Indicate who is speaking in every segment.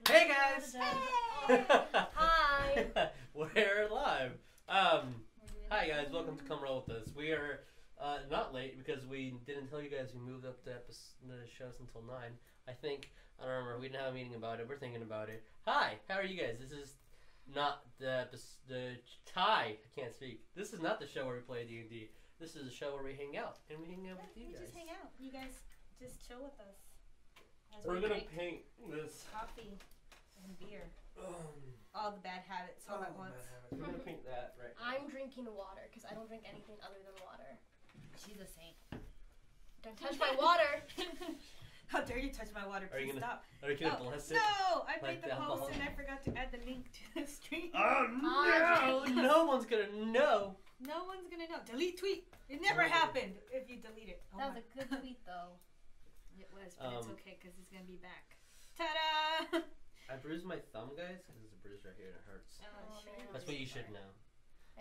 Speaker 1: Hey guys!
Speaker 2: Hi!
Speaker 1: We're live. Hi guys, welcome to Come Roll With Us. We are not late because we didn't tell you guys we moved up the shows until 9. I think, I don't remember, we didn't have a meeting about it. We're thinking about it. Hi, how are you guys? This is not the I can't speak. This is not the show where we play D&D. This is a show where we hang out, and we hang out with you guys.
Speaker 2: We just hang out. You guys just chill with us.
Speaker 1: We're gonna paint this
Speaker 2: coffee and beer. All the bad habits all at once.
Speaker 1: We're gonna paint that right now.
Speaker 3: I'm drinking water because I don't drink anything other than water.
Speaker 2: She's a saint.
Speaker 3: Don't touch my water.
Speaker 2: How dare you touch my water? Please stop.
Speaker 1: Are you gonna bless it?
Speaker 2: No! I made
Speaker 1: Like
Speaker 2: the
Speaker 1: alcohol?
Speaker 2: post and I forgot to add the link to the stream.
Speaker 1: Oh no! No one's gonna know.
Speaker 2: No one's gonna know. Delete tweet. It never happened if you delete it. Oh
Speaker 3: That was a good tweet though.
Speaker 2: It was, but it's okay because it's gonna be back. Ta-da!
Speaker 1: I bruised my thumb, guys, because there's a bruise right here and it hurts.
Speaker 2: Oh,
Speaker 3: man.
Speaker 1: That's what you should know.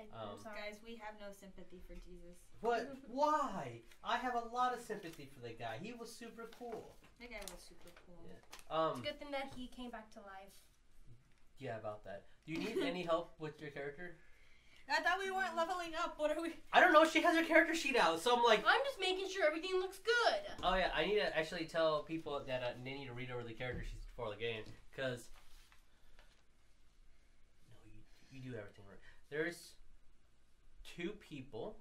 Speaker 3: I'm sorry.
Speaker 2: Guys, we have no sympathy for Jesus.
Speaker 1: What? Why? I have a lot of sympathy for the guy. He was super cool.
Speaker 2: That guy was super cool.
Speaker 1: Yeah.
Speaker 3: It's a good thing that he came back to life.
Speaker 1: Yeah, about that. Do you need any help with your character?
Speaker 2: I thought we weren't leveling up. What are we?
Speaker 1: I don't know. She has her character sheet out, so I'm like.
Speaker 3: I'm just making sure everything looks good.
Speaker 1: Oh yeah, I need to actually tell people that they need to read over the character sheets before the game, because no, you do everything right. There's 2 people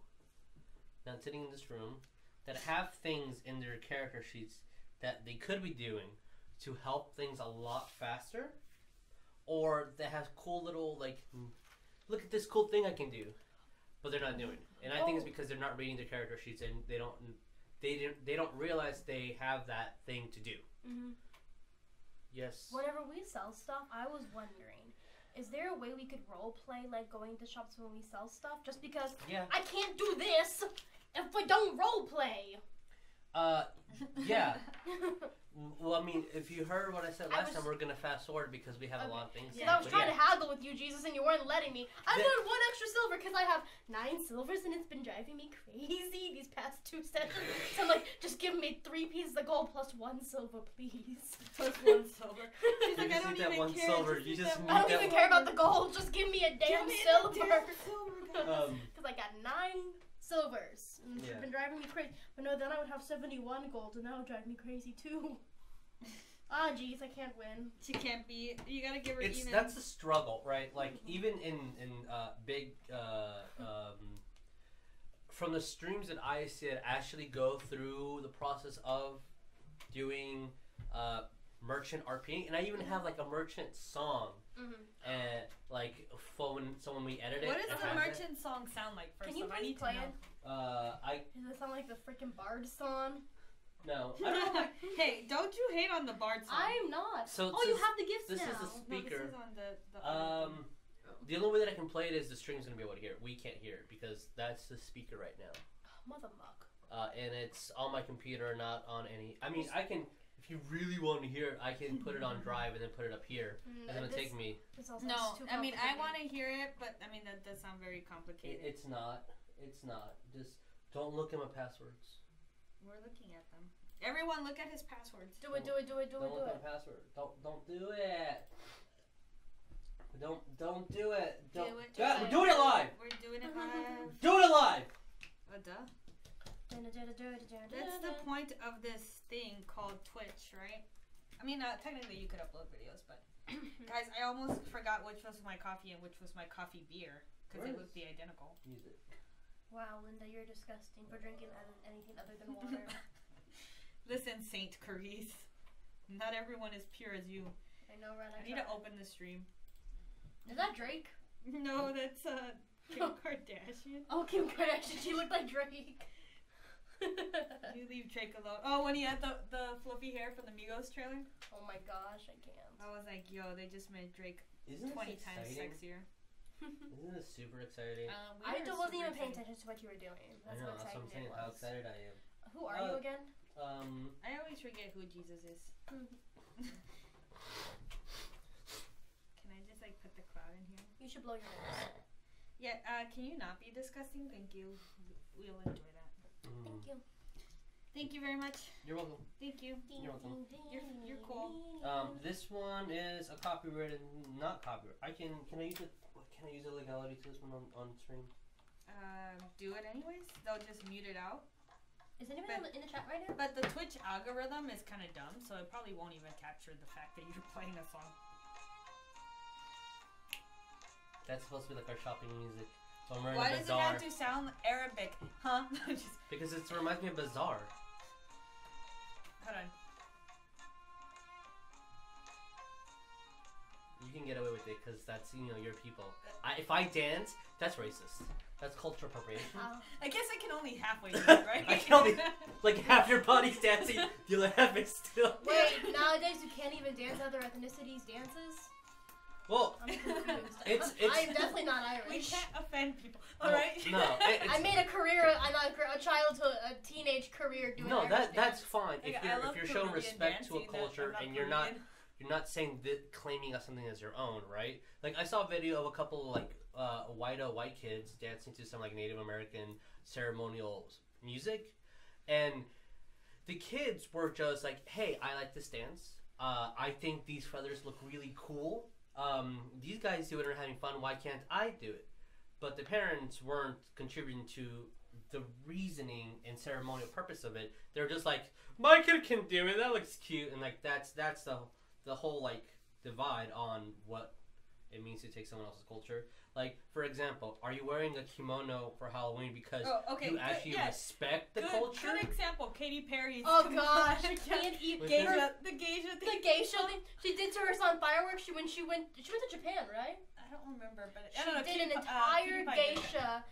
Speaker 1: now sitting in this room that have things in their character sheets that they could be doing to help things a lot faster, or that have cool little like. Look at this cool thing I can do, but they're not doing it. And I think it's because they're not reading their character sheets and they don't realize they have that thing to do.
Speaker 3: Mm-hmm.
Speaker 1: Yes.
Speaker 3: Whenever we sell stuff, I was wondering, is there a way we could role play like going to shops when we sell stuff? Just because I can't do this if I don't role play.
Speaker 1: Yeah. Well, I mean, if you heard what I said last time, we're gonna fast forward because we have a lot of things.
Speaker 3: Yeah. I was trying to haggle with you, Jesus, and you weren't letting me. I wanted 1 extra silver because I have 9 silvers, and it's been driving me crazy these past 2 sessions. So I'm like, just give me 3 pieces of gold plus 1 silver, please.
Speaker 2: Plus 1 silver. She's like,
Speaker 1: I
Speaker 2: don't
Speaker 1: need that
Speaker 2: even
Speaker 1: 1
Speaker 2: care.
Speaker 1: silver. You just need
Speaker 3: I don't even care about the gold. Just give me a damn silver. Because I got 9 silvers. And it's been driving me crazy. But no, then I would have 71 gold, and that would drive me crazy too. Ah, jeez, I can't win.
Speaker 2: She can't be. You gotta give her even.
Speaker 1: That's the struggle, right? Like even in big from the streams that I see that actually go through the process of doing merchant RP, and I even have like a merchant song, and like for when we edit it.
Speaker 2: What does the merchant song sound like? First,
Speaker 3: can you please play it?
Speaker 1: Does
Speaker 3: it sound like the freaking Bard song?
Speaker 1: No. I don't know.
Speaker 2: Hey, don't you hate on the Bard song?
Speaker 3: I'm not.
Speaker 1: So
Speaker 3: you have the gifts
Speaker 1: this
Speaker 3: now.
Speaker 1: This is the speaker.
Speaker 2: No, this is on the
Speaker 1: the only way that I can play it is the stream's gonna be able to hear it. We can't hear it because that's the speaker right now.
Speaker 3: Mother muck.
Speaker 1: And it's on my computer, not on any. I mean, I can. If you really want to hear it, I can put it on Drive and then put it up here. It's gonna take me.
Speaker 2: No, I mean I want to hear it, but I mean that does sound very complicated.
Speaker 1: It's not. It's not. Just don't look at my passwords.
Speaker 2: We're looking at them. Everyone, look at his passwords.
Speaker 3: Do it.
Speaker 1: Don't look at my password. Don't do it. Don't do it. We're doing it live.
Speaker 2: We're doing it live.
Speaker 1: Do it live.
Speaker 2: Duh. That's the point of this thing called Twitch, right? I mean, technically you could upload videos, but guys, I almost forgot which was my coffee and which was my coffee beer because it would be identical.
Speaker 1: Music.
Speaker 3: Wow, Linda, you're disgusting for drinking anything other than water.
Speaker 2: Listen, Saint Charis. Not everyone is pure as you.
Speaker 3: I know, right?
Speaker 2: I need to open the stream.
Speaker 3: Is that Drake?
Speaker 2: No, that's Kim Kardashian.
Speaker 3: Oh, Kim Kardashian. She looked like Drake.
Speaker 2: You leave Drake alone. Oh, when he had the fluffy hair from the Migos trailer?
Speaker 3: Oh my gosh, I can't.
Speaker 2: I was like, yo, they just made Drake 20 times sexier.
Speaker 1: Isn't this super exciting?
Speaker 3: I wasn't even paying attention to what you were doing. That's
Speaker 1: I know,
Speaker 3: how
Speaker 1: that's what I'm saying, how excited I am.
Speaker 3: Who are you again?
Speaker 2: I always forget who Jesus is. Can I just like put the cloud in here?
Speaker 3: You should blow your nose.
Speaker 2: Yeah, can you not be disgusting? Thank you. We'll enjoy that.
Speaker 3: Thank you.
Speaker 2: Thank you very much.
Speaker 1: You're welcome.
Speaker 2: Thank you.
Speaker 1: You're welcome.
Speaker 2: You're cool.
Speaker 1: This one is a copyrighted, not copyright. Can I use it? Can I use the legality to this one on stream?
Speaker 2: Do it anyways. They'll just mute it out.
Speaker 3: Is anyone in the chat right now?
Speaker 2: But the Twitch algorithm is kind of dumb, so it probably won't even capture the fact that you're playing a song.
Speaker 1: That's supposed to be like our shopping music. So I'm
Speaker 2: Why does it have to sound Arabic? Huh?
Speaker 1: Because it reminds me of Bazaar.
Speaker 2: Hold on.
Speaker 1: You can get away with it because that's, your people. If I dance, that's racist. That's cultural appropriation.
Speaker 2: I guess I can only halfway do it, right?
Speaker 1: I can only, like, half your body's dancing, the other half is still.
Speaker 3: Wait, nowadays you can't even dance other ethnicities' dances?
Speaker 1: Well,
Speaker 3: I'm confused.
Speaker 1: it's
Speaker 3: I'm definitely not Irish.
Speaker 2: We can't offend people. Alright?
Speaker 1: No.
Speaker 3: I made a career, a childhood, a teenage career doing
Speaker 1: No,
Speaker 3: Irish
Speaker 1: that's fine.
Speaker 2: Like,
Speaker 1: if you're showing
Speaker 2: Peruvian
Speaker 1: respect to a
Speaker 2: dancing,
Speaker 1: culture and you're not saying that claiming something as your own, right? Like I saw a video of a couple like white kids dancing to some like Native American ceremonial music, and the kids were just like, "Hey, I like this dance. I think these feathers look really cool. These guys do it and are having fun. Why can't I do it?" But the parents weren't contributing to the reasoning and ceremonial purpose of it. They're just like, "My kid can do it. That looks cute," and like that's the whole like divide on what it means to take someone else's culture. Like, for example, are you wearing a kimono for Halloween because you actually respect the culture?
Speaker 2: Good example. Katy Perry's.
Speaker 3: Oh gosh, I can't eat
Speaker 2: the geisha thing.
Speaker 3: The geisha thing. She did to her son fireworks. She went to Japan, right?
Speaker 2: I don't remember, but
Speaker 3: She did an entire geisha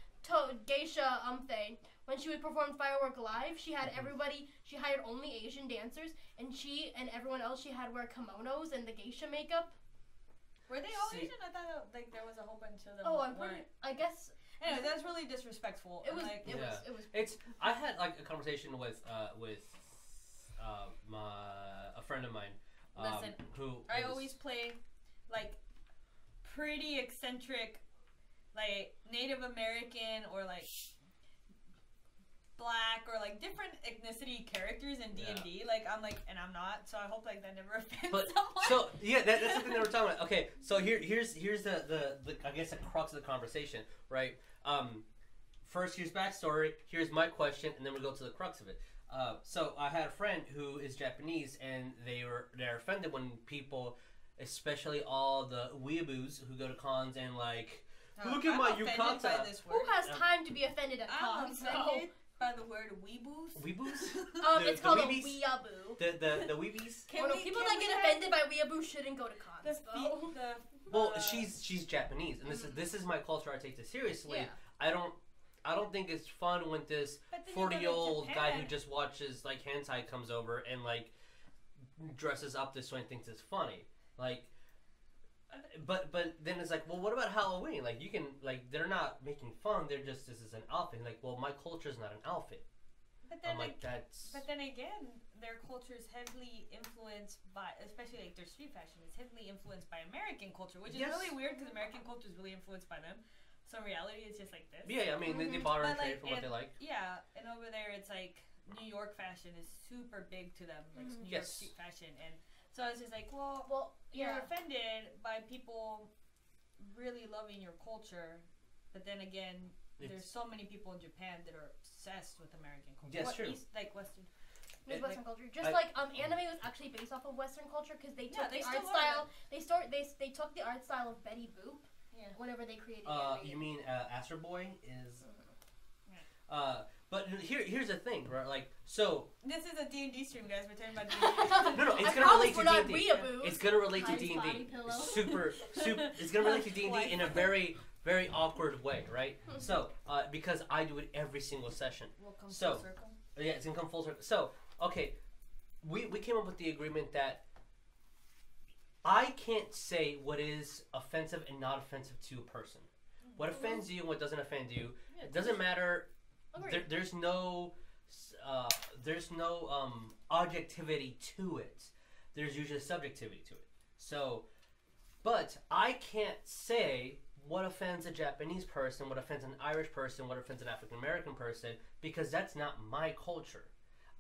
Speaker 3: thing. When she would perform firework live, she had everybody. She hired only Asian dancers, and she and everyone else she had wear kimonos and the geisha makeup.
Speaker 2: Were they all Asian? I thought like there was a whole bunch of them.
Speaker 3: Oh, I guess.
Speaker 2: Anyway, that's really disrespectful.
Speaker 3: It was.
Speaker 2: Like,
Speaker 3: it was.
Speaker 1: I had like a conversation with a friend of mine.
Speaker 2: Listen, I always play like pretty eccentric, like Native American or like black or like different ethnicity characters in D&D. Like I'm like, and I'm not, so I hope like that never offends someone.
Speaker 1: So yeah, that's the thing that we're talking about. Okay, so here's the I guess the crux of the conversation, right? First, here's backstory. Here's my question, and then we go to the crux of it. So I had a friend who is Japanese, and they're offended when people, especially all the weeaboos who go to cons and like, look at my yukata.
Speaker 3: Who has time to be offended at cons?
Speaker 2: By the word weeboos?
Speaker 1: Weeboos?
Speaker 3: It's called a weeaboo.
Speaker 1: The weebies?
Speaker 3: People that get offended by weeaboos shouldn't go to cons.
Speaker 1: Well, she's Japanese, and this is my culture. I take this seriously. Yeah. I don't think it's fun when this 40-year-old guy who just watches like hentai comes over and like dresses up this way and thinks it's funny. Like, but then it's like, well, what about Halloween? Like, you can like they're not making fun. They're just this is an outfit. Like, well, my culture is not an outfit.
Speaker 2: But then,
Speaker 1: that's.
Speaker 2: But then again, their culture is heavily influenced by, especially like their street fashion is heavily influenced by American culture, which is really weird because American culture is really influenced by them. So in reality, it's just like this.
Speaker 1: Yeah, I mean, they borrow and trade from what they like.
Speaker 2: Yeah, and over there, it's like New York fashion is super big to them, like New York street fashion, and so it's just like, well, you're offended by people really loving your culture, but then again, there's so many people in Japan that are obsessed with American culture.
Speaker 1: Yes, true.
Speaker 2: Like Western.
Speaker 3: Western culture, just like anime was actually based off of Western culture because they took the art style. They took the art style of Betty Boop. Yeah. Whenever they created anime.
Speaker 1: You mean Astro Boy is? But here's the thing, right? Like, so
Speaker 2: this is a D&D stream, guys. We're talking about D&D.
Speaker 1: No, it's gonna relate to D&D. It's gonna relate to D&D. Super. It's gonna relate to D&D in a very, very awkward way, right? So, because I do it every single session.
Speaker 2: We'll come full circle.
Speaker 1: Yeah, it's gonna come full circle. So, okay, we came up with the agreement that I can't say what is offensive and not offensive to a person. What offends you and what doesn't offend you, it doesn't matter. There's no objectivity to it. There's usually subjectivity to it. So, but I can't say what offends a Japanese person, what offends an Irish person, what offends an African American person, because that's not my culture.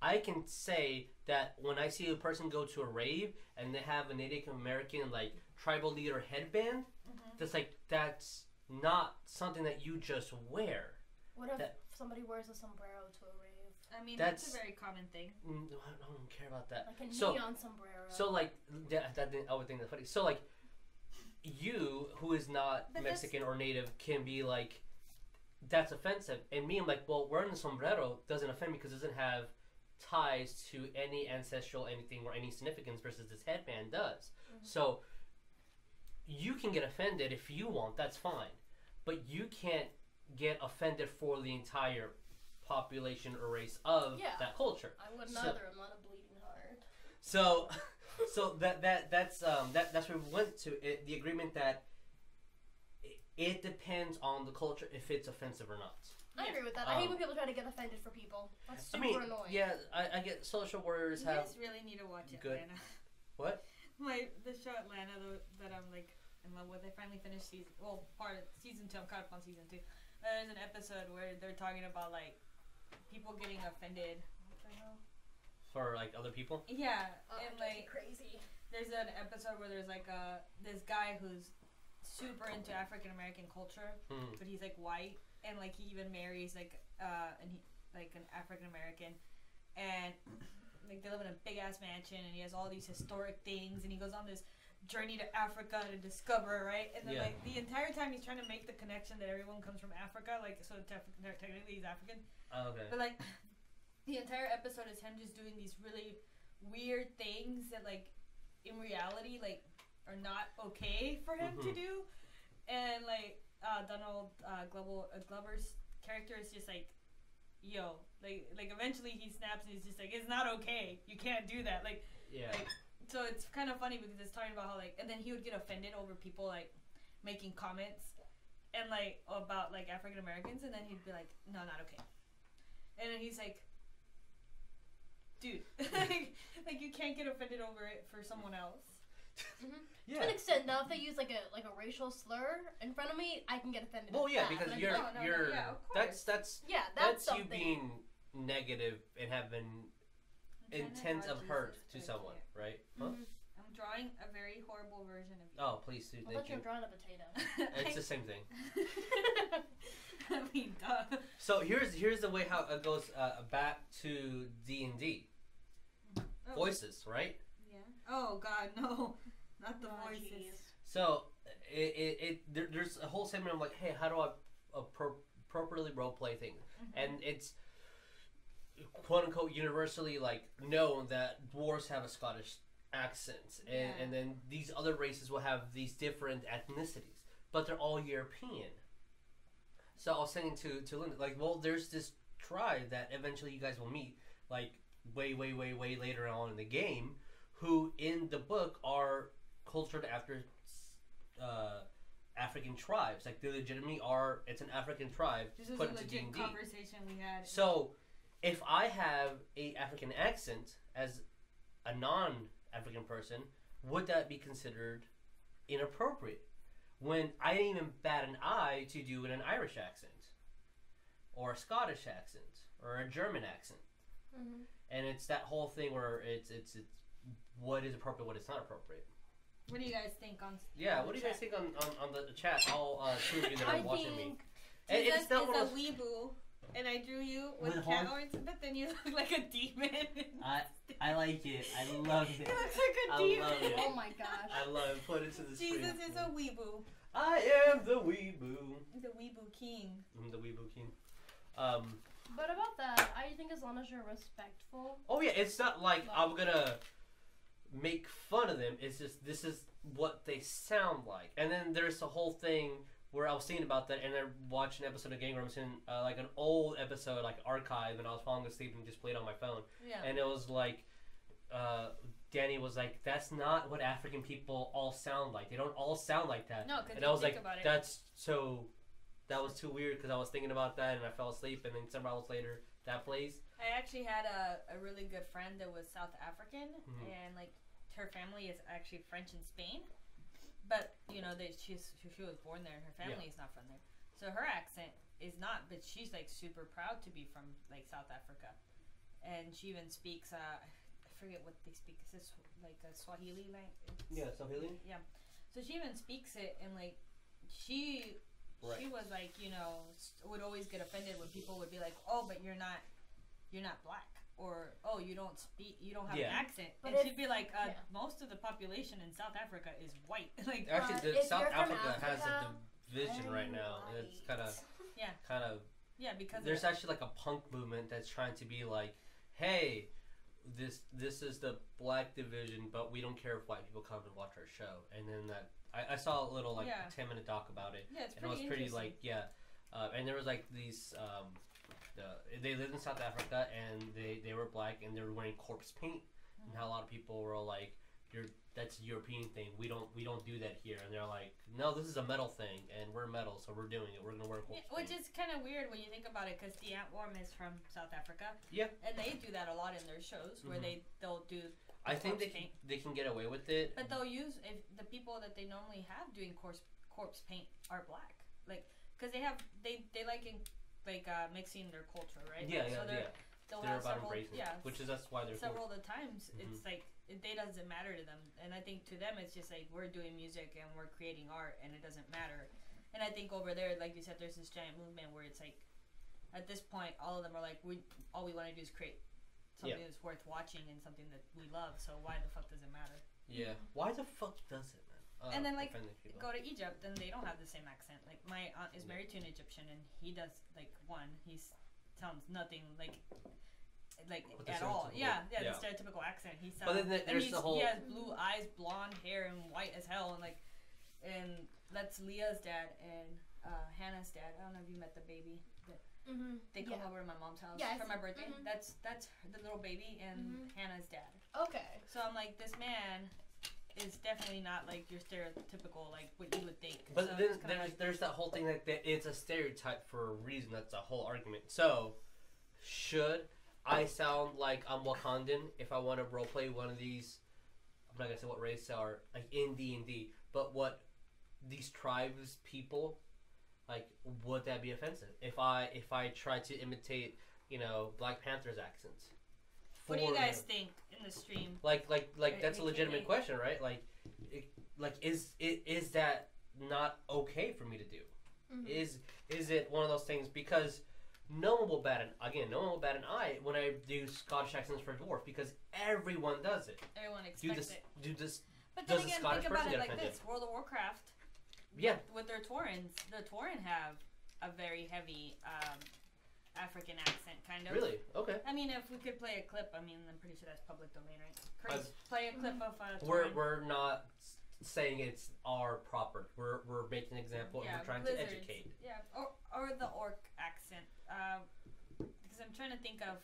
Speaker 1: I can say that when I see a person go to a rave and they have a Native American like tribal leader headband, that's not something that you just wear.
Speaker 3: What if somebody wears a sombrero to a rave?
Speaker 2: I mean, that's a very common thing.
Speaker 1: I don't care about that.
Speaker 3: Like a neon sombrero.
Speaker 1: So like, I would think that's funny. So like, you who is not Mexican or Native can be like, that's offensive. And me, I'm like, well, wearing a sombrero doesn't offend me because it doesn't have ties to any ancestral anything or any significance versus this headband does. So you can get offended if you want, that's fine. But you can't get offended for the entire population or race of that culture.
Speaker 3: I wouldn't either. I'm not a bleeding heart.
Speaker 1: So that's where we went to the agreement that it depends on the culture if it's offensive or not.
Speaker 3: I agree with that. I hate when people try to get offended for people. That's super annoying.
Speaker 1: Yeah, I get Social Warriors have.
Speaker 2: You guys really need to watch
Speaker 1: Atlanta.
Speaker 2: What? The show Atlanta that I'm like in love with. I finally finished season 2. I'm caught up on season 2. There's an episode where they're talking about like people getting offended. What the hell?
Speaker 1: For like other people?
Speaker 2: Yeah, and like
Speaker 3: crazy.
Speaker 2: There's an episode where there's like this guy who's super into African American culture, but he's like white. And like he even marries like an African American, and like they live in a big ass mansion, and he has all these historic things, and he goes on this journey to Africa to discover, right? And then like the entire time he's trying to make the connection that everyone comes from Africa, like so technically he's African.
Speaker 1: Oh, okay.
Speaker 2: But like the entire episode is him just doing these really weird things that like in reality like are not okay for him to do, and like. Donald Glover's character is just like, yo, like eventually he snaps and he's just like, it's not okay, you can't do that, like, so it's kind of funny because it's talking about how like, and then he would get offended over people like making comments and like about like African Americans, and then he'd be like, no, not okay, and then he's like, dude, like you can't get offended over it for someone else.
Speaker 3: To an extent, now if they use like a racial slur in front of me, I can get offended.
Speaker 1: Well, yeah, because that's you being negative and having intent of hurt to someone, right? Huh?
Speaker 2: I'm drawing a very horrible version of you.
Speaker 1: Oh, please do.
Speaker 3: I thought you were drawing a potato.
Speaker 1: It's the same thing.
Speaker 2: I mean, duh.
Speaker 1: So here's the way how it goes back to D&D. Voices, right?
Speaker 2: Yeah. Oh God, no. Not the voices. Geez.
Speaker 1: So, there's a whole segment of like, hey, how do I appropriately roleplay things? And it's quote unquote universally like known that dwarves have a Scottish accent, and then these other races will have these different ethnicities, but they're all European. So I was saying to Linda, like, well, there's this tribe that eventually you guys will meet, like way later on in the game, who in the book are cultured after African tribes. Like they legitimately are. It's an African tribe.
Speaker 2: This is a legit conversation we had.
Speaker 1: So, if I have a African accent as a non-African person, would that be considered inappropriate? When I didn't even bat an eye to do an Irish accent, or a Scottish accent, or a German accent, and it's that whole thing where it's what is appropriate, what is not appropriate.
Speaker 2: What do you guys think on?
Speaker 1: What do you guys think on the chat? All two of you that are watching me.
Speaker 2: And it's not a weeboo, and I drew you with cat horns, but then you look like a demon.
Speaker 1: I like it. I love it.
Speaker 2: You look like a demon.
Speaker 1: Love it.
Speaker 3: Oh my gosh.
Speaker 1: I love it. Put it to the screen.
Speaker 2: Jesus is a weeboo.
Speaker 1: I am the weeboo.
Speaker 2: The weeboo king.
Speaker 1: I'm the weeboo king.
Speaker 3: But about that, I think as long as you're respectful.
Speaker 1: Oh yeah, it's not like I'm gonna make fun of them. It's just this is what they sound like. And then there's the whole thing where I was thinking about that, and I watched an episode of Game Grumps in like an old episode, like archive, and I was falling asleep and just played on my phone.
Speaker 2: Yeah.
Speaker 1: And it was like, Danny was like, "That's not what African people all sound like. They don't all sound like that."
Speaker 2: No, because
Speaker 1: and I was like, "That's so." That was too weird because I was thinking about that and I fell asleep, and then several hours later that plays.
Speaker 2: I actually had a really good friend that was South African, and like her family is actually French and Spain, but you know she was born there and her family is not from there, so her accent is not, but she's like super proud to be from like South Africa, and she even speaks. I forget what they speak. Is this like a Swahili language?
Speaker 1: Yeah, Swahili.
Speaker 2: Yeah. So she even speaks it, and like she was like, you know, would always get offended when people would be like, oh, but you're not black, or oh, you don't have an accent. But and she'd be like, most of the population in South Africa is white. Like
Speaker 1: actually, South Africa has a division right now, and it's kind of because there's actually like a punk movement that's trying to be like, hey, this is the black division, but we don't care if white people come and watch our show. And then I saw a little 10-minute doc about it.
Speaker 2: Yeah,
Speaker 1: and it was pretty like and there was like these they lived in South Africa, and they were black, and they were wearing corpse paint, and how a lot of people were like, that's a European thing. We don't do that here. And they're like, no, this is a metal thing, and we're metal, so we're doing it. We're gonna wear corpse paint.
Speaker 2: Which is kind of weird when you think about it, because the Antworm is from South Africa.
Speaker 1: Yeah.
Speaker 2: And they do that a lot in their shows, where they'll do.
Speaker 1: I think they can get away with it.
Speaker 2: But they'll use the people that they normally have doing corpse paint are black, like because they like mixing their culture, right?
Speaker 1: Yeah,
Speaker 2: so they'll have
Speaker 1: about
Speaker 2: several,
Speaker 1: embracing, which is that's why they're
Speaker 2: several of the times it's like it doesn't matter to them, and I think to them it's just like we're doing music and we're creating art and it doesn't matter. And I think over there, like you said, there's this giant movement where it's like at this point all of them are like all we want to do is create something that's worth watching and something that we love, so why the fuck does it matter?
Speaker 1: Yeah, why the fuck does it, man?
Speaker 2: And then like go to Egypt and they don't have the same accent. Like my aunt is married to an Egyptian, and he does he sounds nothing like at all. Yeah, the stereotypical accent. He sounds. But then he has blue eyes, blonde hair, and white as hell, and that's Leah's dad and Hannah's dad. I don't know if you met the baby. They come over to my mom's house for my birthday. That's the little baby and Hannah's dad.
Speaker 3: Okay.
Speaker 2: So I'm like, this man is definitely not like your stereotypical like what you would think.
Speaker 1: But so then there's that whole thing that it's a stereotype for a reason. That's a whole argument. So should I sound like I'm Wakandan if I want to roleplay one of these? I'm not gonna say what race they are, like in D&D, but what these tribes people, like, would that be offensive if I try to imitate, Black Panther's accents?
Speaker 2: What do you guys think in the stream?
Speaker 1: Like that's a legitimate question, right? Is that not okay for me to do? Is it one of those things? Because no one will bat an eye when I do Scottish accents for a dwarf, because everyone does it.
Speaker 2: Everyone expects it. But
Speaker 1: then
Speaker 2: again, think about it like this: World of Warcraft.
Speaker 1: Yeah.
Speaker 2: With their Taurens, the Tauren have a very heavy African accent, kind of.
Speaker 1: Really? Okay.
Speaker 2: I mean, if we could play a clip, I'm pretty sure that's public domain, right? Chris, play a clip of Tauren.
Speaker 1: We're not saying it's our proper. We're making an example and we're trying to educate.
Speaker 2: Yeah, or the orc accent. Because I'm trying to think of.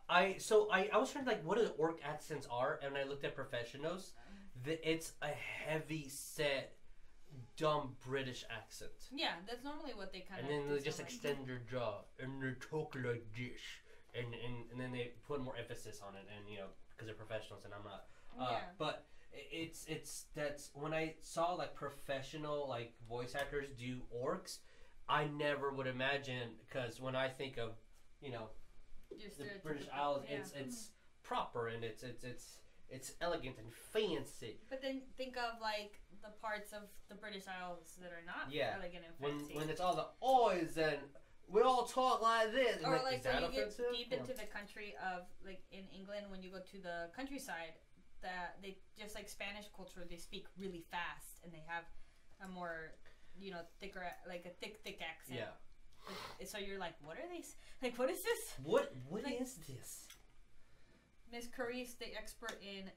Speaker 1: I was trying to what the orc accents are, and I looked at professionals. It's a heavy set, dumb British accent.
Speaker 2: Yeah, that's normally what they kind of.
Speaker 1: And then they just extend their jaw and they talk like this, and then they put more emphasis on it, and because they're professionals and I'm not. But it's that's when I saw professional voice actors do orcs, I never would imagine, because when I think of the British Isles, it's proper and it's elegant and fancy.
Speaker 2: But then think of the parts of the British Isles that are not elegant and fancy.
Speaker 1: When it's all the oys and we all talk like this.
Speaker 2: Or
Speaker 1: is that
Speaker 2: when you
Speaker 1: offensive?
Speaker 2: Get deep into the country of in England, when you go to the countryside, that they just Spanish culture, they speak really fast and they have a more thicker a thick accent.
Speaker 1: Yeah.
Speaker 2: So you're like, what are they? What is this?
Speaker 1: What is this?
Speaker 2: Miss Charis, the expert in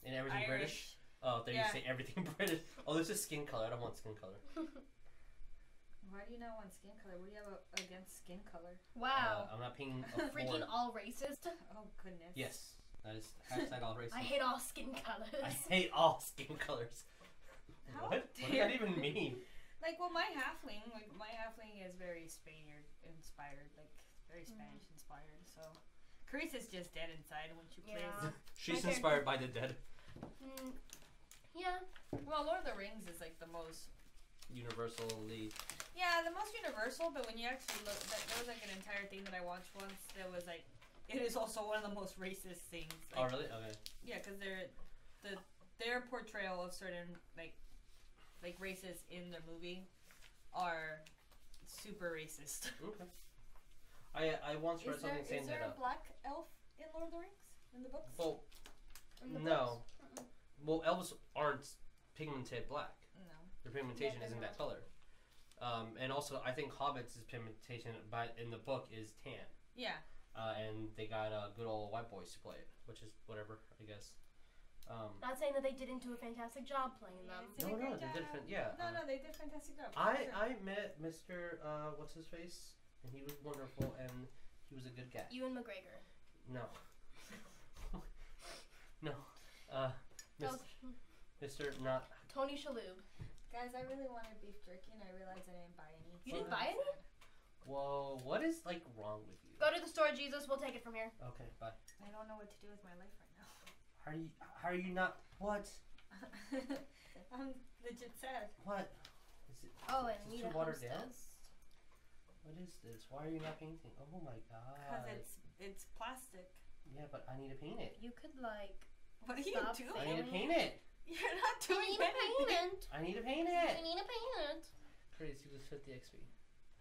Speaker 1: everything
Speaker 2: Irish.
Speaker 1: British. Oh, there you say everything British. Oh, this is skin color. I don't want skin color.
Speaker 2: Why do you not want skin color? What do you have against skin color?
Speaker 3: Wow.
Speaker 1: I'm not being
Speaker 3: freaking all racist.
Speaker 2: Oh goodness.
Speaker 1: Yes, that is #all racist.
Speaker 3: I hate all skin colors.
Speaker 1: I hate all skin colors. What? What does that even mean?
Speaker 2: My halfling is very Spaniard inspired, very Spanish inspired. So, Charis is just dead inside when she plays.
Speaker 1: She's inspired by the dead.
Speaker 3: Yeah.
Speaker 2: Well, Lord of the Rings is the most
Speaker 1: universally.
Speaker 2: Yeah, the most universal, but when you actually look, there was like an entire thing that I watched once that was like, it is also one of the most racist things. Like,
Speaker 1: oh, really? Okay.
Speaker 2: Yeah, because their portrayal of certain like races in the movie are super racist.
Speaker 1: Okay. I once read something saying that.
Speaker 2: Is there a black elf in Lord of the Rings in the books?
Speaker 1: Well, no. Well, elves aren't pigmented black. No. Their pigmentation isn't that color. And also, I think hobbits' pigmentation, in the book, is tan.
Speaker 2: Yeah.
Speaker 1: And they got good old white boys to play it, which is whatever, I guess.
Speaker 3: Not saying that they didn't do a fantastic job playing them.
Speaker 1: No, they did.
Speaker 2: They did a fantastic job.
Speaker 1: I met Mr. What's his face, and he was wonderful, and he was a good guy.
Speaker 3: Ewan McGregor.
Speaker 1: No. No. Mr. Not.
Speaker 3: Tony Shalhoub.
Speaker 2: Guys, I really wanted beef jerky, and I realized I didn't buy any.
Speaker 3: You didn't buy any?
Speaker 1: Whoa, what is wrong with you?
Speaker 3: Go to the store, Jesus. We'll take it from here.
Speaker 1: Okay, bye.
Speaker 2: I don't know what to do with my life right now.
Speaker 1: How are you not? What?
Speaker 2: I'm legit sad.
Speaker 1: What? Is it too watered down? What is this? Why are you not painting? Oh my god.
Speaker 2: Because it's plastic.
Speaker 1: Yeah, but I need to paint it.
Speaker 3: You could
Speaker 2: What are you doing?
Speaker 1: I need to paint it.
Speaker 2: You're not doing anything.
Speaker 1: I need to paint it.
Speaker 3: I need to paint it.
Speaker 1: Chris, you lose 50 XP.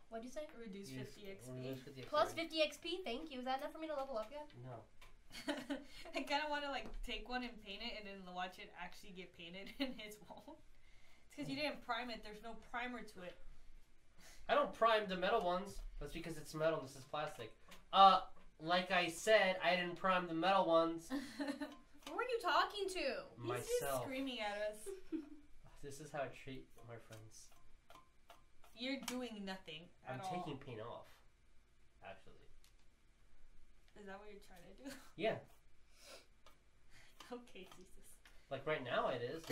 Speaker 3: What'd you say?
Speaker 2: Reduce 50 XP.
Speaker 3: Plus 50 XP. Thank you. Is that enough for me to level up yet?
Speaker 1: No.
Speaker 2: I kind of want to take one and paint it, and then watch it actually get painted, and it won't. It's because you didn't prime it. There's no primer to it.
Speaker 1: I don't prime the metal ones. That's because it's metal and this is plastic. Like I said, I didn't prime the metal ones.
Speaker 3: Who are you talking to?
Speaker 1: Myself.
Speaker 2: He's just screaming at us.
Speaker 1: This is how I treat my friends.
Speaker 2: You're doing nothing at all.
Speaker 1: I'm taking paint off, actually.
Speaker 2: Is that what you're trying to do?
Speaker 1: Yeah.
Speaker 2: Okay, Jesus.
Speaker 1: Like right now it is.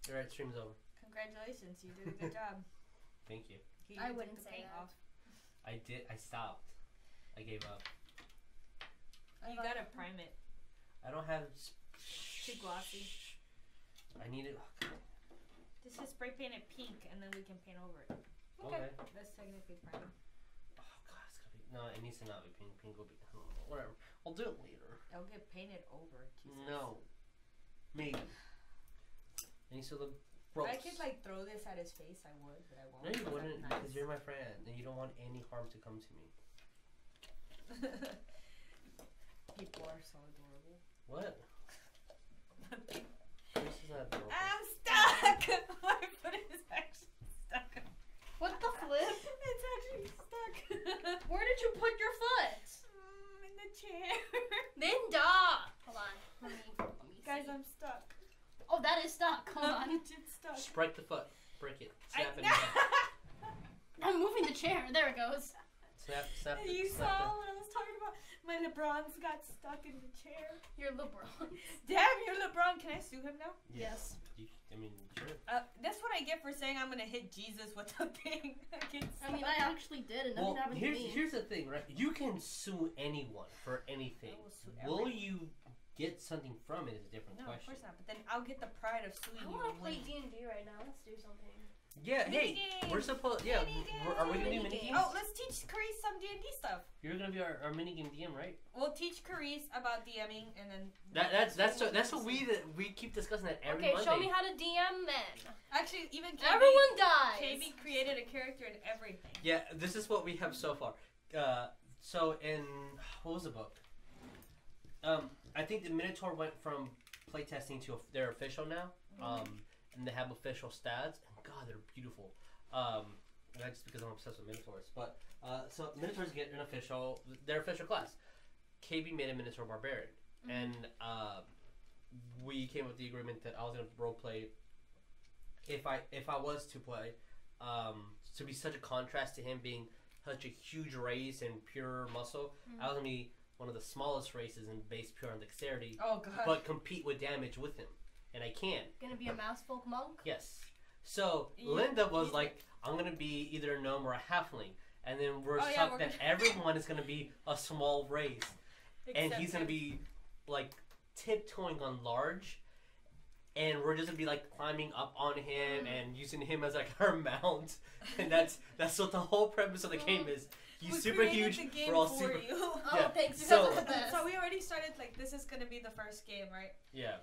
Speaker 1: Alright, stream's over.
Speaker 2: Congratulations, you did a good job.
Speaker 1: Thank you.
Speaker 3: I wouldn't say that.
Speaker 1: I did. I stopped. I gave up.
Speaker 2: You gotta prime it.
Speaker 1: I don't have.
Speaker 2: Too glossy.
Speaker 1: I need it.
Speaker 2: Just spray paint it pink, and then we can paint over it.
Speaker 1: Okay.
Speaker 2: That's technically prime.
Speaker 1: Oh god, it's gonna be. No, it needs to not be pink. Pink will be. I don't know, whatever. I'll do it later.
Speaker 2: It'll get painted over. Jesus.
Speaker 1: No. Maybe. It needs to look gross.
Speaker 2: If I could throw this at his face, I would, but I won't.
Speaker 1: No, you wouldn't, because you're my friend, and you don't want any harm to come to me.
Speaker 2: People are so adorable.
Speaker 1: What? This is not adorable.
Speaker 2: I'm stuck! My foot is actually stuck.
Speaker 3: What the flip?
Speaker 2: It's actually stuck.
Speaker 3: Where did you put your foot?
Speaker 2: In the chair.
Speaker 3: Linda! Hold on. Let me
Speaker 2: Guys,
Speaker 3: see.
Speaker 2: I'm stuck.
Speaker 3: Oh, that is stuck. Hold on.
Speaker 2: It's stuck.
Speaker 1: Just break the foot. Break it. Snap it.
Speaker 3: I'm moving the chair. There it goes.
Speaker 1: Snap it.
Speaker 2: You saw what I was talking about? My LeBrons got stuck in the chair.
Speaker 3: Your LeBron.
Speaker 2: Damn, you're LeBron. Can I sue him now?
Speaker 3: Yes.
Speaker 1: I mean, sure.
Speaker 2: That's what I get for saying I'm gonna hit Jesus with a thing.
Speaker 3: I mean, I actually did, and nothing happened to me.
Speaker 1: Here's the thing, right? You can sue anyone for anything. Will you get something from it is a different question.
Speaker 2: No, of course not. But then I'll get the pride of suing you.
Speaker 3: I want to play D&D right now. Let's do something.
Speaker 1: Yeah, hey, we're supposed. Yeah, are we gonna do mini games?
Speaker 2: Oh, let's teach Charis some D&D stuff.
Speaker 1: You're gonna be our mini game DM, right?
Speaker 2: We'll teach Charis about DMing, and then
Speaker 1: that's what we keep discussing that every Monday.
Speaker 3: Okay, show me how to DM then.
Speaker 2: Actually, even
Speaker 3: everyone dies.
Speaker 2: KB created a character and everything.
Speaker 1: Yeah, this is what we have so far. So in what was the book? I think the Minotaur went from playtesting to they're official now. And they have official stats. God, they're beautiful. Not just because I'm obsessed with Minotaurs, but so Minotaurs get their official class. KB made a Minotaur Barbarian, and we came with the agreement that I was gonna roleplay. If I was to play, to be such a contrast to him being such a huge race and pure muscle, I was gonna be one of the smallest races and based pure on dexterity.
Speaker 2: Oh god!
Speaker 1: But compete with damage with him, and I can.
Speaker 3: Gonna be a mouse folk monk.
Speaker 1: Yes. So Linda was like, I'm gonna be either a gnome or a halfling, and then we're stuck that everyone is gonna be a small race, and he's gonna be like tiptoeing on large, and we're just gonna be like climbing up on him and using him as like our mount, and that's what the whole premise of the game is. He's super huge. We're all super.
Speaker 2: You.
Speaker 3: Oh, thanks.
Speaker 2: So we already started like this is gonna be the first game, right?
Speaker 1: Yeah.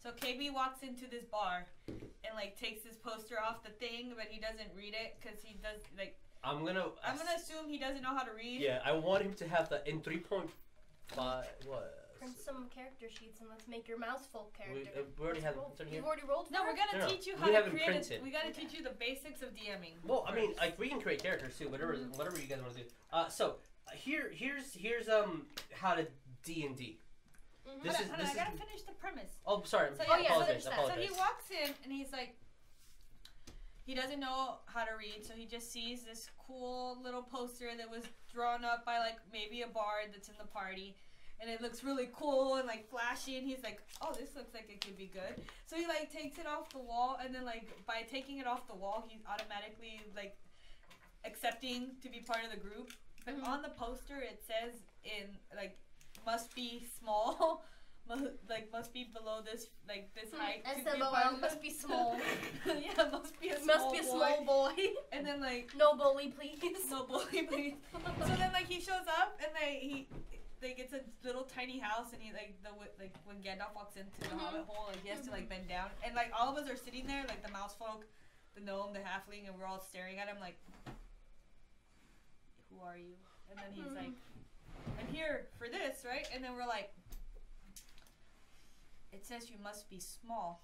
Speaker 2: So KB walks into this bar and like takes his poster off the thing, but he doesn't read it because he does like. I'm gonna assume he doesn't know how to read.
Speaker 1: Yeah, I want him to have that in 3.5. What?
Speaker 3: Print some character sheets and let's make your mouthful character.
Speaker 1: We already have.
Speaker 3: You've already rolled.
Speaker 2: No, we're gonna teach you how to create. We gotta teach you the basics of DMing.
Speaker 1: Well, I mean, like we can create characters too. Whatever you guys want to do. So here's how to D&D.
Speaker 2: I gotta finish the premise.
Speaker 1: Oh, sorry.
Speaker 2: So,
Speaker 1: I apologize.
Speaker 2: So he walks in and he's like, he doesn't know how to read, so he just sees this cool little poster that was drawn up by like maybe a bard that's in the party. And it looks really cool and like flashy, and he's like, "Oh, this looks like it could be good." So he like takes it off the wall, and then like by taking it off the wall, he's automatically like accepting to be part of the group. But on the poster, it says in like must be small, like must be below this height.
Speaker 3: SMOL must be small.
Speaker 2: Yeah, must be a
Speaker 3: small boy.
Speaker 2: And then like
Speaker 3: no bully, please.
Speaker 2: No bully, please. So then like he shows up, and it's a little tiny house, and he when Gandalf walks into the hobbit hole, like he has to like bend down, and like all of us are sitting there, like the mouse folk, the gnome, the halfling, and we're all staring at him like, who are you? And then he's like, I'm here for this, right? And then we're like, it says you must be small.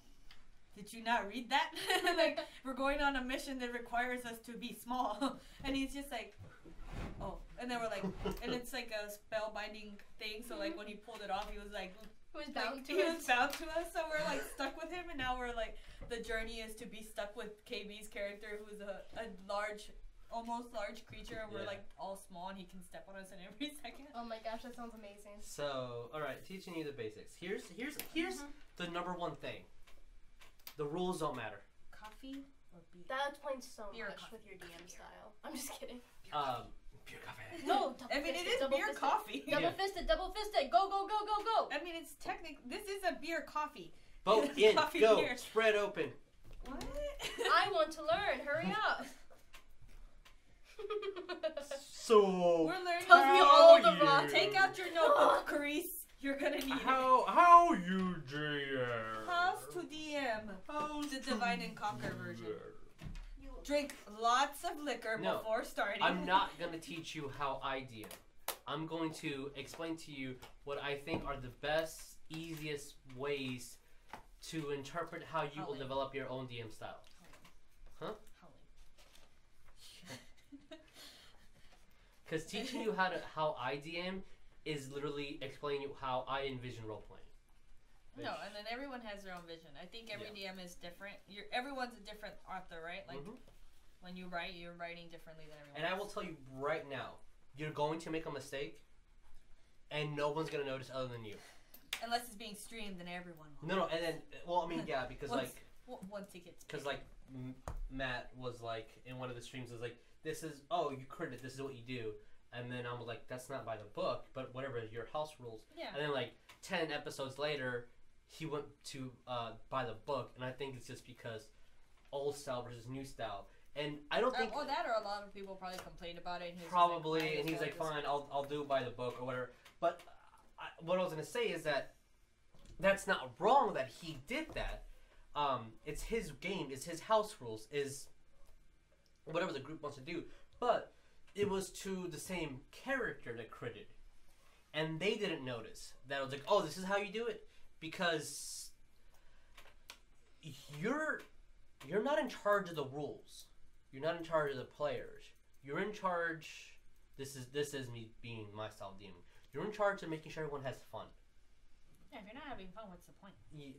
Speaker 2: Did you not read that? Like we're going on a mission that requires us to be small, and he's just like, oh, and then we're like, and it's like a spellbinding thing. So like when he pulled it off, he was like,
Speaker 3: he was bound to
Speaker 2: us. So we're like stuck with him, and now we're like, the journey is to be stuck with KB's character, who's a large, almost large creature, and we're like all small, and he can step on us in every second.
Speaker 3: Oh my gosh, that sounds amazing.
Speaker 1: So, all right, teaching you the basics. Here's the number one thing. The rules don't matter.
Speaker 2: Coffee or beer?
Speaker 3: That explains so
Speaker 2: beer
Speaker 3: much with your DM style. I'm just kidding.
Speaker 1: Beer coffee.
Speaker 3: No,
Speaker 2: I mean it is beer coffee.
Speaker 3: Double fisted. Go, go, go, go, go.
Speaker 2: I mean it's technically this is a beer coffee.
Speaker 1: Both in, go,
Speaker 2: beer.
Speaker 1: spread open.
Speaker 2: What?
Speaker 3: I want to learn. Hurry up.
Speaker 1: So
Speaker 2: we're learning.
Speaker 3: Tells me all the wrong.
Speaker 2: Take out your notebook, Charis. You're gonna need it.
Speaker 1: How you DM?
Speaker 2: How's to DM? How's the Divine and Conquer version? Drink lots of liquor before starting.
Speaker 1: I'm not gonna teach you how I DM. I'm going to explain to you what I think are the best, easiest ways to interpret how you will develop your own DM style. Huh? Because teaching you how I DM is literally explaining you how I envision role playing.
Speaker 2: No, and then everyone has their own vision. I think every DM is different. Everyone's a different author, right? Like when you write, you're writing differently than everyone else.
Speaker 1: I will tell you right now, you're going to make a mistake, and no one's gonna notice other than you.
Speaker 2: Unless it's being streamed, then everyone will.
Speaker 1: No, and then because
Speaker 2: once it gets
Speaker 1: because like Matt was like in one of the streams was like, this is you crit, this is what you do. And then I was like, that's not by the book, but whatever, your house rules.
Speaker 2: Yeah.
Speaker 1: And then like 10 episodes later, he went to by the book, and I think it's just because old style versus new style. And I don't think...
Speaker 2: Well, that or a lot of people probably complained about it. And
Speaker 1: probably, like, and he's like, fine, I'll do it by the book or whatever. But what I was going to say is that that's not wrong that he did that. It's his game, it's his house rules, is whatever the group wants to do. But it was to the same character that critted. And they didn't notice. That was like, oh, this is how you do it? Because you're not in charge of the rules. You're not in charge of the players. You're in charge... This is me being my style of DMing. You're in charge of making sure everyone has fun.
Speaker 2: Yeah, if you're not having fun, what's the point?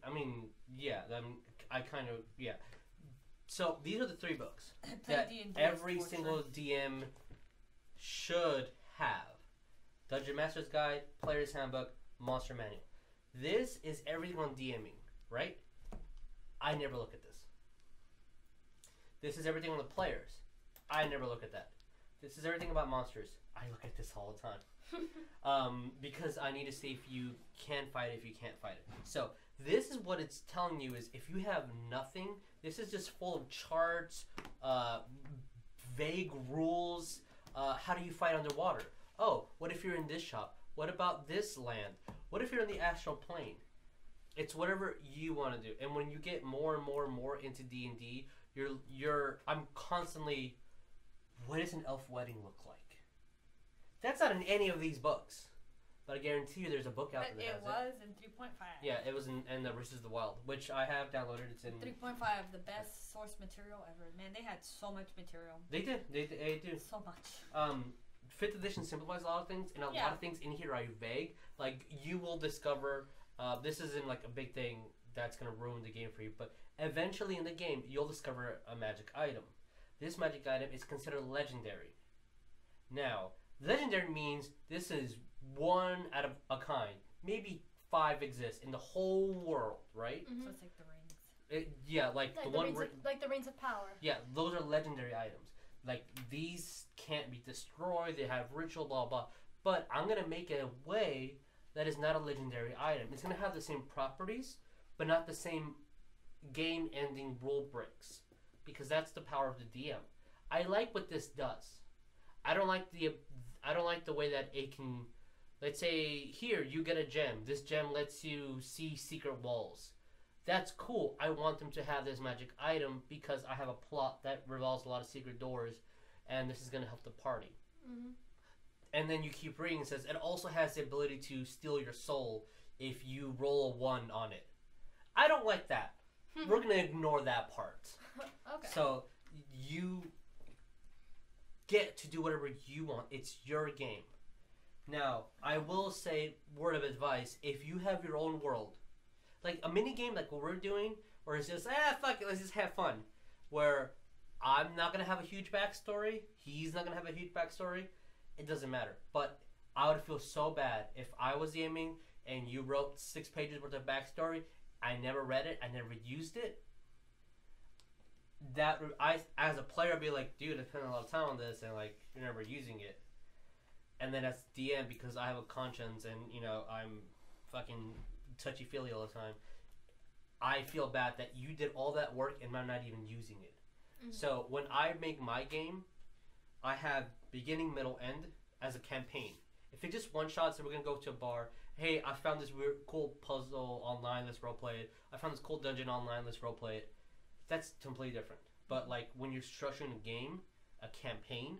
Speaker 1: I mean, yeah. I kind of... Yeah. So, these are the 3 books that every single DM should have. Dungeon Master's Guide, Player's Handbook, Monster Manual. This is everything on DMing, right? I never look at this. This is everything on the players. I never look at that. This is everything about monsters. I look at this all the time. Because I need to see if you can fight it, if you can't fight it. So, This is what it's telling you is if you have nothing, this is just full of charts, vague rules. How do you fight underwater? Oh, what if you're in this shop? What about this land? What if you're in the astral plane? It's whatever you want to do. And when you get more and more and more into D&D, I'm constantly, what does an elf wedding look like? That's not in any of these books. But I guarantee you there's a book out there that has it.
Speaker 2: It was in 3.5.
Speaker 1: Yeah, it was in the Versus the Wild, which I have downloaded. It's in
Speaker 2: 3.5, the best source material ever. Man, they had so much material.
Speaker 1: They did. They do.
Speaker 2: So much.
Speaker 1: 5th edition simplifies a lot of things, and a lot of things in here are vague. Like, you will discover, this isn't like a big thing that's going to ruin the game for you, but eventually in the game, you'll discover a magic item. This magic item is considered legendary. Now, legendary means this is one out of a kind. Maybe 5 exist in the whole world, right?
Speaker 2: Mm-hmm. So it's like the rings.
Speaker 1: Like the one
Speaker 3: like the rings of power.
Speaker 1: Yeah, those are legendary items. Like, these can't be destroyed. They have ritual, blah blah. But I'm gonna make it a way that is not a legendary item. It's gonna have the same properties, but not the same game-ending rule breaks, because that's the power of the DM. I like what this does. I don't like the way that it can. Let's say here you get a gem. This gem lets you see secret walls. That's cool. I want them to have this magic item because I have a plot that revolves a lot of secret doors, and this is going to help the party. Mm-hmm. And then you keep reading. It says it also has the ability to steal your soul if you roll a 1 on it. I don't like that. We're going to ignore that part.
Speaker 3: Okay.
Speaker 1: So you get to do whatever you want. It's your game. Now, I will say, word of advice, if you have your own world, like a mini game like what we're doing, where it's just, fuck it, let's just have fun, where I'm not going to have a huge backstory, he's not going to have a huge backstory, it doesn't matter. But I would feel so bad if I was DMing and you wrote 6 pages worth of backstory, I never read it, I never used it. That I, as a player, I'd be like, dude, I spent a lot of time on this, and like, you're never using it. And then as DM, because I have a conscience and, you know, I'm fucking touchy-feely all the time, I feel bad that you did all that work and I'm not even using it. Mm-hmm. So when I make my game, I have beginning, middle, end as a campaign. If it just one-shot, so we're going to go to a bar, hey, I found this weird, cool puzzle online, let's roleplay it. I found this cool dungeon online, let's roleplay it. That's completely different. But like when you're structuring a game, a campaign,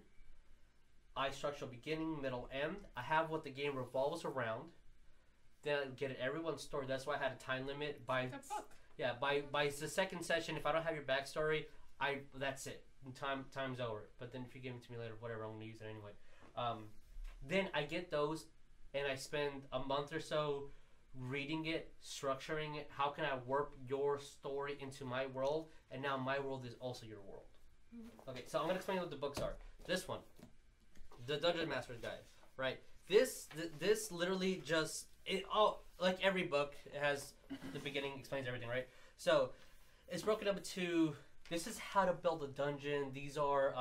Speaker 1: I structure beginning, middle, end. I have what the game revolves around. Then I get it everyone's story. That's why I had a time limit. By the second session, if I don't have your backstory, that's it. Time's over. But then if you give it to me later, whatever, I'm gonna use it anyway. Then I get those, and I spend a month or so reading it, structuring it. How can I warp your story into my world? And now my world is also your world. Mm-hmm. Okay, so I'm gonna explain what the books are. This one. The Dungeon Master's Guide, right? This literally just like every book, it has the beginning, explains everything, right? So it's broken up into, this is how to build a dungeon. These are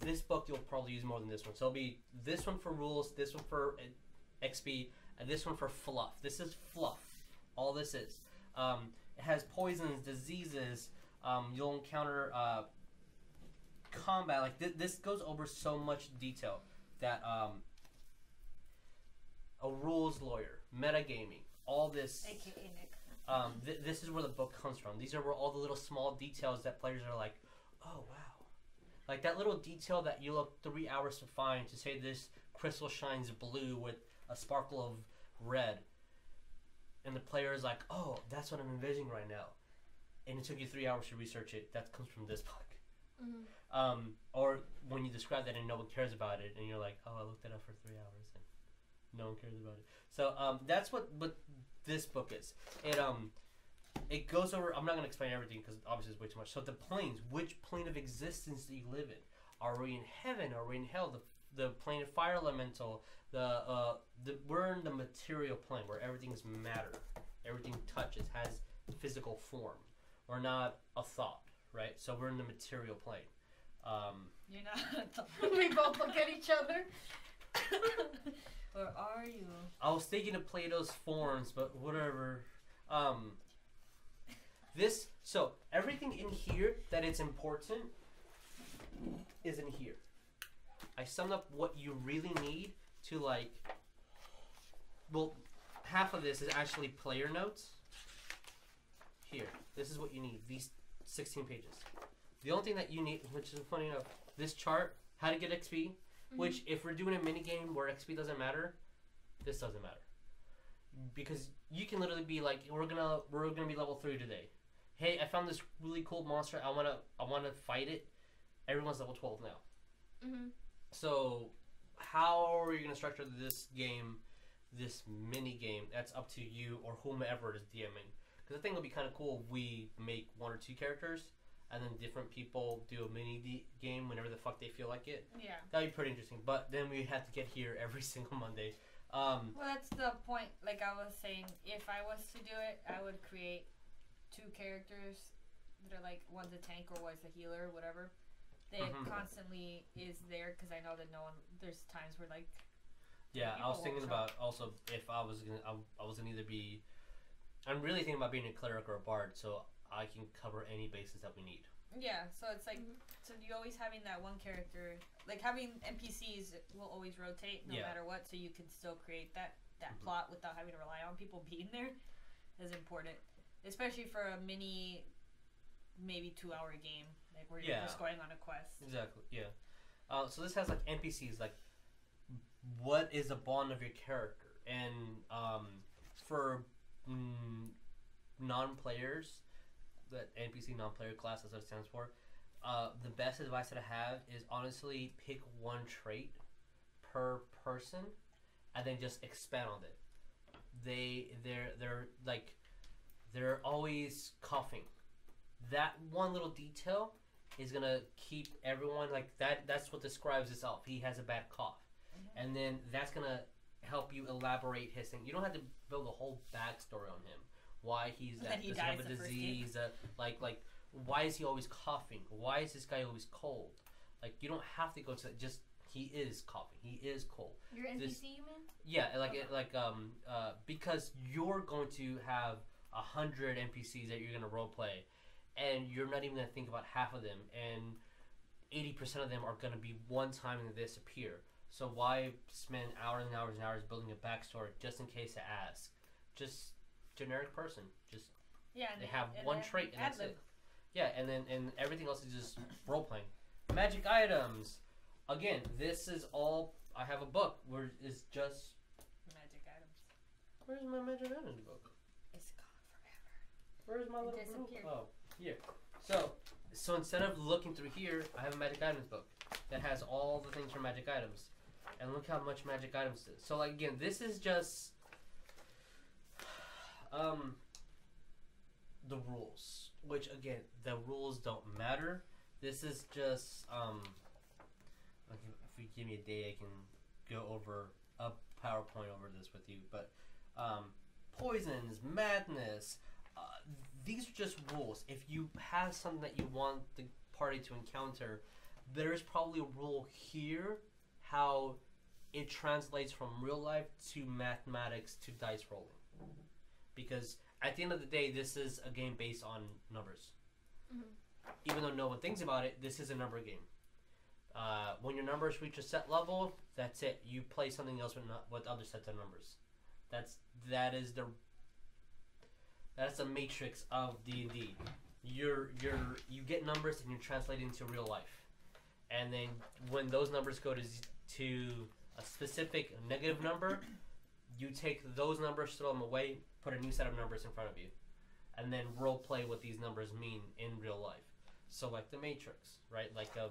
Speaker 1: this book you'll probably use more than this one. So it'll be this one for rules, this one for XP, and this one for fluff. This is fluff. All this is. It has poisons, diseases. You'll encounter combat. Like this goes over so much detail that a rules lawyer, metagaming, all this.
Speaker 2: AKA Nick.
Speaker 1: This is where the book comes from. These are where all the little small details that players are like, oh wow, like that little detail that you look 3 hours to find to say this crystal shines blue with a sparkle of red, and the player is like, oh, that's what I'm envisioning right now, and it took you 3 hours to research it. That comes from this book. Mm-hmm. Or when you describe that and no one cares about it, and you're like, oh, I looked it up for 3 hours and no one cares about it. So that's what this book is. It goes over. I'm not going to explain everything because obviously it's way too much. So the planes, which plane of existence do you live in? Are we in heaven? Are we in hell? The plane of fire elemental. We're in the material plane where everything is matter. Everything touches, has physical form. We're not a thought. Right, so we're in the material plane.
Speaker 2: You're not.
Speaker 3: We both look at each other.
Speaker 2: Where are you?
Speaker 1: I was thinking to play those forms, but whatever. So everything in here that is important is in here. I summed up what you really need to like. Well, half of this is actually player notes. Here, this is what you need. These 16 pages. The only thing that you need, which is funny enough, this chart, how to get XP, which if we're doing a mini game where XP doesn't matter, this doesn't matter. Because you can literally be like, we're gonna be level 3 today. Hey, I found this really cool monster. I wanna fight it. Everyone's level 12 now. So, how are you gonna structure this game, this mini game? That's up to you or whomever is DMing. Because I think it would be kind of cool if we make 1 or 2 characters, and then different people do a mini game whenever the fuck they feel like it.
Speaker 2: Yeah.
Speaker 1: That'd be pretty interesting. But then we have to get here every single Monday.
Speaker 2: Well, that's the point. Like I was saying, if I was to do it, I would create 2 characters that are like, one's a tank or one's a healer, whatever. That constantly is there because I know that there's times where like.
Speaker 1: Yeah, I was thinking about also if I was gonna either be. I'm really thinking about being a cleric or a bard, so I can cover any bases that we need. Yeah, so it's like, so you always having that one character, like having NPCs will always rotate no matter what, so you can still create that plot without having to rely on people being there is important. Especially for a mini, maybe 2-hour game, like where you're just going on a quest. Exactly, yeah. So this has like NPCs, like what is the bond of your character? And for non-players, that NPC non-player class, that's what it stands for. The best advice that I have is honestly pick 1 trait per person, and then just expand on it. They're always coughing. That one little detail is gonna keep everyone like that. That's what describes itself. He has a bad cough, and then that's gonna help you elaborate his thing. You don't have to build a whole backstory on him. Why he's that? Does he have a disease? Like why is he always coughing? Why is this guy always cold? Like you don't have to go to just he is coughing. He is cold.
Speaker 3: Your NPC, you mean?
Speaker 1: Yeah, because you're going to have 100 NPCs that you're gonna roleplay, and you're not even gonna think about half of them, and 80% of them are gonna be one time and they disappear. So why spend hours and hours and hours building a backstory just in case it asks? Just generic person. Just they have one trait and that's it. Yeah, and everything else is just role playing. Magic items. Again, this is all. I have a book where it's just
Speaker 2: magic items.
Speaker 1: Where's my magic items book?
Speaker 2: It's gone forever.
Speaker 1: Where's my little group? Oh, here. So instead of looking through here, I have a magic items book that has all the things for magic items. And look how much magic items is. So like again, this is just the rules. Which again, the rules don't matter. This is just if you give me a day, I can go over a PowerPoint over this with you. But poisons, madness, these are just rules. If you have something that you want the party to encounter, there is probably a rule here how it translates from real life to mathematics to dice rolling. Because at the end of the day, this is a game based on numbers. Even though no one thinks about it, this is a number game. When your numbers reach a set level, that's it. You play something else with other sets of numbers. That's the matrix of D&D. You get numbers and you translate it into real life. And then when those numbers go to a specific negative number, you take those numbers, throw them away, put a new set of numbers in front of you, and then role play what these numbers mean in real life. So like the Matrix, right? Like a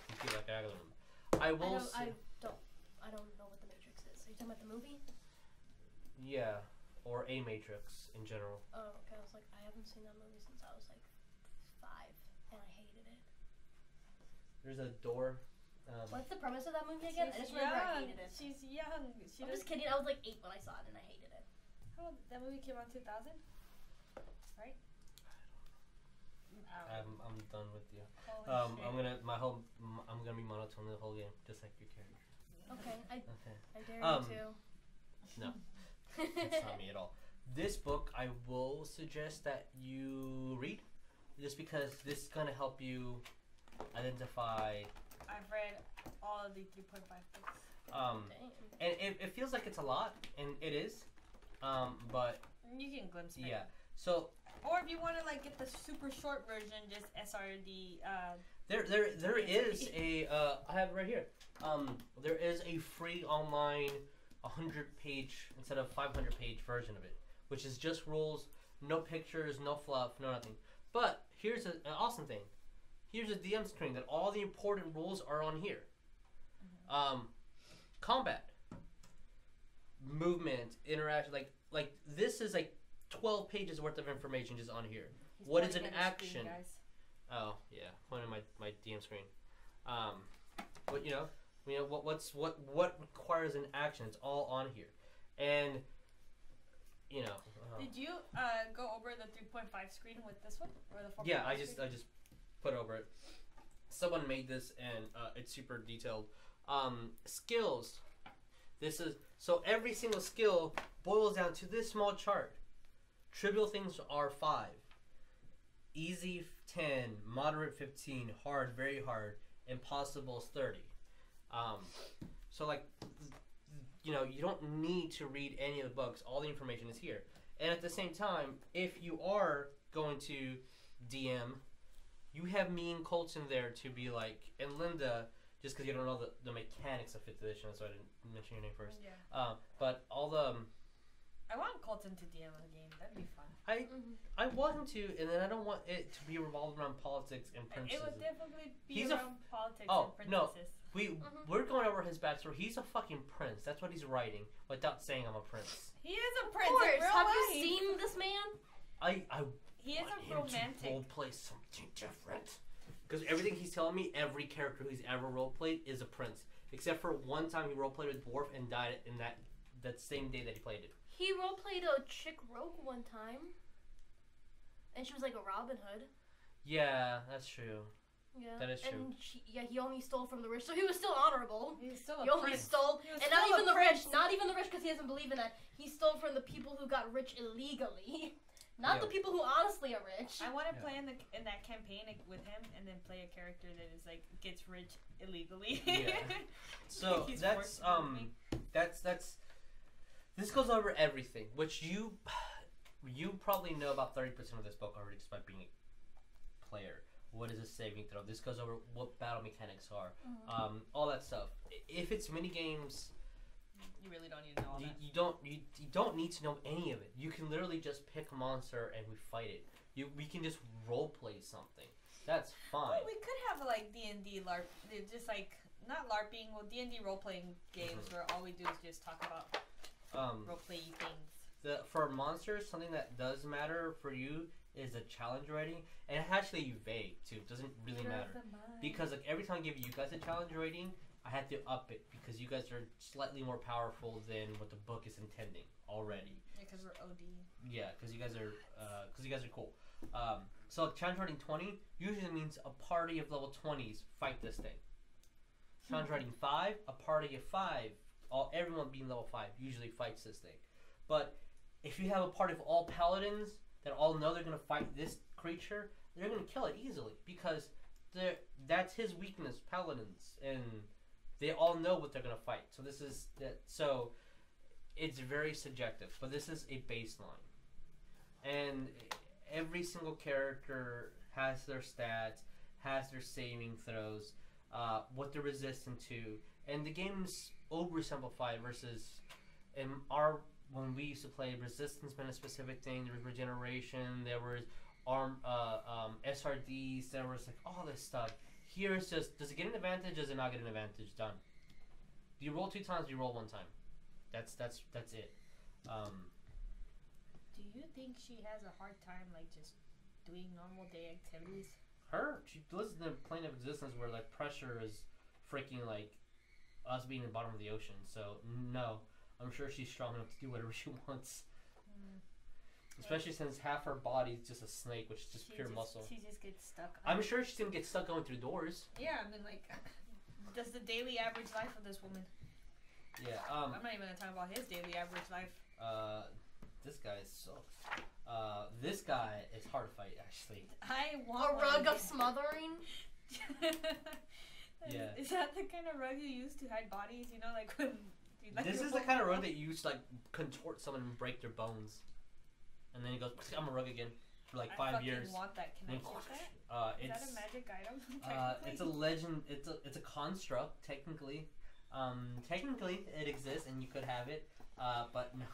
Speaker 1: computer algorithm. I don't know what the Matrix is. Are you talking about the movie? Yeah, or a Matrix in general.
Speaker 3: Oh, okay. I was like, I haven't seen that movie since I was like 5, and I hated it.
Speaker 1: There's a door.
Speaker 3: What's the premise of that movie again? I just remember I hated it.
Speaker 2: She's young.
Speaker 3: I'm just kidding. I was like 8 when I saw it, and I hated it.
Speaker 2: That movie came out in 2000, right?
Speaker 1: I'm done with you. I'm gonna be monotone the whole game, just like your character.
Speaker 3: Okay, I dare you to.
Speaker 1: No, that's not me at all. This book, I will suggest that you read, just because this is going to help you identify.
Speaker 2: I've read all of the 3.5 books.
Speaker 1: And it feels like it's a lot, and it is, but
Speaker 2: you can glimpse it.
Speaker 1: Yeah. So.
Speaker 2: Or if you want to like get the super short version, just SRD.
Speaker 1: There is a I have it right here. There is a free online 100-page instead of 500-page version of it, which is just rules, no pictures, no fluff, no nothing. But here's an awesome thing. Here's a DM screen that all the important rules are on here. Combat, movement, interaction, like this is like 12 pages worth of information just on here. What is an action?
Speaker 2: Screen,
Speaker 1: oh yeah, pointing my DM screen. But you know what requires an action? It's all on here, and you know.
Speaker 2: Did you go over the 3.5 screen with this one or the 4.5?
Speaker 1: Yeah, I just put over it. Someone made this and it's super detailed. Skills. This is so every single skill boils down to this small chart. Trivial things are 5. Easy 10, moderate 15, hard, very hard, impossible is 30. So like, you know, you don't need to read any of the books. All the information is here. And at the same time, if you are going to DM, you have me and Coleton there to be like, and Linda, just because you don't know the mechanics of 5th edition, so I didn't mention your name first.
Speaker 2: Yeah.
Speaker 1: But all the...
Speaker 2: I want Coleton to DM a game. That'd be fun.
Speaker 1: I want him to, and then I don't want it to be revolved around politics and princesses.
Speaker 2: It would definitely be around politics and
Speaker 1: no.
Speaker 2: princesses.
Speaker 1: We're going over his backstory. He's a fucking prince. That's what he's writing, without saying I'm a prince.
Speaker 2: He is a prince.
Speaker 3: Of course. Have you seen this man?
Speaker 2: He is a romantic.
Speaker 1: To roleplay something different. Because everything he's telling me, every character he's ever roleplayed is a prince, except for one time he roleplayed with dwarf and died in that same day that he played it.
Speaker 3: He roleplayed a chick rogue one time, and she was like a Robin Hood.
Speaker 1: Yeah, that's true.
Speaker 3: Yeah,
Speaker 1: that is true.
Speaker 3: And he only stole from the rich, so he was still honorable.
Speaker 2: He's still a
Speaker 3: he only
Speaker 2: prince.
Speaker 3: Stole, and not even the rich. Not even the rich, because he doesn't believe in that. He stole from the people who got rich illegally, not the people who honestly are rich.
Speaker 2: I want to play in that campaign with him, and then play a character that is like gets rich illegally.
Speaker 1: Yeah. So that's. This goes over everything, which you probably know about 30% of this book already just by being a player. What is a saving throw? This goes over what battle mechanics are, all that stuff. If it's mini games,
Speaker 2: you really don't need to know all that.
Speaker 1: You don't need to know any of it. You can literally just pick a monster and we fight it. We can just role play something. That's fine.
Speaker 2: Well, we could have like D&D LARP, just like not LARPing, well D&D role playing games where all we do is just talk about. Roleplay things.
Speaker 1: For monsters, something that does matter for you is a challenge rating, and it's actually vague too. It doesn't really matter because like every time I give you guys a challenge rating, I had to up it because you guys are slightly more powerful than what the book is intending already.
Speaker 2: Yeah, because we're OD.
Speaker 1: Yeah, because you guys are cool. So challenge rating 20 usually means a party of level 20s fight this thing. Challenge rating 5, a party of 5. Everyone being level 5 usually fights this thing. But if you have a party of all paladins that all know they're going to fight this creature, they're going to kill it easily because that's his weakness, paladins, and they all know what they're going to fight. So it's very subjective, but this is a baseline. And every single character has their stats, has their saving throws, what they're resistant to, and the game's oversimplified versus when we used to play, resistance been a specific thing. There was regeneration, there was SRDs, there was like all this stuff. Here it's just, does it get an advantage? Does it not get an advantage? Done. Do you roll 2 times? Do you roll 1 time? That's it.
Speaker 2: Do you think she has a hard time like just doing normal day activities?
Speaker 1: She lives in a plane of existence where like pressure is freaking like us being in the bottom of the ocean. So no, I'm sure she's strong enough to do whatever she wants. Especially since half her body is just a snake, which is just pure muscle.
Speaker 2: She just gets stuck.
Speaker 1: I'm sure she's gonna get stuck going through doors.
Speaker 2: Yeah, I mean, like, does the daily average life of this woman?
Speaker 1: Yeah.
Speaker 2: I'm not even gonna talk about his daily average life.
Speaker 1: This guy sucks. This guy is hard to fight, actually.
Speaker 2: I want
Speaker 3: a rug of smothering.
Speaker 1: Yeah.
Speaker 2: Is that the kind of rug you use to hide bodies? You know, like when.
Speaker 1: This is the kind of rug that you use to like contort someone and break their bones, and then he goes, "I'm a rug again." For like 5 years.
Speaker 2: I want that. Can I get that? Is that a magic item?
Speaker 1: It's a legend. It's a construct. Technically, it exists and you could have it. But no.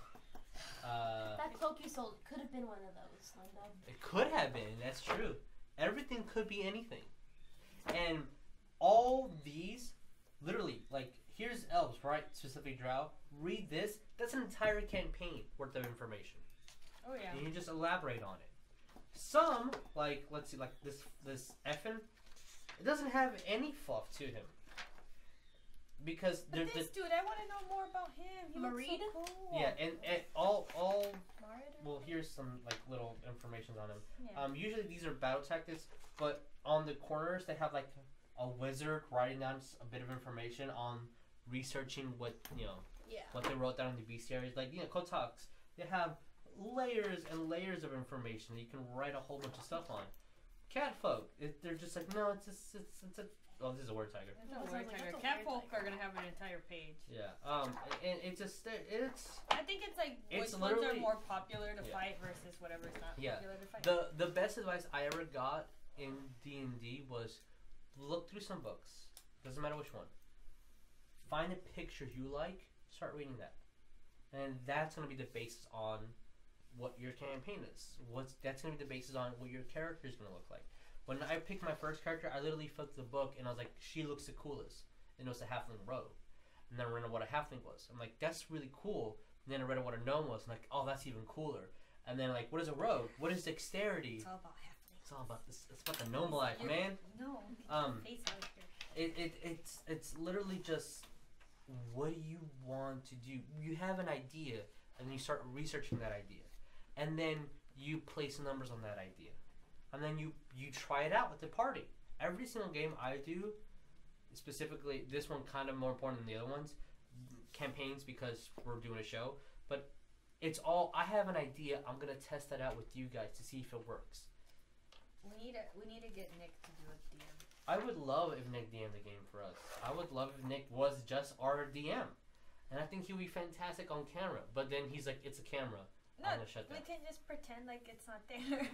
Speaker 3: That cloak you sold could have been one of those, Linda.
Speaker 1: It could have been. That's true. Everything could be anything, and all these, literally, like here's elves, right? Specifically Drow. Read this. That's an entire campaign worth of information.
Speaker 2: Oh yeah.
Speaker 1: And you just elaborate on it. Some, like, let's see, like this Effin, it doesn't have any fluff to him. Because
Speaker 2: dude, I want to know more about him. He looks so cool.
Speaker 1: Yeah, and all well, here's some like little information on him. Yeah. Usually these are battle tactics, but on the corners they have like a wizard writing down a bit of information on researching what what they wrote down in the bestiaries. Like Kotoks, they have layers and layers of information that you can write a whole bunch of stuff on. Catfolk, they're just like, no, it's a oh, this is a word tiger.
Speaker 2: It's a word tiger. Catfolk are gonna have an entire page.
Speaker 1: Yeah. And it's just
Speaker 2: I think it's like which ones are more popular to fight versus whatever's not popular to fight.
Speaker 1: The best advice I ever got in D&D was look through some books. Doesn't matter which one. Find a picture you like. Start reading that, and that's gonna be the basis on what your campaign is. That's gonna be the basis on what your character is gonna look like. When I picked my first character, I literally flipped the book and I was like, she looks the coolest. And it was a halfling rogue. And then I read what a halfling was. I'm like, that's really cool. And then I read what a gnome was. I'm like, oh, that's even cooler. And then like, what is a rogue? What is dexterity?
Speaker 2: It's all about halflings.
Speaker 1: It's all about this. It's about the gnome life, man.
Speaker 2: No.
Speaker 1: It's literally just, what do you want to do? You have an idea, and then you start researching that idea, and then you place numbers on that idea. And then you try it out with the party. Every single game I do, specifically this one kind of more important than the other ones, campaigns because we're doing a show, but it's all, I have an idea, I'm going to test that out with you guys to see if it works.
Speaker 2: We need to get Nick to do a DM.
Speaker 1: I would love if Nick DM'd the game for us. I would love if Nick was just our DM. And I think he would be fantastic on camera, but then he's like, it's a camera.
Speaker 2: No, I'm going to shut down. We can just pretend like it's not there.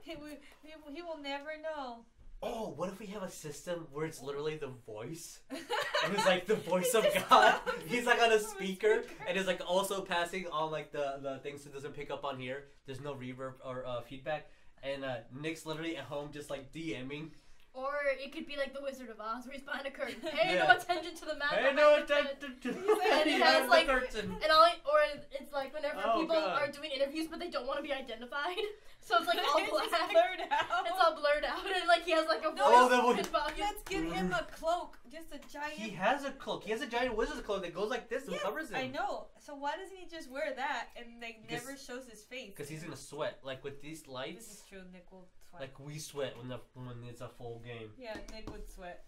Speaker 2: He will never know.
Speaker 1: Oh, what if we have a system where it's literally the voice? And it's like the voice of God. He's like on a speaker and is like also passing on like the things that doesn't pick up on here. There's no reverb or feedback. And Nick's literally at home just like DMing.
Speaker 3: Or it could be like the Wizard of Oz, where he's behind a curtain. Pay no attention to the map.
Speaker 1: Pay no attention to the curtain.
Speaker 3: Or it's like whenever people are doing interviews, but they don't want to be identified. So it's like all black.
Speaker 2: It's blurred out.
Speaker 3: It's all blurred out, and like he has like a
Speaker 2: let's get him a cloak, just a giant.
Speaker 1: He has a cloak. He has a giant wizard's cloak that goes like this and covers him.
Speaker 2: I know. So why doesn't he just wear that and like never shows his face?
Speaker 1: Because he's gonna sweat. Like with these lights.
Speaker 2: This is true. Nick will sweat.
Speaker 1: Like we sweat when it's a full game.
Speaker 2: Yeah, Nick would sweat.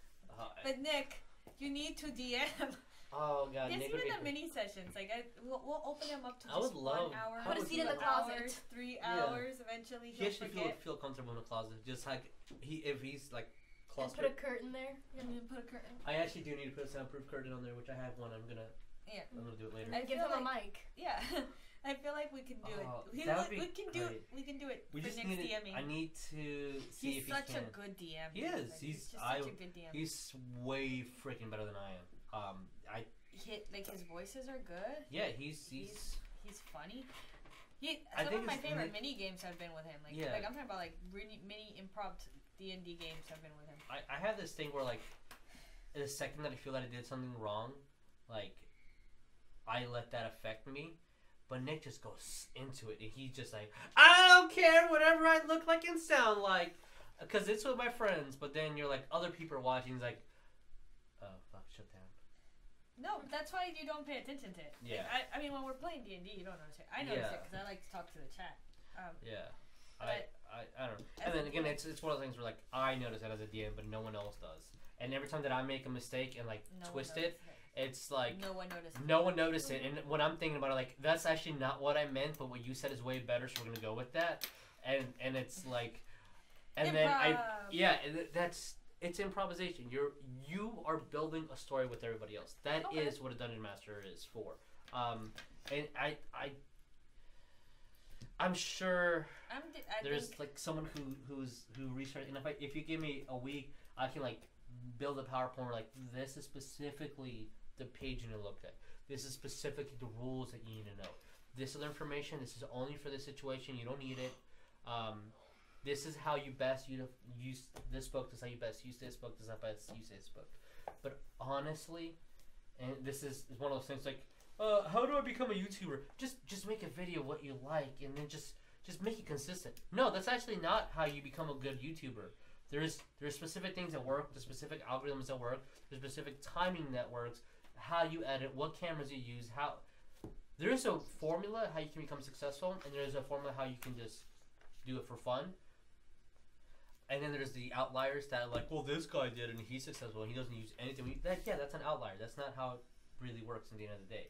Speaker 2: But Nick, you need to DM.
Speaker 1: Oh god,
Speaker 2: there's even the mini sessions. Like we'll open them up to just
Speaker 1: I would love
Speaker 2: 1 hour.
Speaker 3: Put a seat in the closet.
Speaker 2: 3 hours. Eventually,
Speaker 1: he actually feel comfortable in the closet. Just like if he's like
Speaker 3: clustered. And put a curtain there.
Speaker 2: And then put a curtain.
Speaker 1: I actually do need to put a soundproof curtain on there, which I have one. I'm gonna do it later.
Speaker 3: And give him a mic.
Speaker 2: Yeah. I feel like we can do it. We can do it.
Speaker 1: We just need DMing. I need to see if he can.
Speaker 2: He's such a good DM.
Speaker 1: He is. He's such a good DM. He's way freaking better than I am.
Speaker 2: His voices are good.
Speaker 1: Yeah, he's
Speaker 2: funny. Some of my favorite mini games have been with him. Like I'm talking about like mini improv D&D games have been with him.
Speaker 1: I have this thing where like the second that I feel that I did something wrong, like I let that affect me. But Nick just goes into it, and he's just like, I don't care whatever I look like and sound like, because it's with my friends. But then you're like, other people are watching, it's like, oh fuck, shut down.
Speaker 2: No, that's why you don't pay attention to it. Yeah. Like, I mean, when we're playing D&D, you don't notice it. I notice it because I like to talk to the chat. I don't know. And then again, it's one of those things where like I notice it as a DM, but no one else does. And every time that I make a mistake and like twist it,
Speaker 1: it's like
Speaker 2: no one noticed.
Speaker 1: No one noticed it, and when I'm thinking about it, like that's actually not what I meant, but what you said is way better, so we're gonna go with that. And it's like, and
Speaker 2: Improv.
Speaker 1: It's improvisation. You are building a story with everybody else. That is what a dungeon master is for. And I'm sure there's like someone who researched, and if you give me a week, I can like build a PowerPoint where like this is specifically the page you need to look at. This is specifically the rules that you need to know. This other information, this is only for this situation. You don't need it. This is how you best use this book. This is how you best use this book. This is how best use this book. But honestly, and this is one of those things like, how do I become a YouTuber? Just make a video what you like, and then just make it consistent. No, that's actually not how you become a good YouTuber. There's specific things that work. There's specific algorithms that work. There's specific timing that works. How you edit, what cameras you use, how. There's a formula how you can become successful, and there's a formula how you can just do it for fun. And then there's the outliers that are like, well, this guy did it and he's successful and he doesn't use anything. That's an outlier. That's not how it really works in the end of the day.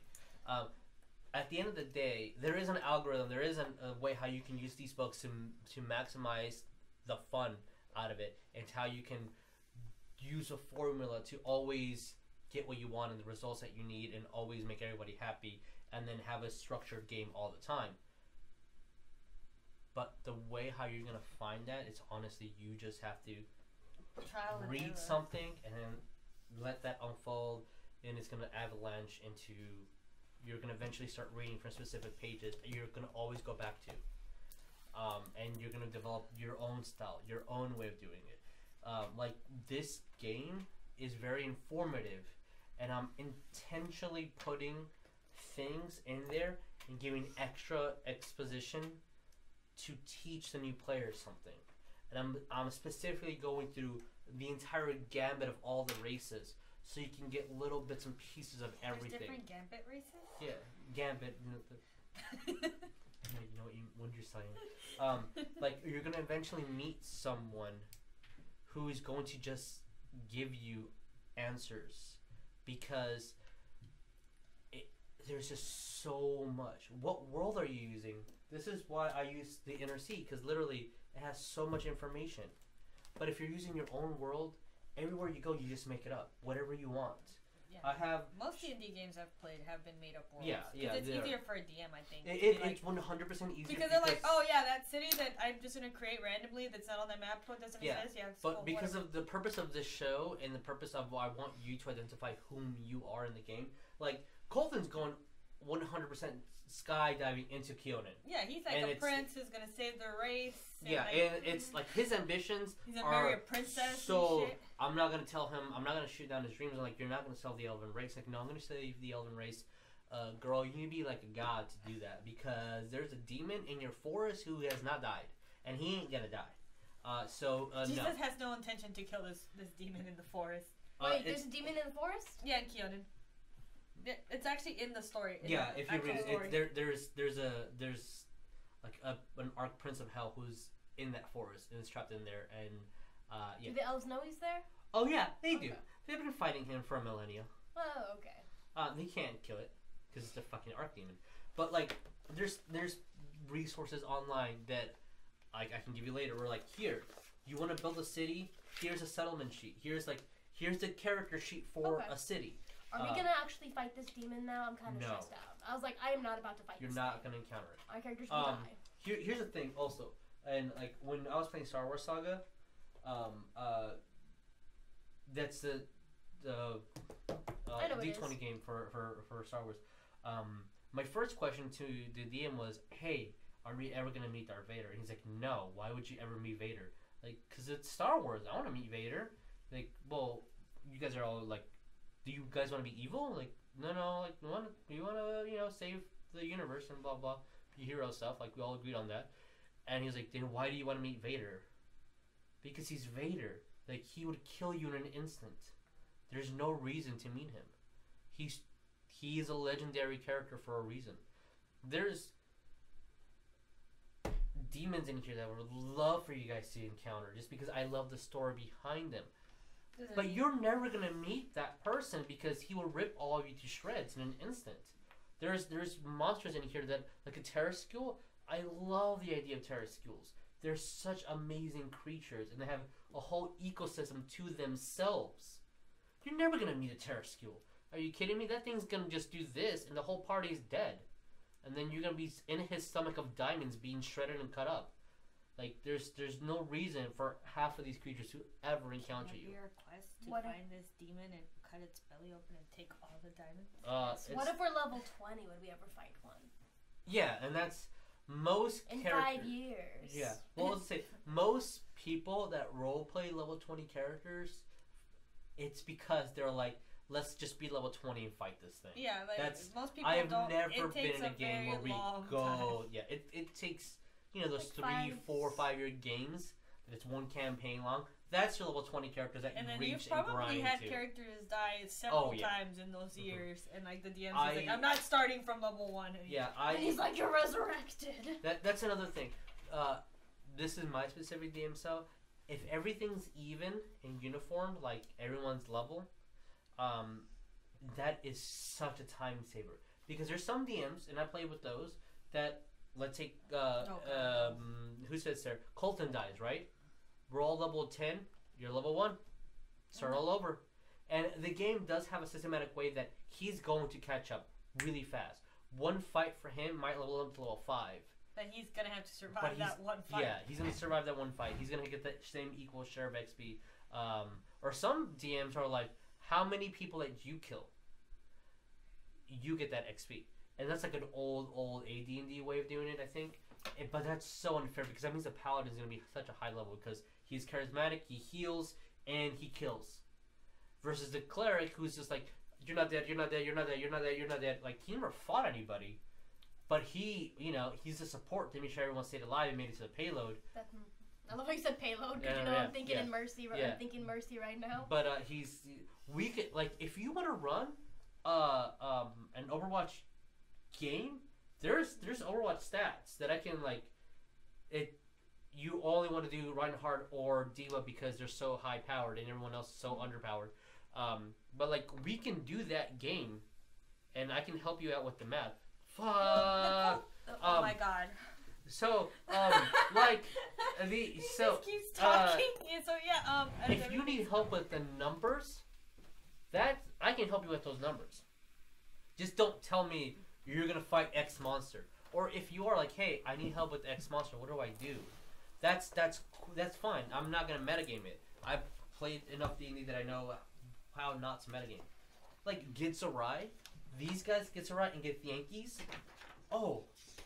Speaker 1: At the end of the day, there is an algorithm. There is a way how you can use these books to maximize the fun out of it, and how you can use a formula to always get what you want and the results that you need, and always make everybody happy, and then have a structured game all the time. But the way how you're gonna find that is honestly, you just have to read something and then let that unfold, and it's gonna avalanche into. You're gonna eventually start reading from specific pages that you're gonna always go back to, and you're gonna develop your own style, your own way of doing it. Like this game is very informative, and I'm intentionally putting things in there and giving extra exposition to teach the new players something. And I'm specifically going through the entire gambit of all the races, so you can get little bits and pieces of everything.
Speaker 2: There's different gambit races?
Speaker 1: Yeah, gambit. You know what you're saying. Like, you're going to eventually meet someone who is going to just give you answers, because there's just so much. What world are you using? This is why I use the Inner Sea, because literally it has so much information. But if you're using your own world, everywhere you go, you just make it up, whatever you want. Yeah. I have
Speaker 2: most D&D games I've played have been made up worlds.
Speaker 1: Yeah.
Speaker 2: It's easier for a DM, I think.
Speaker 1: It's 100% easier
Speaker 2: because they're like, oh yeah, that city that I'm just gonna create randomly that's not on the map doesn't exist. Yeah,
Speaker 1: but because of the purpose of this show and the purpose of I want you to identify whom you are in the game, like Coleton's going 100% skydiving into Coleton.
Speaker 2: Yeah, he's like a prince who's gonna save the race.
Speaker 1: And it's like his ambitions
Speaker 2: are marry a princess.
Speaker 1: So
Speaker 2: and shit.
Speaker 1: I'm not gonna tell him. I'm not gonna shoot down his dreams. I'm like, you're not gonna save the elven race. Like, no, I'm gonna save the elven race. Girl, you need to be like a god to do that, because there's a demon in your forest who has not died, and he ain't gonna die.
Speaker 2: Jesus has no intention to kill this demon in the forest.
Speaker 3: Wait, there's a demon in the forest?
Speaker 2: Yeah, in Coleton. It's actually in the story.
Speaker 1: If you read it, there's like an arch prince of hell who's in that forest and is trapped in there, and
Speaker 3: Do the elves know he's there?
Speaker 1: Oh yeah, they do. They've been fighting him for a millennia.
Speaker 3: Oh, okay.
Speaker 1: They can't kill it because it's a fucking arch demon. But like, there's resources online that I can give you later. Where like, here, you want to build a city? Here's a settlement sheet. Here's the character sheet for a city.
Speaker 3: Are we gonna actually fight this demon now? I'm kind of stressed out. I was like, I am not about to fight this demon.
Speaker 1: You're not gonna encounter it.
Speaker 3: Our characters will die.
Speaker 1: Here's the thing also, and like when I was playing Star Wars Saga, that's the D20 game for Star Wars. My first question to the DM was, hey, are we ever gonna meet Darth Vader? And he's like, no. Why would you ever meet Vader? Like, cause it's Star Wars. I want to meet Vader. Like, well, you guys are all like, do you guys want to be evil? Like, no, like, we want to, save the universe and blah, blah, hero stuff. Like, we all agreed on that. And he's like, then why do you want to meet Vader? Because he's Vader. Like, he would kill you in an instant. There's no reason to meet him. He is a legendary character for a reason. There's demons in here that I would love for you guys to encounter, just because I love the story behind them. But you're never gonna meet that person because he will rip all of you to shreds in an instant. There's monsters in here that, like a terrascule. I love the idea of terrascules. They're such amazing creatures, and they have a whole ecosystem to themselves. You're never gonna meet a terrascule. Are you kidding me? That thing's gonna just do this, and the whole party's dead. And then you're gonna be in his stomach of diamonds being shredded and cut up. Like, there's no reason for half of these creatures to ever encounter you.
Speaker 2: Your quest to find this demon and cut its belly open and take all the diamonds?
Speaker 3: What if we're level 20? Would we ever fight one?
Speaker 1: Yeah, and that's most
Speaker 3: in 5 years.
Speaker 1: Yeah. Well, let's say most people that roleplay level 20 characters, it's because they're like, let's just be level 20 and fight this thing.
Speaker 2: Yeah, like most people
Speaker 1: I have
Speaker 2: don't.
Speaker 1: never been in a game where we go.
Speaker 2: Time.
Speaker 1: Yeah, it takes those like 3, 4, 5 year games. That it's one campaign long. That's your level 20 characters that you reach and grind to. And then you probably had
Speaker 2: characters die several times in those years, and like the DM's is like, I'm not starting from level 1.
Speaker 3: And he's like, you're resurrected.
Speaker 1: That's another thing. This is my specific DM cell. If everything's even and uniform, like everyone's level, that is such a time saver. Because there's some DMs, and I play with those, that, let's take, who says there? Coleton dies, right? We're all level 10, you're level 1. Start all over. And the game does have a systematic way that he's going to catch up really fast. One fight for him might level him to level 5.
Speaker 2: But he's going to have to survive that one fight.
Speaker 1: Yeah, he's going to survive that one fight. He's going to get the same equal share of XP. Or some DMs are like, how many people that you kill, you get that XP. And that's like an old AD&D way of doing it, I think. But that's so unfair because that means the Paladin is going to be such a high level because he's charismatic, he heals, and he kills. Versus the Cleric who's just like, you're not dead, you're not dead, you're not dead, you're not dead, you're not dead. Like, he never fought anybody. But he, he's a support to make sure everyone stayed alive and made it to the payload.
Speaker 3: I love how you said payload because I'm thinking in Mercy. I'm thinking Mercy right now.
Speaker 1: But we could, like, if you want to run an Overwatch game, there's Overwatch stats that I can, like, you only want to do Reinhardt or D.Va because they're so high powered and everyone else is so underpowered. But like, we can do that game, and I can help you out with the math. Fuck.
Speaker 2: Oh my god.
Speaker 1: So, like,
Speaker 2: he just keeps talking.
Speaker 1: If you need help with the numbers, that I can help you with those numbers. Just don't tell me you're gonna fight X monster. Or if you are like, hey, I need help with X monster, what do I do? That's fine. I'm not gonna metagame it. I've played enough D&D that I know how not to metagame. Like Gitsurai, these guys Gitsurai and get Yankees. Oh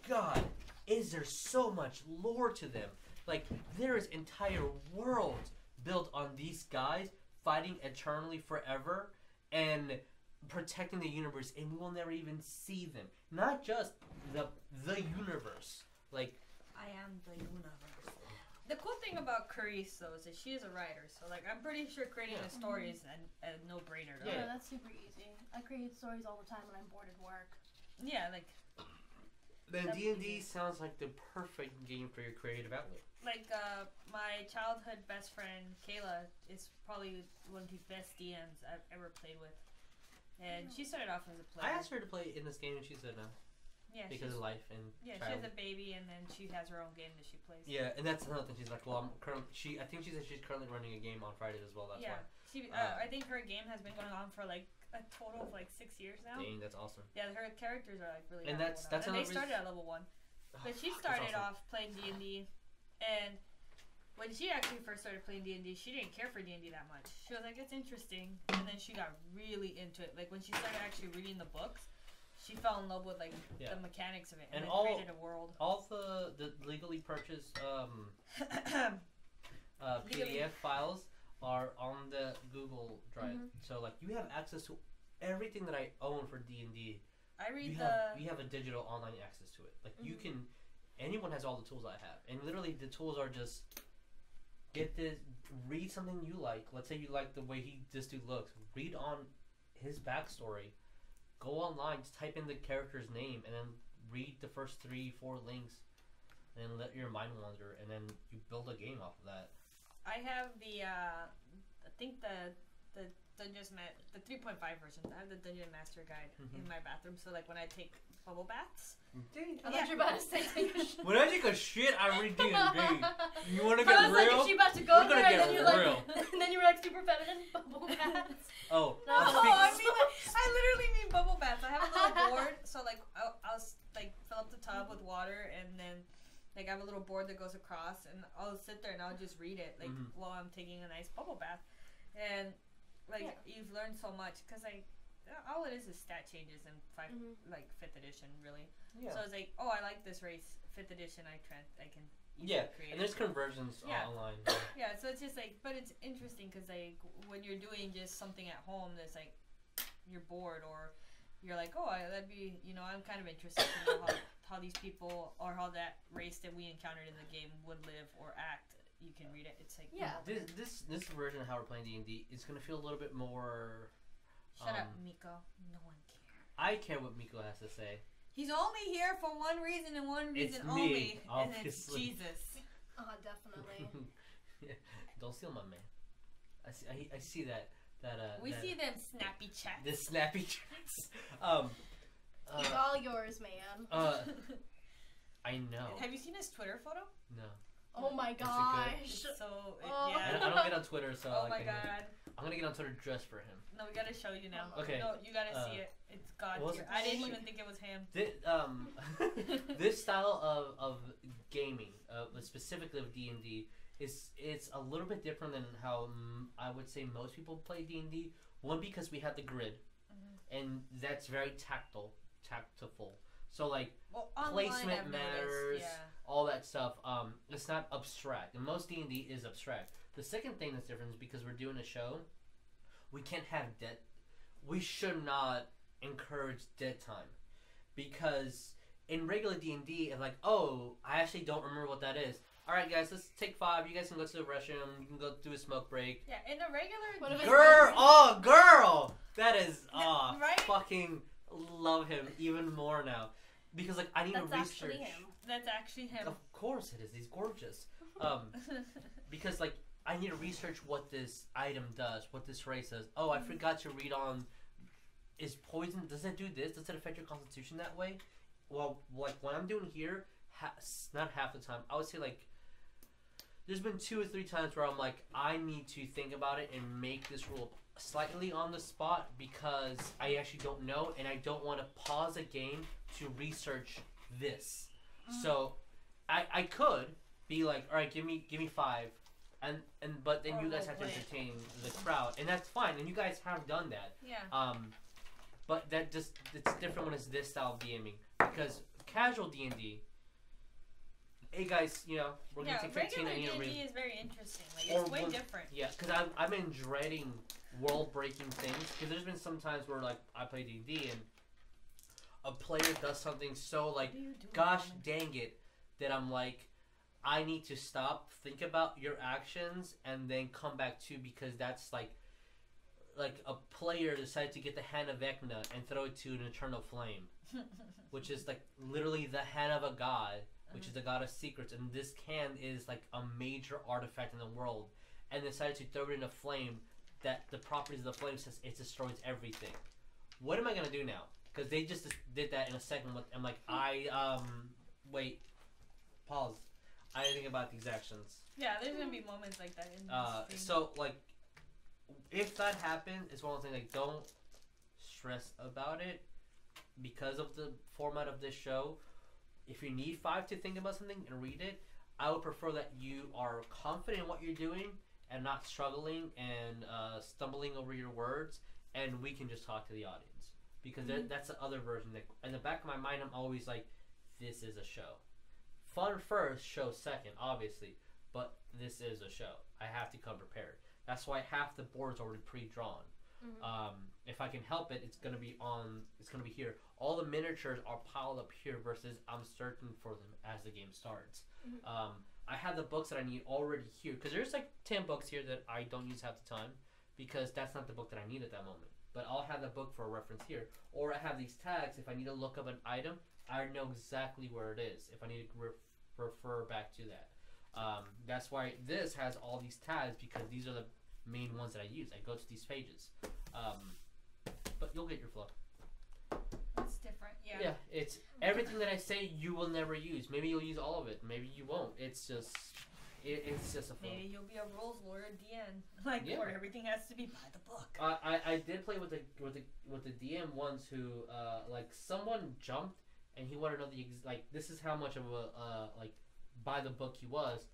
Speaker 1: God, is there so much lore to them? Like, there is entire worlds built on these guys fighting eternally forever and protecting the universe, and we will never even see them. Not just the universe. Like,
Speaker 2: I am the universe. The cool thing about Charis, though, is that she is a writer, so like I'm pretty sure creating a story is a no-brainer.
Speaker 3: Yeah, that's super easy. I create stories all the time when I'm bored at work.
Speaker 2: Yeah, like.
Speaker 1: Then D&D sounds like the perfect game for your creative outlet.
Speaker 2: Like my childhood best friend Kayla is probably one of the best DMs I've ever played with, and she started off as a player.
Speaker 1: I asked her to play in this game, and she said no.
Speaker 2: Yeah,
Speaker 1: because of life and
Speaker 2: she has a baby, and then she has her own game that she plays.
Speaker 1: Yeah, and that's another thing. She's like, well, I think she said she's currently running a game on Fridays as well. That's why.
Speaker 2: I think her game has been going on for like a total of like 6 years now.
Speaker 1: Dang, that's awesome.
Speaker 2: Yeah, her characters are like really.
Speaker 1: And that's
Speaker 2: and they started at level 1, but she started off playing D&D, and when she actually first started playing D&D, she didn't care for D&D that much. She was like, it's interesting, and then she got really into it. Like when she started actually reading the books, she fell in love with like the mechanics of it, and created a world.
Speaker 1: All the legally purchased PDF files are on the Google Drive. So like you have access to everything that I own for D&D. We have a digital online access to it. Like you can, anyone has all the tools I have, and literally the tools are just read something you like. Let's say you like the way this dude looks. Read on his backstory. Go online, just type in the character's name, and then read the first 3-4 links, and then let your mind wander, and then you build a game off of that.
Speaker 2: I have the, I think the the the 3.5 version. I have the Dungeon Master Guide in my bathroom. So like when I take bubble baths.
Speaker 3: Dang, I thought you were about to say take a shit.
Speaker 1: When I take a shit, I read D&D. You want to get real?
Speaker 3: Like, is she about to go
Speaker 1: We're
Speaker 3: there?
Speaker 1: gonna get real.
Speaker 3: And then you were like super feminine bubble baths.
Speaker 1: Oh.
Speaker 2: No, I literally mean bubble baths. I have a little board, so like I'll like fill up the tub with water, and then like I have a little board that goes across, and I'll sit there and I'll just read it like while I'm taking a nice bubble bath, and like you've learned so much because all it is stat changes in 5th edition really. Yeah. So it's like, oh, I like this race 5th edition. I can easily create.
Speaker 1: And there's conversions online.
Speaker 2: Yeah, so it's just like, but it's interesting because like when you're doing just something at home that's like you're bored or you're like, oh, that'd be, I'm kind of interested to know how these people or how that race that we encountered in the game would live or act. You can read it. It's like
Speaker 1: this version of how we're playing D&D is gonna feel a little bit more.
Speaker 2: Shut up, Miko. No one cares.
Speaker 1: I care what Miko has to say.
Speaker 2: He's only here for one reason and one reason
Speaker 1: it's
Speaker 2: only,
Speaker 1: me,
Speaker 2: and it's Jesus.
Speaker 3: Definitely.
Speaker 1: Don't steal my man. I see that.
Speaker 2: We see them snappy chats.
Speaker 1: The snappy chats.
Speaker 3: It's all yours, man.
Speaker 1: I know.
Speaker 2: Have you seen his Twitter photo?
Speaker 1: No.
Speaker 3: Oh my gosh.
Speaker 2: So,
Speaker 1: yeah. I don't get on Twitter, so
Speaker 2: oh my god.
Speaker 1: I'm gonna get on Twitter just for him.
Speaker 2: No, we gotta show you now.
Speaker 1: Okay.
Speaker 2: No, you gotta see it. It's God tier. I didn't even think it was him.
Speaker 1: This style of gaming, specifically of D&D, it's a little bit different than how I would say most people play D&D. One, because we have the grid, and that's very tactful. So like placement matters, all that stuff. It's not abstract, and most D&D is abstract. The second thing that's different is because we're doing a show, we can't have dead. We should not encourage dead time, because in regular D&D, it's like, oh, I actually don't remember what that is. All right, guys, let's take 5. You guys can go to the restroom. You can go do a smoke break.
Speaker 2: Yeah, in a regular
Speaker 1: girl, that is
Speaker 2: right?
Speaker 1: fucking love him even more now, because like I need to research.
Speaker 2: That's actually him.
Speaker 1: Of course it is. He's gorgeous. Because like I need to research what this item does, what this race does. Oh, I forgot to read on. Is poison? Does it do this? Does it affect your constitution that way? Well, like when I'm doing here, not half the time. I would say like. There's been 2 or 3 times where I'm like, I need to think about it and make this rule slightly on the spot because I actually don't know and I don't want to pause a game to research this. So I could be like, all right, give me 5, but then you guys have to entertain the crowd, and that's fine. And you guys have done that.
Speaker 2: Yeah.
Speaker 1: But it's different when it's this style of DMing, because casual D&D. Hey guys, we're gonna take 15 and
Speaker 2: regular D&D is very interesting. Like it's way different.
Speaker 1: Yeah, because I've been dreading world-breaking things. Because there's been some times where like I play D&D and a player does something so like, gosh dang it, that I'm like, I need to stop, think about your actions, and then come back to, because that's like a player decided to get the hand of Vecna and throw it to an eternal flame, which is like literally the hand of a god. Which is the god of secrets, and this can is like a major artifact in the world, and decided to throw it in a flame that the properties of the flame says it destroys everything. What am I gonna do now? Because they just did that in a second. I'm like, wait, pause. I didn't think about these actions.
Speaker 2: Yeah, there's gonna be moments like that in this
Speaker 1: so like, if that happens, it's one of the things like, don't stress about it because of the format of this show. If you need 5 to think about something and read it, I would prefer that you are confident in what you're doing and not struggling and stumbling over your words, and we can just talk to the audience. Because that's the other version. That, in the back of my mind, I'm always like, this is a show. Fun first, show second, obviously, but this is a show. I have to come prepared. That's why half the board's already pre-drawn. If I can help it, it's gonna be here. All the miniatures are piled up here versus I'm searching for them as the game starts. I have the books that I need already here, because there's like 10 books here that I don't use half the time because that's not the book that I need at that moment. But I'll have the book for a reference here, or I have these tags. If I need to look up an item, I know exactly where it is if I need to refer back to that. That's why this has all these tags, because these are the main ones that I use. I go to these pages. But you'll get your flow.
Speaker 2: It's different, yeah.
Speaker 1: Yeah, it's everything that I say you will never use. Maybe you'll use all of it. Maybe you won't. It's just a flow.
Speaker 2: Maybe you'll be a rules lawyer at the end, like where everything has to be by the book.
Speaker 1: I did play with the DM once who like someone jumped and he wanted to know this is how much of a like by the book he was.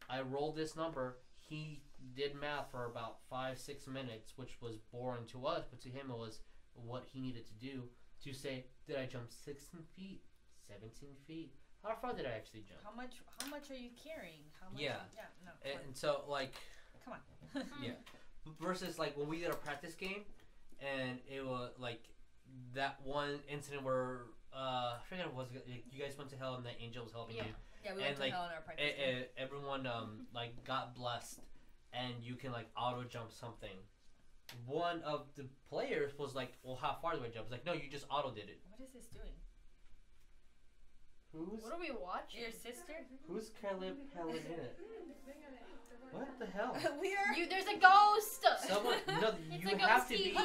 Speaker 1: I rolled this number. He did math for about 5-6 minutes, which was boring to us, but to him it was what he needed to do to say, did I jump 16 feet, 17 feet? How far did I actually jump?
Speaker 2: How much are you carrying? How much?
Speaker 1: Yeah.
Speaker 2: No.
Speaker 1: And so like,
Speaker 2: come on.
Speaker 1: Yeah. Versus like when we did a practice game, and it was like that one incident where I forget what it was. You guys went to hell and the angel was helping you.
Speaker 2: Yeah, we went to hell in our practice game.
Speaker 1: Everyone like got blessed, and you can like auto jump something. One of the players was like, "Well, how far do I jump?" It's like, "No, you just auto did it."
Speaker 2: What is this doing?
Speaker 3: What are we watching?
Speaker 2: Your sister?
Speaker 1: Who's Caleb in it? What the hell?
Speaker 3: There's a ghost.
Speaker 1: Someone, no,
Speaker 3: it's
Speaker 1: you have to be.
Speaker 2: No.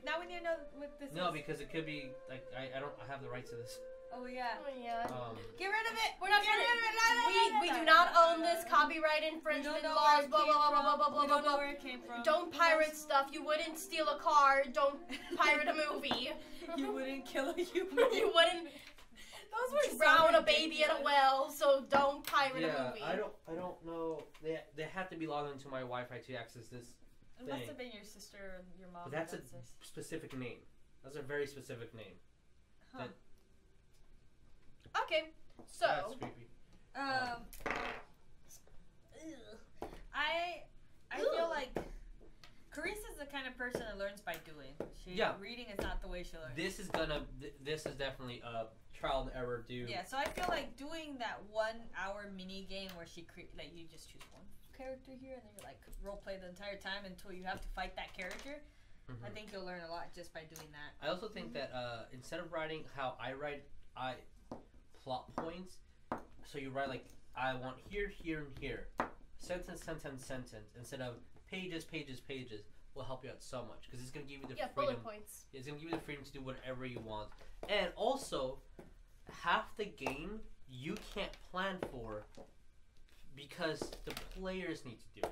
Speaker 2: Now we need to know what this is.
Speaker 1: No, because it could be like I have the rights to this.
Speaker 2: Oh yeah. Get rid of it.
Speaker 3: We're not gonna. We do not own this. Copyright infringement laws. Blah blah blah blah blah blah blah.
Speaker 2: Where it came from.
Speaker 3: Don't pirate stuff. You wouldn't steal a car. Don't pirate a movie.
Speaker 2: You wouldn't kill a human.
Speaker 3: You wouldn't. Those were drown a baby in a well, so don't pirate a movie.
Speaker 1: I don't know. They have to be logged into my Wi-Fi to access this.
Speaker 2: It must have been your sister or your mom.
Speaker 1: But that's a specific name. That's a very specific name.
Speaker 2: Huh.
Speaker 3: Okay, so
Speaker 1: that's creepy.
Speaker 2: I feel like Charis is the kind of person that learns by doing. Reading is not the way she learns.
Speaker 1: This is definitely a trial and error do.
Speaker 2: Yeah, so I feel like doing that 1 hour mini game where like you just choose one character here and then you like role play the entire time until you have to fight that character. I think you'll learn a lot just by doing that.
Speaker 1: I also think that instead of writing how I write, plot points. So you write like I want here, here, and here. Sentence instead of pages will help you out so much because it's gonna give you the freedom.
Speaker 3: Bullet points.
Speaker 1: It's gonna give you the freedom to do whatever you want. And also, half the game you can't plan for because the players need to do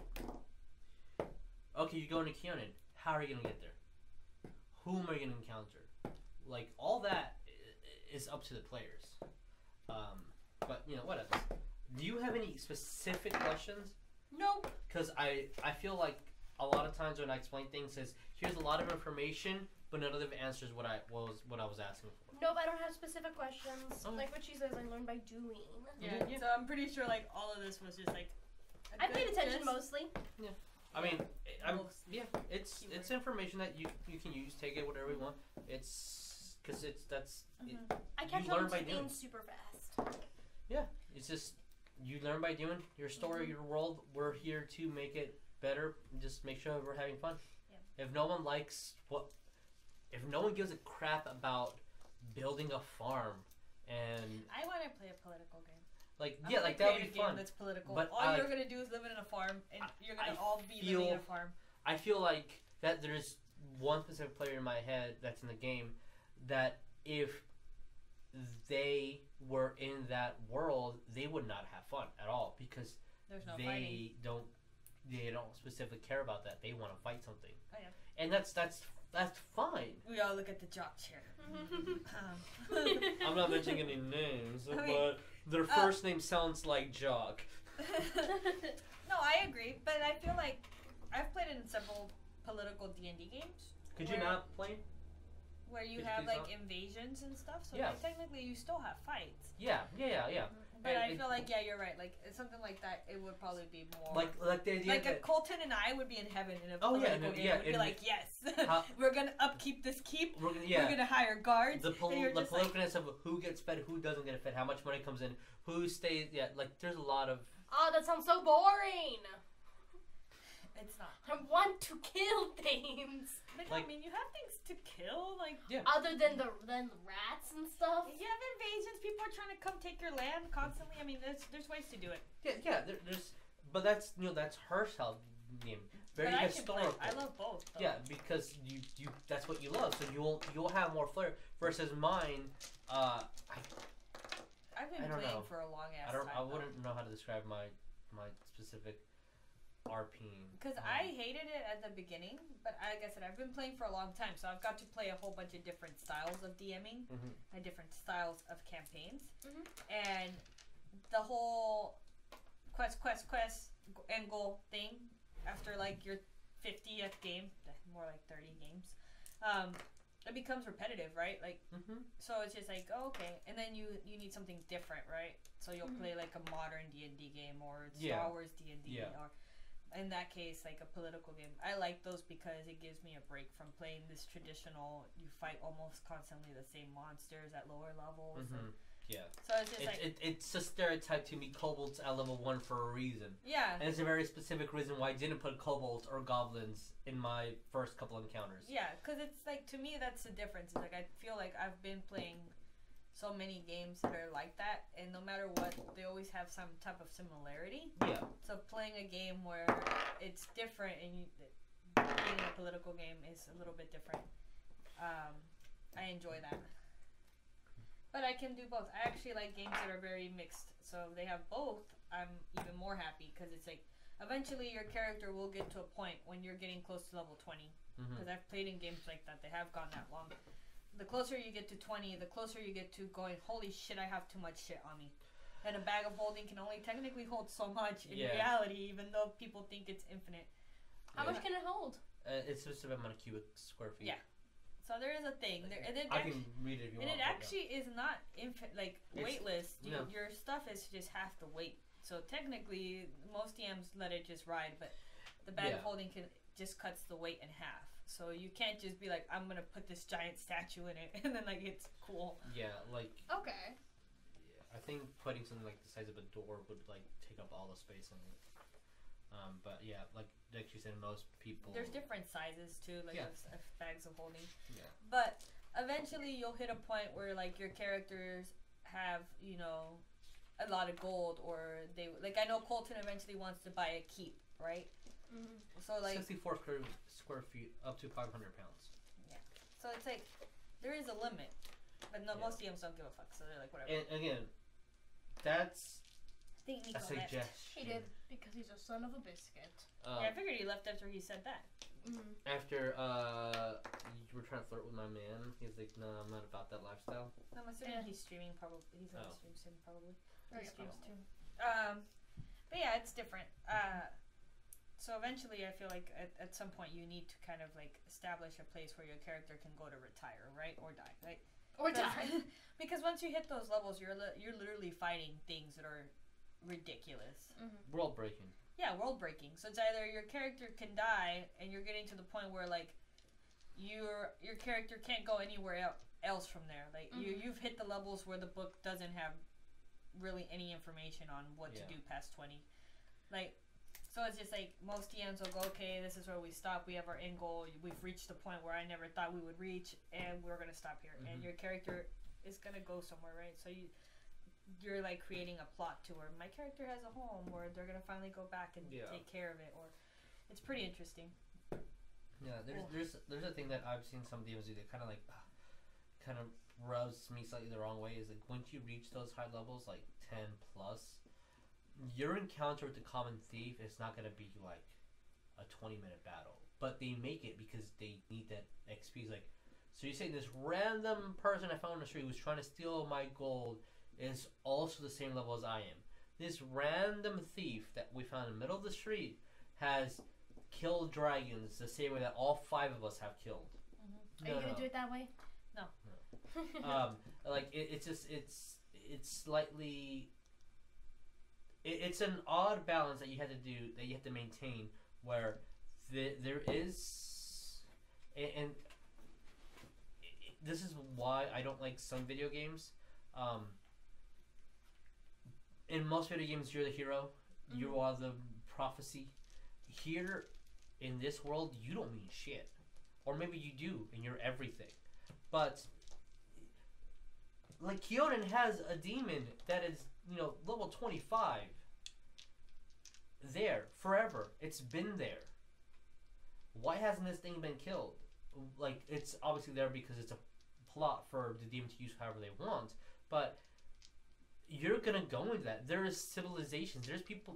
Speaker 1: it. Okay, you go into Keonan. How are you gonna get there? Whom are you gonna encounter? Like all that is up to the players. But you know, whatever. Do you have any specific questions?
Speaker 3: Nope.
Speaker 1: Because I feel like a lot of times when I explain things, is here's a lot of information, but none of it answers what I was asking for.
Speaker 3: Nope, I don't have specific questions. Like what she says, I learned by doing.
Speaker 2: Yeah. So I'm pretty sure like all of this was just like.
Speaker 3: I paid attention mostly.
Speaker 1: Yeah. I mean, it's information that you can use. Take it whatever you want. It's because
Speaker 3: I catch on to games super fast.
Speaker 1: Yeah, it's just you learn by doing. Your story, your world. We're here to make it better. Just make sure we're having fun. Yeah. If no one gives a crap about building a farm, and
Speaker 2: I want to play a political game.
Speaker 1: Like that would be fun.
Speaker 2: That's political.
Speaker 1: But
Speaker 2: all you're gonna do is live in a farm, and you're gonna all be living in a farm.
Speaker 1: I feel like that there's one specific player in my head that's in the game that if they were in that world, they would not have fun at all because they don't specifically care about that. They want to fight something.
Speaker 2: Oh yeah.
Speaker 1: And that's fine.
Speaker 2: We all look at the jock chair.
Speaker 1: I'm not mentioning any names, but their first name sounds like Jock.
Speaker 2: No, I agree, but I feel like I've played in several political D&D games.
Speaker 1: Could you not play?
Speaker 2: Where you have like invasions and stuff, so like, technically you still have fights.
Speaker 1: Yeah.
Speaker 2: But I feel like you're right. Like something like that, it would probably be more
Speaker 1: like the idea
Speaker 2: like
Speaker 1: that
Speaker 2: a Coleton and I would be in heaven in a political game. Would be like, yes, we're gonna upkeep this keep. We're gonna hire guards.
Speaker 1: The politicalness of who gets fed, who doesn't get fed, how much money comes in, who stays. Yeah, like there's a lot of.
Speaker 3: Oh, that sounds so boring.
Speaker 2: It's not.
Speaker 3: I want to kill things.
Speaker 2: But I mean, you have things to kill, like
Speaker 3: other than the rats and stuff.
Speaker 2: You have invasions. People are trying to come take your land constantly. I mean, there's ways to do it.
Speaker 1: Yeah. There's, but that's that's her self game. very historical.
Speaker 2: I love both. Though.
Speaker 1: Yeah, because you that's what you love, so you'll have more flair. Versus mine, I've
Speaker 2: been playing for a long ass time.
Speaker 1: I wouldn't know how to describe my specific RPing.
Speaker 2: Because I hated it at the beginning, but like I said, I've been playing for a long time, so I've got to play a whole bunch of different styles of DMing and different styles of campaigns, and the whole quest end goal thing after like your 50th game, more like 30 games, it becomes repetitive, right? Like, so it's just like, oh, okay, and then you need something different, right? So you'll play like a modern D&D game or Star Wars D&D or in that case like a political game. I like those because it gives me a break from playing this traditional, you fight almost constantly the same monsters at lower levels.
Speaker 1: Yeah.
Speaker 2: So it's just
Speaker 1: it's a stereotype to me kobolds at level 1 for a reason.
Speaker 2: Yeah.
Speaker 1: And it's a very specific reason why I didn't put kobolds or goblins in my first couple encounters.
Speaker 2: Yeah, because it's like, to me that's the difference. It's like I feel like I've been playing so many games that are like that, and no matter what, they always have some type of similarity.
Speaker 1: Yeah.
Speaker 2: So playing a game where it's different and being a political game is a little bit different. I enjoy that. But I can do both. I actually like games that are very mixed. So if they have both, I'm even more happy because it's like eventually your character will get to a point when you're getting close to level 20. Because I've played in games like that. They have gone that long. The closer you get to 20, the closer you get to going, holy shit, I have too much shit on me. And a bag of holding can only technically hold so much in reality, even though people think it's infinite.
Speaker 3: How much can it hold?
Speaker 1: It's just about a cubic square feet.
Speaker 2: Yeah. So there is a thing.
Speaker 1: I can read it if you want.
Speaker 2: And it actually is not weightless.
Speaker 1: No.
Speaker 2: Your stuff is just half the weight. So technically, most DMs let it just ride, but the bag of holding just cuts the weight in half. So you can't just be like, I'm gonna put this giant statue in it, and then like it's cool.
Speaker 1: Yeah, like.
Speaker 3: Okay.
Speaker 1: Yeah, I think putting something like the size of a door would like take up all the space in it. But yeah, like you said, most people. There's
Speaker 2: different sizes too, like of bags of holding.
Speaker 1: Yeah.
Speaker 2: But eventually, you'll hit a point where like your characters have, you know, a lot of gold, or they like. I know Coleton eventually wants to buy a keep, right? So like
Speaker 1: 64 square feet, up to 500 pounds.
Speaker 2: Yeah. So it's like there is a limit, but no, most DMs don't give a fuck. So they're like, whatever.
Speaker 1: And again, that's
Speaker 2: a
Speaker 1: suggestion.
Speaker 3: He did because he's a son of a biscuit.
Speaker 2: Yeah, I figured he left after he said that.
Speaker 1: After you were trying to flirt with my man, he's like, "No, I'm not about that lifestyle."
Speaker 2: I'm assuming he's streaming. Probably he's on the stream soon. Probably he streams too. But yeah, it's different. So eventually, I feel like at some point you need to kind of like establish a place where your character can go to retire, right, or die, right?
Speaker 3: Or die.
Speaker 2: Because once you hit those levels, you're literally fighting things that are ridiculous.
Speaker 1: World breaking.
Speaker 2: Yeah, world breaking. So it's either your character can die, and you're getting to the point where like your character can't go anywhere else from there. Like you've hit the levels where the book doesn't have really any information on what to do past 20. Like. So it's just like most DMs will go, okay, this is where we stop. We have our end goal. We've reached the point where I never thought we would reach, and we're gonna stop here. And your character is gonna go somewhere, right? So you're like creating a plot to where my character has a home, or they're gonna finally go back and take care of it, or it's pretty interesting.
Speaker 1: Yeah, there's a thing that I've seen some DMs do that kind of rubs me slightly the wrong way. Is like once you reach those high levels, like 10 plus. Your encounter with the common thief is not going to be like a 20-minute battle, but they make it because they need that XP. Like, so you say this random person I found on the street who's trying to steal my gold is also the same level as I am. This random thief that we found in the middle of the street has killed dragons the same way that all 5 of us have killed.
Speaker 3: Are you going to do it that way?
Speaker 2: No.
Speaker 1: Like it's slightly. It's an odd balance that you have to maintain, where there is, and this is why I don't like some video games. In most video games, you're the hero, you are the prophecy. Here, in this world, you don't mean shit, or maybe you do, and you're everything. But like Coleton has a demon that is, level 25. There forever. It's been there. why hasn't this thing been killed? Like, it's obviously there because it's a plot for the demon to use however they want, but you're gonna go into that. There is civilizations,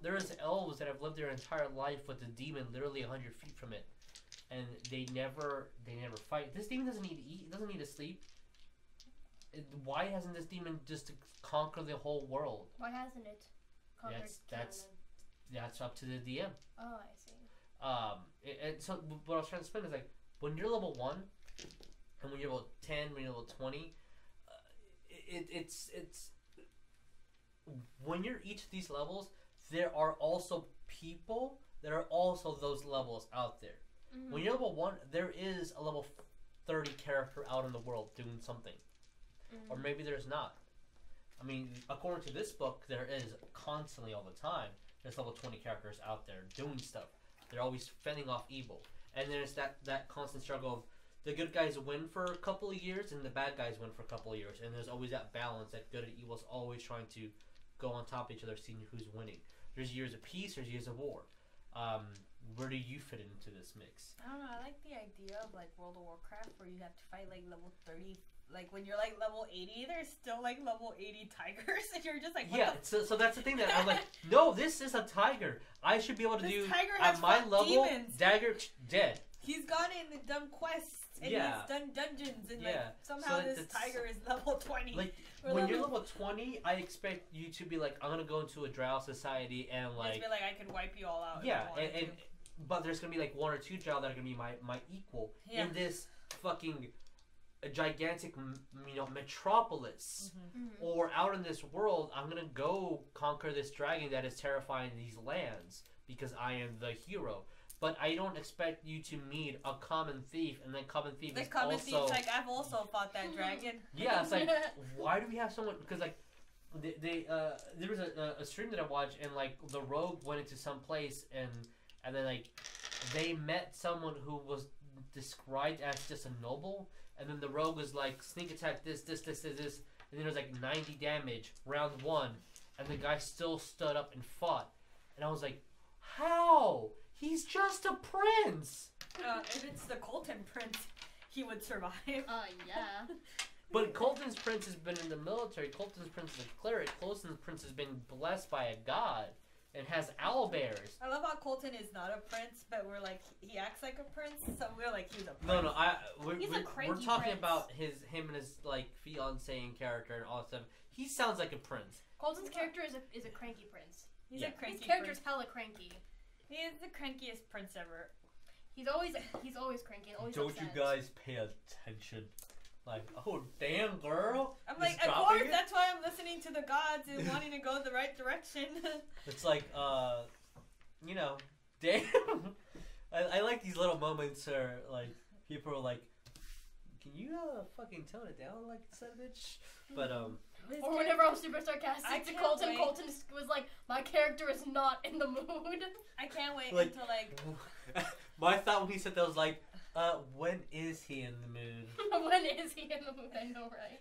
Speaker 1: there is elves that have lived their entire life with the demon literally 100 feet from it, and they never fight. This demon doesn't need to eat, it doesn't need to sleep. Why hasn't this demon just conquer the whole world?
Speaker 3: Why hasn't it conquered?
Speaker 1: That's up to the DM.
Speaker 3: Oh, I see.
Speaker 1: And so what I was trying to explain is like when you're level 1, and when you're level 10, when you're level 20, it's when you're each of these levels, there are also people that are also those levels out there. Mm-hmm. When you're level 1, there is a level 30 character out in the world doing something. Mm-hmm. Or maybe there's not. I mean, according to this book, there is constantly all the time. There's level 20 characters out there doing stuff. They're always fending off evil. And there's that constant struggle of the good guys win for a couple of years and the bad guys win for a couple of years. And there's always that balance that good and evil is always trying to go on top of each other, seeing who's winning. There's years of peace, there's years of war. Where do you fit into this mix?
Speaker 2: I don't know. I like the idea of like World of Warcraft where you have to fight like level 30. Like when you're like level 80, there's still like level 80 tigers, and you're just like, what
Speaker 1: so that's the thing that I'm like, no, this is a tiger. I should be able to do at my level.
Speaker 2: Demons.
Speaker 1: Dagger dead.
Speaker 2: He's gone in and done quests and he's done dungeons and like somehow
Speaker 1: so
Speaker 2: this tiger is level 20.
Speaker 1: Like when you're level 20, I expect you to be like, I'm gonna go into a drow society and like,
Speaker 2: just be like, I can wipe you all out.
Speaker 1: Yeah, and but there's gonna be like 1 or 2 drow that are gonna be my equal in this fucking a gigantic, metropolis, or out in this world. I'm gonna go conquer this dragon that is terrifying these lands because I am the hero. But I don't expect you to meet a common thief, and then common thief is also...
Speaker 2: thief's like, I've also fought that dragon.
Speaker 1: Yeah, it's like, why do we have someone... Because, like, there was a stream that I watched, and, like, the rogue went into some place, and then, like, they met someone who was described as just a noble, and then the rogue was like, sneak attack this, and then there was like 90 damage, round 1, and the guy still stood up and fought. And I was like, how? He's just a prince!
Speaker 2: If it's the Coleton prince, he would survive.
Speaker 3: Yeah.
Speaker 1: But Coleton's prince has been in the military. Coleton's prince is a cleric. Coleton's prince has been blessed by a god and has owlbears.
Speaker 2: I love how Coleton is not a prince, but we're like, he acts like a prince, so we're like, he's a prince.
Speaker 1: No, we're talking
Speaker 3: prince.
Speaker 1: about him and his like fiance and character and all that stuff. He sounds like a prince.
Speaker 3: Coleton's character is a cranky prince.
Speaker 2: He's a cranky
Speaker 3: His character's
Speaker 2: prince.
Speaker 3: hella cranky.
Speaker 2: He is the crankiest prince ever.
Speaker 3: He's always cranky and always
Speaker 1: Don't
Speaker 3: upset.
Speaker 1: you guys pay attention? Like, oh damn, girl!
Speaker 2: I'm like, of course, that's why I'm listening to the gods and wanting to go the right direction.
Speaker 1: It's like, you know, damn. I like these little moments where like people are like, can you fucking tone it down, like son of a bitch? But
Speaker 3: or whenever I'm super sarcastic to Coleton, Coleton was like, my character is not in the mood.
Speaker 2: I can't wait until like.
Speaker 1: My thought when he said that was like, when is he in the mood?
Speaker 3: When is he in the mood? I know, right?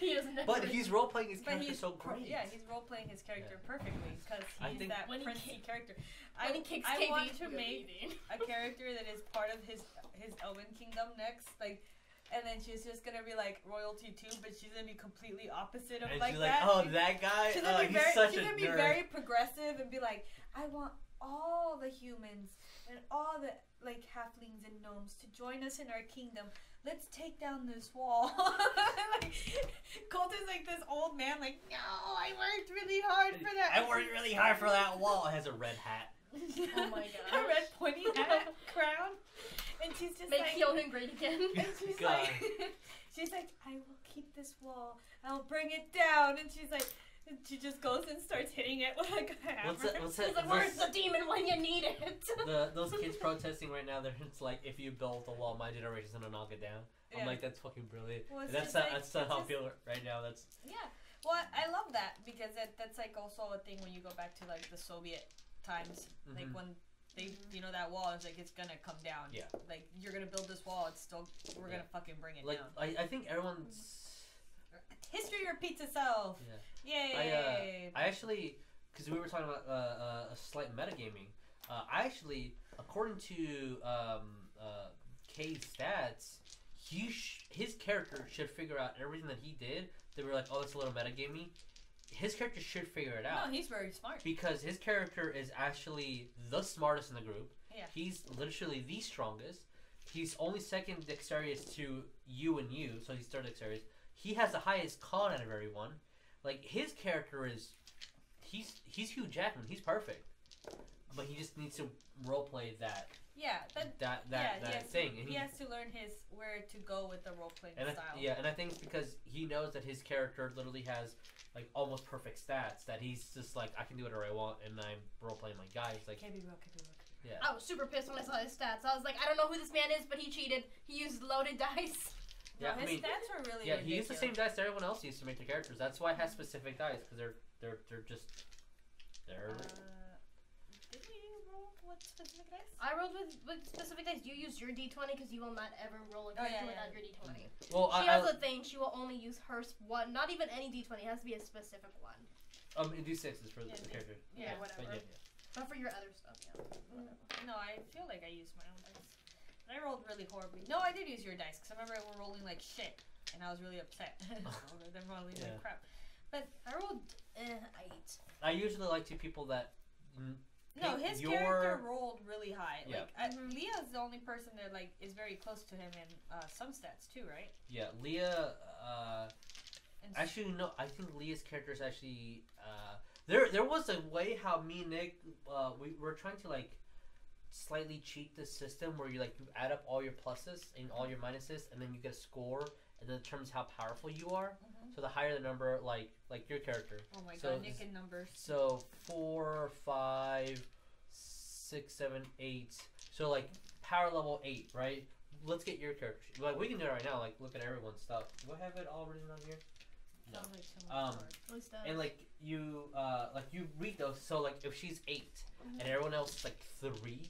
Speaker 3: He is never.
Speaker 1: But he's role playing his character so great.
Speaker 2: Yeah, he's role playing his character perfectly because he's that princely character.
Speaker 3: I
Speaker 2: want to make a character that is part of his Elven Kingdom next, like. And then she's just gonna be like royalty too, but she's gonna be completely opposite of
Speaker 1: and
Speaker 2: like
Speaker 1: she's
Speaker 2: that.
Speaker 1: Like, oh, that guy.
Speaker 2: She's gonna be
Speaker 1: nerd.
Speaker 2: very progressive and be like, I want all the humans and all the like halflings and gnomes to join us in our kingdom. Let's take down this wall. Like, Coleton's like this old man, like, no, I worked really hard for that.
Speaker 1: I worked really hard for that wall. It has a red hat.
Speaker 3: Oh my god.
Speaker 2: A red pointy hat crown. And she's just
Speaker 3: make Haling great again.
Speaker 2: And she's like, I will keep this wall. I'll bring it down. And she's like, she just goes and starts hitting it with like a hammer.
Speaker 1: What's that?
Speaker 3: Like, where's the demon when you need it?
Speaker 1: Those kids protesting right now, it's like, if you build the wall, my generation's gonna knock it down. Yeah. I'm like, that's fucking brilliant. Well, that's how I feel right now. That's
Speaker 2: Well, I love that because that's like also a thing when you go back to like the Soviet times, like when. You know, that wall is like, it's gonna come down. Yeah. Like, you're gonna build this wall, it's still, we're gonna fucking bring it down.
Speaker 1: I think everyone's...
Speaker 2: History repeats itself! Yeah. Yay!
Speaker 1: I actually, because we were talking about a slight metagaming, I actually, according to Kay's stats, his character should figure out everything that he did. They were like, oh, that's a little metagamey. His character should figure it out.
Speaker 2: No, he's very smart.
Speaker 1: Because his character is actually the smartest in the group.
Speaker 2: Yeah.
Speaker 1: He's literally the strongest. He's only second dexterous to you and you, so he's third dexterous. He has the highest con out of everyone. Like, his character is... He's Hugh Jackman. He's perfect. But he just needs to roleplay that.
Speaker 2: Yeah,
Speaker 1: that thing. And
Speaker 2: he has to learn where to go with the role-playing style.
Speaker 1: And I think it's because he knows that his character literally has, like, almost perfect stats, that he's just like, I can do whatever I want, and I'm role-playing my guy. He's like...
Speaker 2: Can't be broke.
Speaker 1: Yeah.
Speaker 3: I was super pissed when I saw his stats. I was like, I don't know who this man is, but he cheated. He used loaded dice.
Speaker 2: Yeah, his stats were really ridiculous.
Speaker 1: He used the same dice that everyone else used to make their characters. That's why it has specific dice, because they're just...
Speaker 2: Did we roll what specific dice?
Speaker 3: I rolled with specific dice. You used your D20 because you will not ever roll a character without your D20.
Speaker 1: Well,
Speaker 3: she has a thing. She will only use her one. Not even any D20. It has to be a specific one.
Speaker 1: D6 is for the character.
Speaker 3: Yeah, whatever. But for your other stuff,
Speaker 2: No, I feel like I used my own dice. And I rolled really horribly. No, I did use your dice because I remember we're rolling like shit, and I was really upset. They're rolling like crap. But I rolled 8.
Speaker 1: I usually like to people that.
Speaker 2: No, his character rolled really high. Yeah. Like Leihia is the only person that like is very close to him in some stats too, right?
Speaker 1: Yeah, Leihia. Actually, no. I think Leihia's character is actually. There was a way how me and Nick we were trying to like slightly cheat the system where you add up all your pluses and all your minuses, and then you get a score, and then it determines how powerful you are. So the higher the number, like your character.
Speaker 2: Oh my god, Nick and numbers.
Speaker 1: So 4, 5, 6, 7, 8. So like power level 8, right? Let's get your character. Like we can do it right now. Like look at everyone's stuff. Do I have it all written on here? No. And like you read those. So like if she's 8 and everyone else is like 3,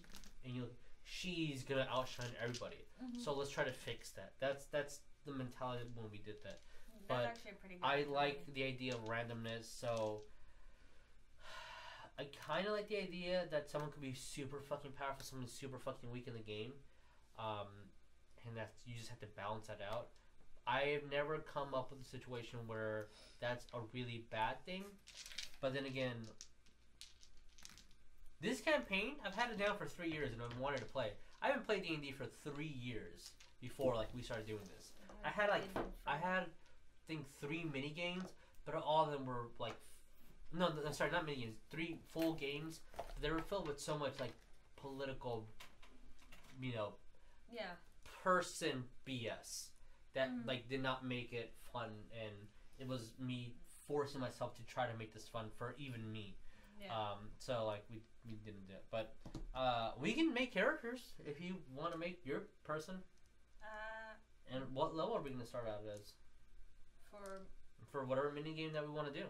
Speaker 1: and she's gonna outshine everybody. So let's try to fix that. That's the mentality when we did that. But I like the idea of randomness, so I kind of like the idea that someone could be super fucking powerful, someone super fucking weak in the game, and that you just have to balance that out. I've never come up with a situation where that's a really bad thing, but then again, this campaign, I've had it down for 3 years and I've wanted to play. I haven't played D&D for 3 years before we started doing this. I had I think 3 mini games, but all of them were like, no, sorry, not mini games, 3 full games. They were filled with so much political, person BS that did not make it fun, and it was me forcing myself to try to make this fun for even me. Yeah. So we didn't do it, but we can make characters if you want to make your person. And what level are we going to start out as? For whatever mini game that we want to do.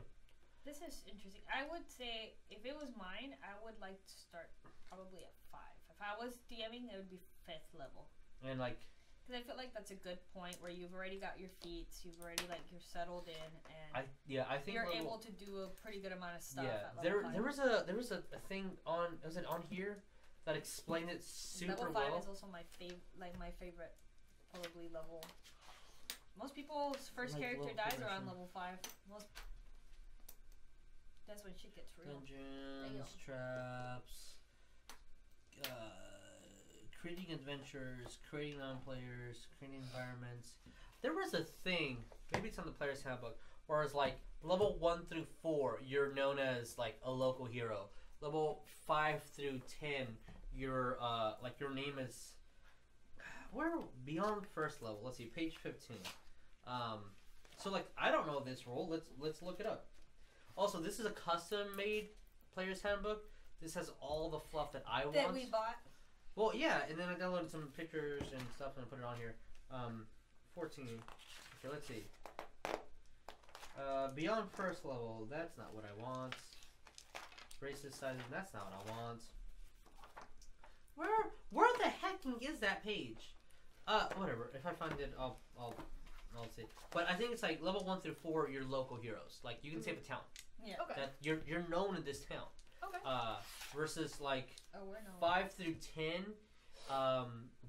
Speaker 2: This is interesting. I would say if it was mine, I would like to start probably at 5. If I was DMing, it would be 5th level.
Speaker 1: And
Speaker 2: because I feel like that's a good point where you've already got your feet, you've already you're settled in, and
Speaker 1: I think
Speaker 2: you're able to do a pretty good amount of stuff.
Speaker 1: Yeah,
Speaker 2: at
Speaker 1: there was a thing on, was it on here that explained it super well.
Speaker 2: Level 5 is also my favorite probably level. Most people's first character dies around level 5. That's when shit gets real.
Speaker 1: Dungeons, traps, creating adventures, creating non-players, creating environments. There was a thing, maybe it's on the player's handbook, where it's level 1 through 4, you're known as a local hero. Level 5 through 10, you're your name is. We're beyond first level. Let's see, page 15. So I don't know this rule. Let's look it up. Also, this is a custom-made player's handbook. This has all the fluff that I want.
Speaker 2: That we bought.
Speaker 1: Well, yeah, and then I downloaded some pictures and stuff and I put it on here. 14. Okay, let's see. Beyond first level. That's not what I want. Racist sizes. That's not what I want. Where the hecking is that page? Whatever. If I find it, I'll see. But I think it's level 1 through 4, you're local heroes. You can save a town.
Speaker 2: Yeah. Okay.
Speaker 1: That you're known in this town.
Speaker 2: Okay.
Speaker 1: Versus 5 through 10,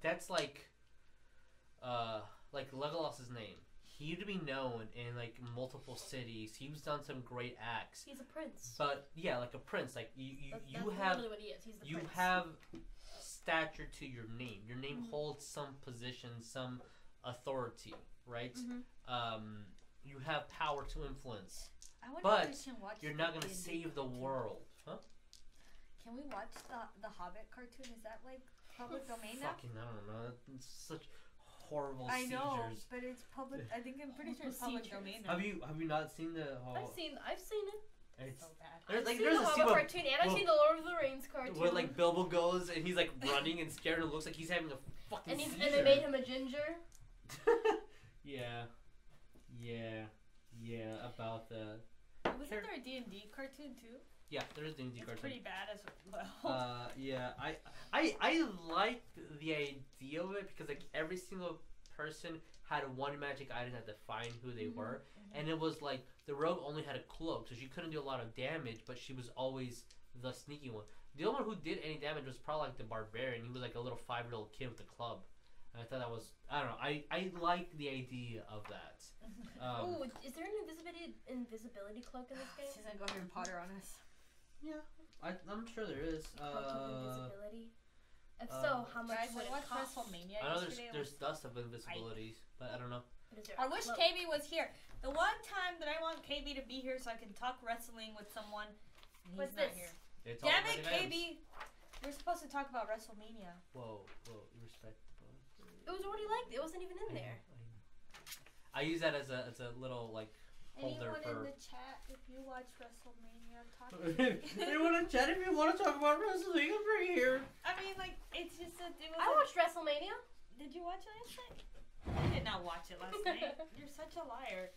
Speaker 1: that's like Legolas's name. He used to be known in like multiple cities. He's done some great acts.
Speaker 3: He's a prince.
Speaker 1: But yeah, like a prince. Like you
Speaker 3: that's
Speaker 1: have
Speaker 3: literally what he is. He's the
Speaker 1: you
Speaker 3: prince.
Speaker 1: have stature to your name. Your name holds some position, some authority, right? You have power to influence. But you're not gonna save the world, huh?
Speaker 2: Can we watch the Hobbit cartoon? Is that like public domain now?
Speaker 1: Fucking I don't know. It's such horrible
Speaker 2: I
Speaker 1: seizures.
Speaker 2: know, but it's public. I think I'm pretty sure it's public domain now.
Speaker 1: Have you not seen the?
Speaker 3: I've seen it.
Speaker 1: It's
Speaker 2: so bad.
Speaker 1: There's
Speaker 3: I've seen the Hobbit cartoon, and I've seen the Lord of the Rings cartoon.
Speaker 1: Where like Bilbo goes and he's like running and scared, and it looks like he's having a fucking seizure.
Speaker 3: And they made him a ginger.
Speaker 1: Yeah, about the.
Speaker 2: Wasn't there a D&D cartoon too?
Speaker 1: Yeah, there is a D&D cartoon.
Speaker 2: It's pretty bad as well.
Speaker 1: Yeah, I liked the idea of it because like every single person had one magic item that defined who they were, and it was like the rogue only had a cloak, so she couldn't do a lot of damage, but she was always the sneaky one. The only one who did any damage was probably like the barbarian. He was like a little 5-year-old kid with a club. And I thought that was, I don't know, I like the idea of that.
Speaker 3: Is there an invisibility cloak in this game?
Speaker 2: She's gonna go Harry Potter on us.
Speaker 1: Yeah, I'm sure there is.
Speaker 3: Cloak of invisibility? If so, how much would it cost?
Speaker 2: WrestleMania
Speaker 1: I know there's dust of invisibilities, but I don't know.
Speaker 2: I wish KB was here. The one time that I want KB to be here so I can talk wrestling with someone, and he's not here. Damn it, KB! We're supposed to talk about WrestleMania.
Speaker 1: Whoa, you respect.
Speaker 3: It was already like it wasn't even in there.
Speaker 1: I use that as a little like holder
Speaker 2: Anyone
Speaker 1: for.
Speaker 2: in the chat, if you watch WrestleMania, talk.
Speaker 1: Anyone in chat, if you want to talk about wrestling, I'm right here.
Speaker 2: I mean, like it's just
Speaker 3: I watched WrestleMania.
Speaker 2: Did you watch it last night? I did not watch it last night. You're such a liar.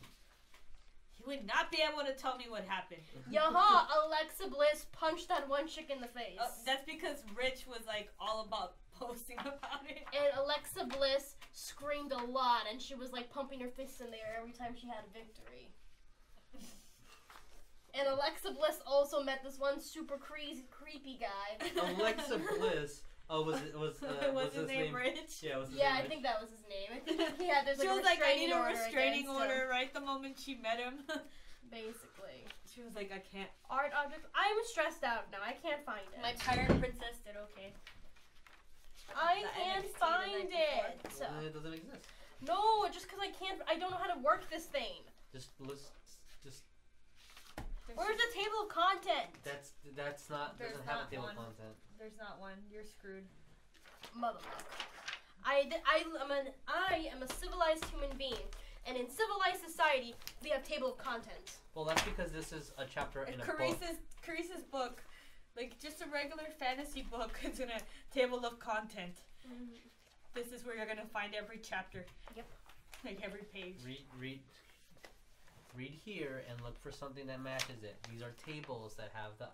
Speaker 2: You would not be able to tell me what happened.
Speaker 3: Yaha! Alexa Bliss punched that one chick in the face.
Speaker 2: That's because Rich was like all about posting about it.
Speaker 3: And Alexa Bliss screamed a lot, and she was like pumping her fists in the air every time she had a victory. And Alexa Bliss also met this one super creepy guy.
Speaker 1: Alexa Bliss. Oh, was his name
Speaker 2: Rich?
Speaker 3: Yeah, I think that was his name. I think he had this.
Speaker 2: She was like, I need a restraining
Speaker 3: order
Speaker 2: right the moment she met him.
Speaker 3: Basically.
Speaker 2: She was like, I can't.
Speaker 3: Art object. I'm stressed out now. I can't find it.
Speaker 2: My pirate princess did okay.
Speaker 3: I can't find it.
Speaker 1: It doesn't exist.
Speaker 3: No, just because I can't. I don't know how to work this thing.
Speaker 1: Just.
Speaker 3: Where's the table of content?
Speaker 1: That's not. Doesn't have a table of content.
Speaker 2: There's not one. You're screwed.
Speaker 3: Motherfucker. I am a civilized human being, and in civilized society, we have table of content.
Speaker 1: Well, that's because this is a chapter in a book.
Speaker 2: Carice's book, like just a regular fantasy book, is in a table of content. This is where you're gonna find every chapter.
Speaker 3: Yep.
Speaker 2: Like every page.
Speaker 1: Read here and look for something that matches it. These are tables that have the.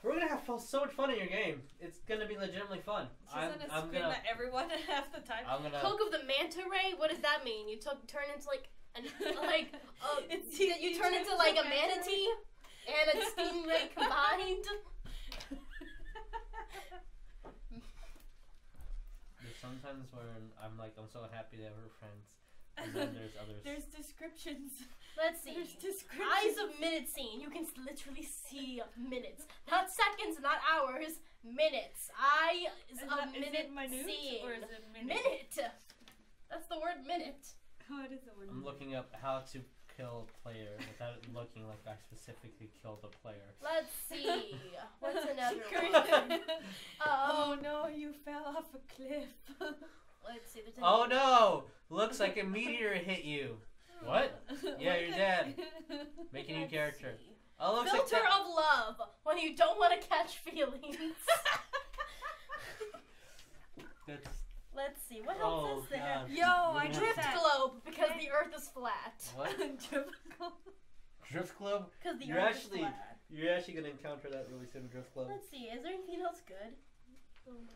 Speaker 1: We're gonna have so much fun in your game. It's gonna be legitimately fun.
Speaker 2: I'm gonna scream at everyone half the time.
Speaker 3: Cloak of the Manta Ray? What does that mean? You turn into like you turn into like a manatee and a stingray combined.
Speaker 1: There's sometimes when I'm so happy that we're friends. And then there's others.
Speaker 2: There's descriptions.
Speaker 3: Let's see.
Speaker 2: There's descriptions.
Speaker 3: Eyes of minute scene. You can literally see minutes. Not seconds, not hours. Minutes. Eyes of minute scene.
Speaker 2: Or is it
Speaker 3: minute? That's the word minute.
Speaker 2: What is the word?
Speaker 1: I'm looking up how to kill a player without it looking like I specifically killed a player.
Speaker 3: Let's see. What's another one?
Speaker 2: Oh no, you fell off a cliff.
Speaker 3: Let's see.
Speaker 1: Oh no! Looks like a meteor hit you. What? Yeah, you're dead. Make a new character. Oh, looks
Speaker 3: Filter
Speaker 1: like
Speaker 3: of love when you don't want to catch feelings. Let's see. What else is there?
Speaker 1: God.
Speaker 2: Yo, I
Speaker 3: drift globe because the Earth is flat.
Speaker 1: What? Drift globe?
Speaker 3: Because the Earth is flat.
Speaker 1: You're actually gonna encounter that really soon. Drift globe.
Speaker 3: Let's see. Is there anything else good?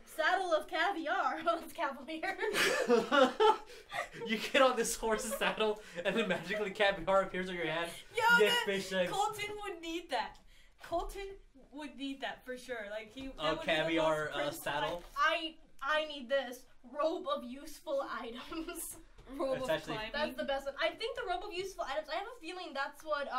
Speaker 3: Saddle of caviar. Oh, it's cavalier.
Speaker 1: You get on this horse's saddle, and then magically caviar appears on your head.
Speaker 2: Yo,
Speaker 1: you get fish eggs.
Speaker 2: Coleton would need that. Coleton would need that for sure. Like he.
Speaker 1: Caviar saddle.
Speaker 3: I need this robe of useful items.
Speaker 2: Robe of climbing.
Speaker 3: That's the best one. I think the robe of useful items. I have a feeling that's what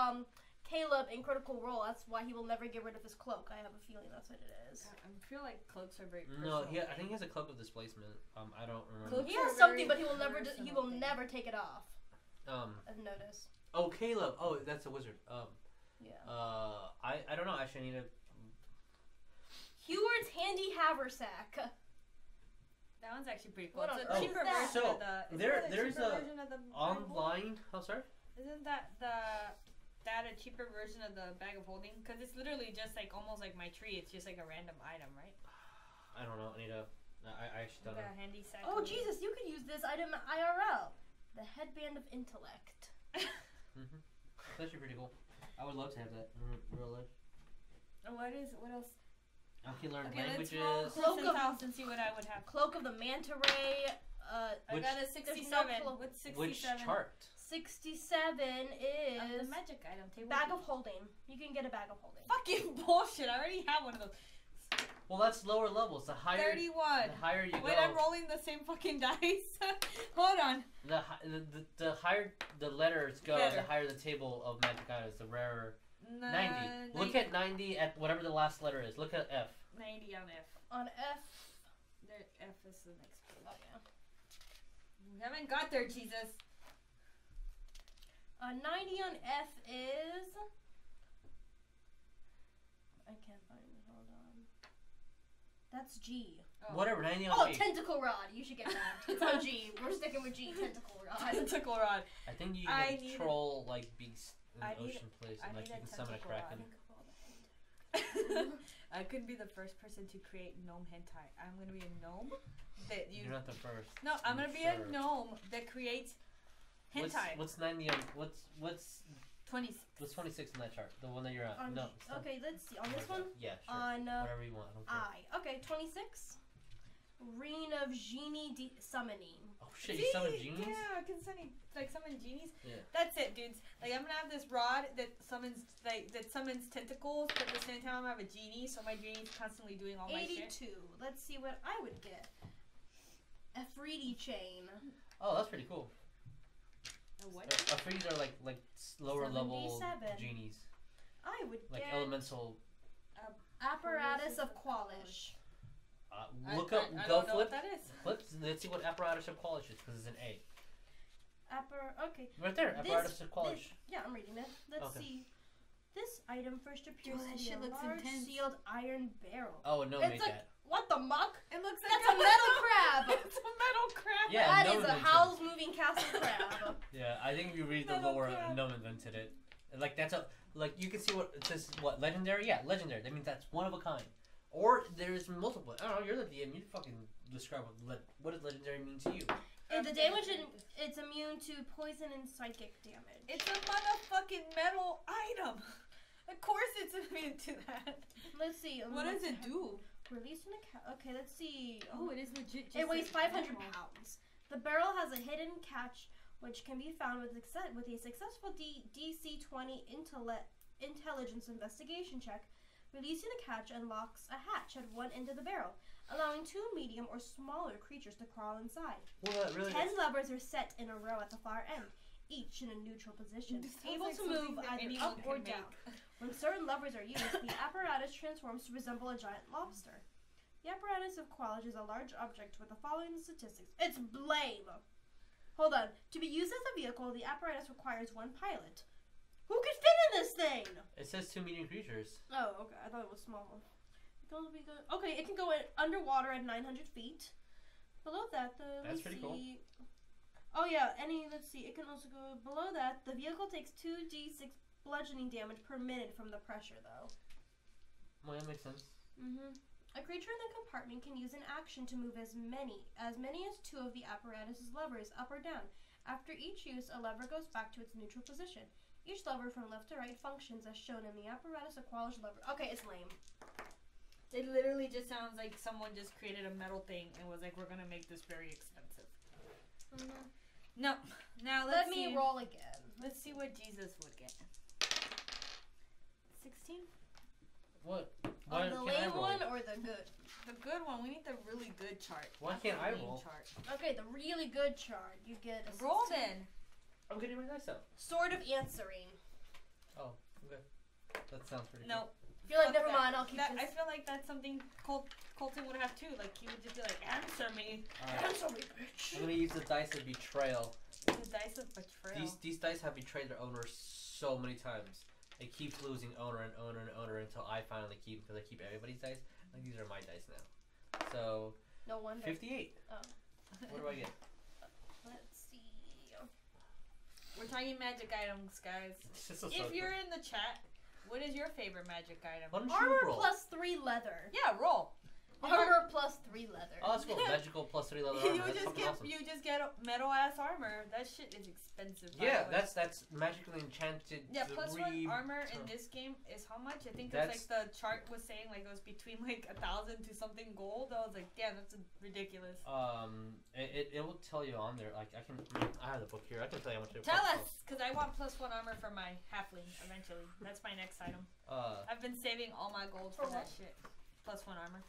Speaker 3: Caleb in Critical Role. That's why he will never get rid of his cloak. I have a feeling that's what it is.
Speaker 2: I feel like cloaks are very.
Speaker 1: No, I think he has a cloak of displacement. I don't remember.
Speaker 3: He has something, but he will never take it off. I've noticed.
Speaker 1: Oh, Caleb. Oh, that's a wizard.
Speaker 3: Yeah.
Speaker 1: I don't know. Actually, I need to.
Speaker 3: Heward's handy haversack.
Speaker 2: That one's actually pretty cool. It's a cheaper version of the.
Speaker 1: There's a online. Oh, sorry.
Speaker 2: Isn't that a cheaper version of the bag of holding? Because it's literally just like almost like my tree. It's just like a random item, right?
Speaker 1: I don't know. I actually don't know.
Speaker 2: A handy sack.
Speaker 3: Oh Jesus! You could use this item IRL. The headband of intellect.
Speaker 1: That's actually pretty cool. I would love to have that in real life.
Speaker 2: What else?
Speaker 1: I can learn languages.
Speaker 2: Let's roll Cloak of house and see what I would have.
Speaker 3: Cloak of the Manta Ray.
Speaker 2: I got a 67. What's 67?
Speaker 1: Which chart?
Speaker 3: 67 is
Speaker 2: the magic item table.
Speaker 3: Bag of holding. You can get a bag of holding.
Speaker 2: Fucking bullshit! I already have one of those.
Speaker 1: Well, that's lower levels. The higher.
Speaker 2: 31.
Speaker 1: The higher you go.
Speaker 2: Wait, I'm rolling the same fucking dice. Hold on.
Speaker 1: The higher the letters go, the higher the table of magic items. The rarer. 90. Look at 90 at whatever the last letter is. Look at F.
Speaker 2: 90 on F.
Speaker 3: On F.
Speaker 2: There, F is the next page.
Speaker 3: Oh yeah.
Speaker 2: We haven't got there, Jesus.
Speaker 3: 90 on F is. I can't find it. Hold on. That's G.
Speaker 1: Oh. Whatever. 90 on G.
Speaker 3: Tentacle rod. You should get that. It's on G. We're sticking with G. Tentacle rod.
Speaker 2: Tentacle rod.
Speaker 1: I think you can control like beasts. Ocean place and like you can summon a kraken.
Speaker 2: I could be the first person to create gnome hentai. I'm gonna be a gnome that you.
Speaker 1: You're not the first.
Speaker 2: No, I'm gonna be a gnome that creates hentai.
Speaker 1: What's 90 on? What's
Speaker 2: 26?
Speaker 1: What's 26 on that chart? The one that you're on. No.
Speaker 3: Okay, let's see. On this one.
Speaker 1: Yeah, sure.
Speaker 3: On
Speaker 1: whatever you want. I don't care.
Speaker 3: Okay, 26. Reign of Genie summoning.
Speaker 1: Oh shit! You summon genies?
Speaker 2: Yeah, I can summon genies.
Speaker 1: Yeah.
Speaker 2: That's it, dudes. Like I'm gonna have this rod that summons tentacles, but at the same time I have a genie, so my genie's constantly doing all my shit.
Speaker 3: 82. Let's see what I would get. Afridi chain.
Speaker 1: Oh, that's pretty cool.
Speaker 2: What?
Speaker 1: Afridis are like lower level genies.
Speaker 3: I would
Speaker 1: like
Speaker 3: get
Speaker 1: elemental.
Speaker 3: Apparatus of Qualish.
Speaker 1: Look up.
Speaker 2: Go flip. What that is.
Speaker 1: Let's see what apparatus of Qualish is because it's an A.
Speaker 3: Okay.
Speaker 1: Right there. Apparatus of Qualish.
Speaker 3: Yeah, I'm reading it. Let's see. This item first appears to be a large
Speaker 2: intense.
Speaker 3: sealed iron barrel.
Speaker 1: Oh, no, make that.
Speaker 3: What the muck?
Speaker 2: It looks like
Speaker 3: that's a metal crab.
Speaker 2: It's a metal crab.
Speaker 1: Yeah,
Speaker 3: that is a Howl's Moving Castle crab.
Speaker 1: Yeah, I think if you read the lore, no one invented it. Like that's you can see what it says. What legendary? Yeah, legendary. That means that's one of a kind. Or there's multiple. I don't know. You're the DM. You fucking describe what does legendary mean to you.
Speaker 3: The damage it's immune to poison and psychic damage.
Speaker 2: It's a motherfucking metal item. Of course, it's immune to that.
Speaker 3: Let's see.
Speaker 2: What does it do?
Speaker 3: Releasing a okay, let's see.
Speaker 2: Oh, it is legit.
Speaker 3: It weighs 500 pounds. The barrel has a hidden catch, which can be found with a successful DC 20 intelligence investigation check. Releasing the catch unlocks a hatch at one end of the barrel, allowing 2 medium or smaller creatures to crawl inside.
Speaker 1: Well, that really
Speaker 3: 10 levers are set in a row at the far end, each in a neutral position, able to move either up or down. When certain levers are used, the apparatus transforms to resemble a giant lobster. The apparatus of Qualish is a large object with the following statistics. It's lame! Hold on. To be used as a vehicle, the apparatus requires 1 pilot. Who could fit in this thing?
Speaker 1: It says 2 medium creatures.
Speaker 3: Oh, okay. I thought it was small. Okay, it can go underwater at 900 feet. Below that,
Speaker 1: that's pretty cool.
Speaker 3: Oh yeah, let's see. It can also go below that. The vehicle takes 2d6 bludgeoning damage per minute from the pressure, though.
Speaker 1: Well, that makes sense.
Speaker 3: A creature in the compartment can use an action to move as many as 2 of the apparatus's levers up or down. After each use, a lever goes back to its neutral position. Each lever from left to right functions as shown in the apparatus of Qualish lever. Okay, it's lame.
Speaker 2: It literally just sounds like someone just created a metal thing and was like, we're gonna make this very expensive. No. Now
Speaker 3: let me roll again.
Speaker 2: Let's see what Jesus would get. 16?
Speaker 1: What?
Speaker 3: On the lame one or the good?
Speaker 2: The good one. We need the really good chart.
Speaker 1: Why can't I roll?
Speaker 2: Chart.
Speaker 3: Okay, the really good chart. You get a
Speaker 2: roll then.
Speaker 1: I'm getting my dice out.
Speaker 3: Sword of Answering.
Speaker 1: Oh, okay. That sounds pretty
Speaker 2: No.
Speaker 3: You're like, never mind, I'll keep this.
Speaker 2: I feel like that's something Coleton would have too. Like, he would just be like, answer me.
Speaker 3: Answer me, bitch.
Speaker 1: I'm gonna use the dice of betrayal.
Speaker 2: The dice of betrayal.
Speaker 1: These dice have betrayed their owner so many times. It keeps losing owner and owner and owner until I finally keep, because I keep everybody's dice. Like, these are my dice now. So,
Speaker 3: no wonder.
Speaker 1: 58.
Speaker 3: Oh.
Speaker 1: What do I get?
Speaker 3: Let's see.
Speaker 2: We're talking magic items, guys. If you're in the chat, what is your favorite magic item?
Speaker 3: Armor plus 3 leather.
Speaker 2: Yeah, roll.
Speaker 3: Armor plus 3 leather.
Speaker 1: Oh, that's cool. Magical plus 3 leather armor.
Speaker 2: You just get metal ass armor. That shit is expensive.
Speaker 1: Yeah, that's magically enchanted.
Speaker 2: Yeah, plus 1 armor in this game is how much? I think that's like the chart was saying, like it was between like 1,000 to something gold. I was like, damn, that's ridiculous.
Speaker 1: It will tell you on there. Like I have the book here. I can tell you how much it
Speaker 2: Tell us, because I want plus 1 armor for my halfling eventually. That's my next item. I've been saving all my gold for that shit. Plus 1 armor.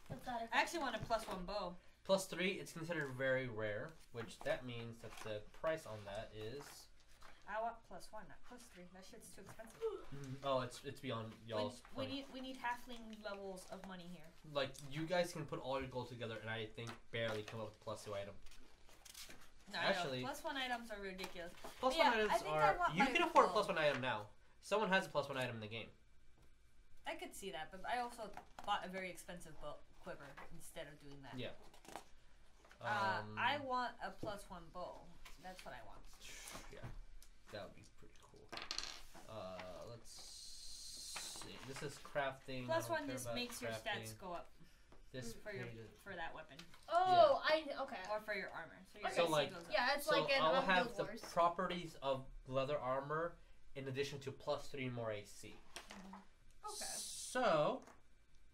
Speaker 2: I actually want a plus 1 bow.
Speaker 1: Plus 3, it's considered very rare, which that means that the price on that is.
Speaker 2: I want plus 1, not plus 3. That shit's too expensive.
Speaker 1: Oh, it's beyond y'all's.
Speaker 2: We need halfling levels of money here.
Speaker 1: Like you guys can put all your gold together, and I think barely come up with a plus 2 item.
Speaker 2: No, actually, plus 1 items are ridiculous.
Speaker 1: Plus 1 items are. You can afford a plus 1 item now. Someone has a plus 1 item in the game.
Speaker 2: I could see that, but I also bought a very expensive quiver instead of doing that.
Speaker 1: Yeah.
Speaker 2: I want a plus 1 bow. That's what I want.
Speaker 1: Yeah, that would be pretty cool. Let's see. This is crafting.
Speaker 2: Plus 1 just makes your stats go up.
Speaker 1: This
Speaker 2: for that weapon.
Speaker 3: Oh, yeah. Okay.
Speaker 2: Or for your armor. So your
Speaker 1: AC goes up.
Speaker 3: Yeah, it's like an
Speaker 1: I'll have
Speaker 3: Guild
Speaker 1: the
Speaker 3: Wars.
Speaker 1: properties of leather armor in addition to plus 3 more AC.
Speaker 3: Okay.
Speaker 1: So,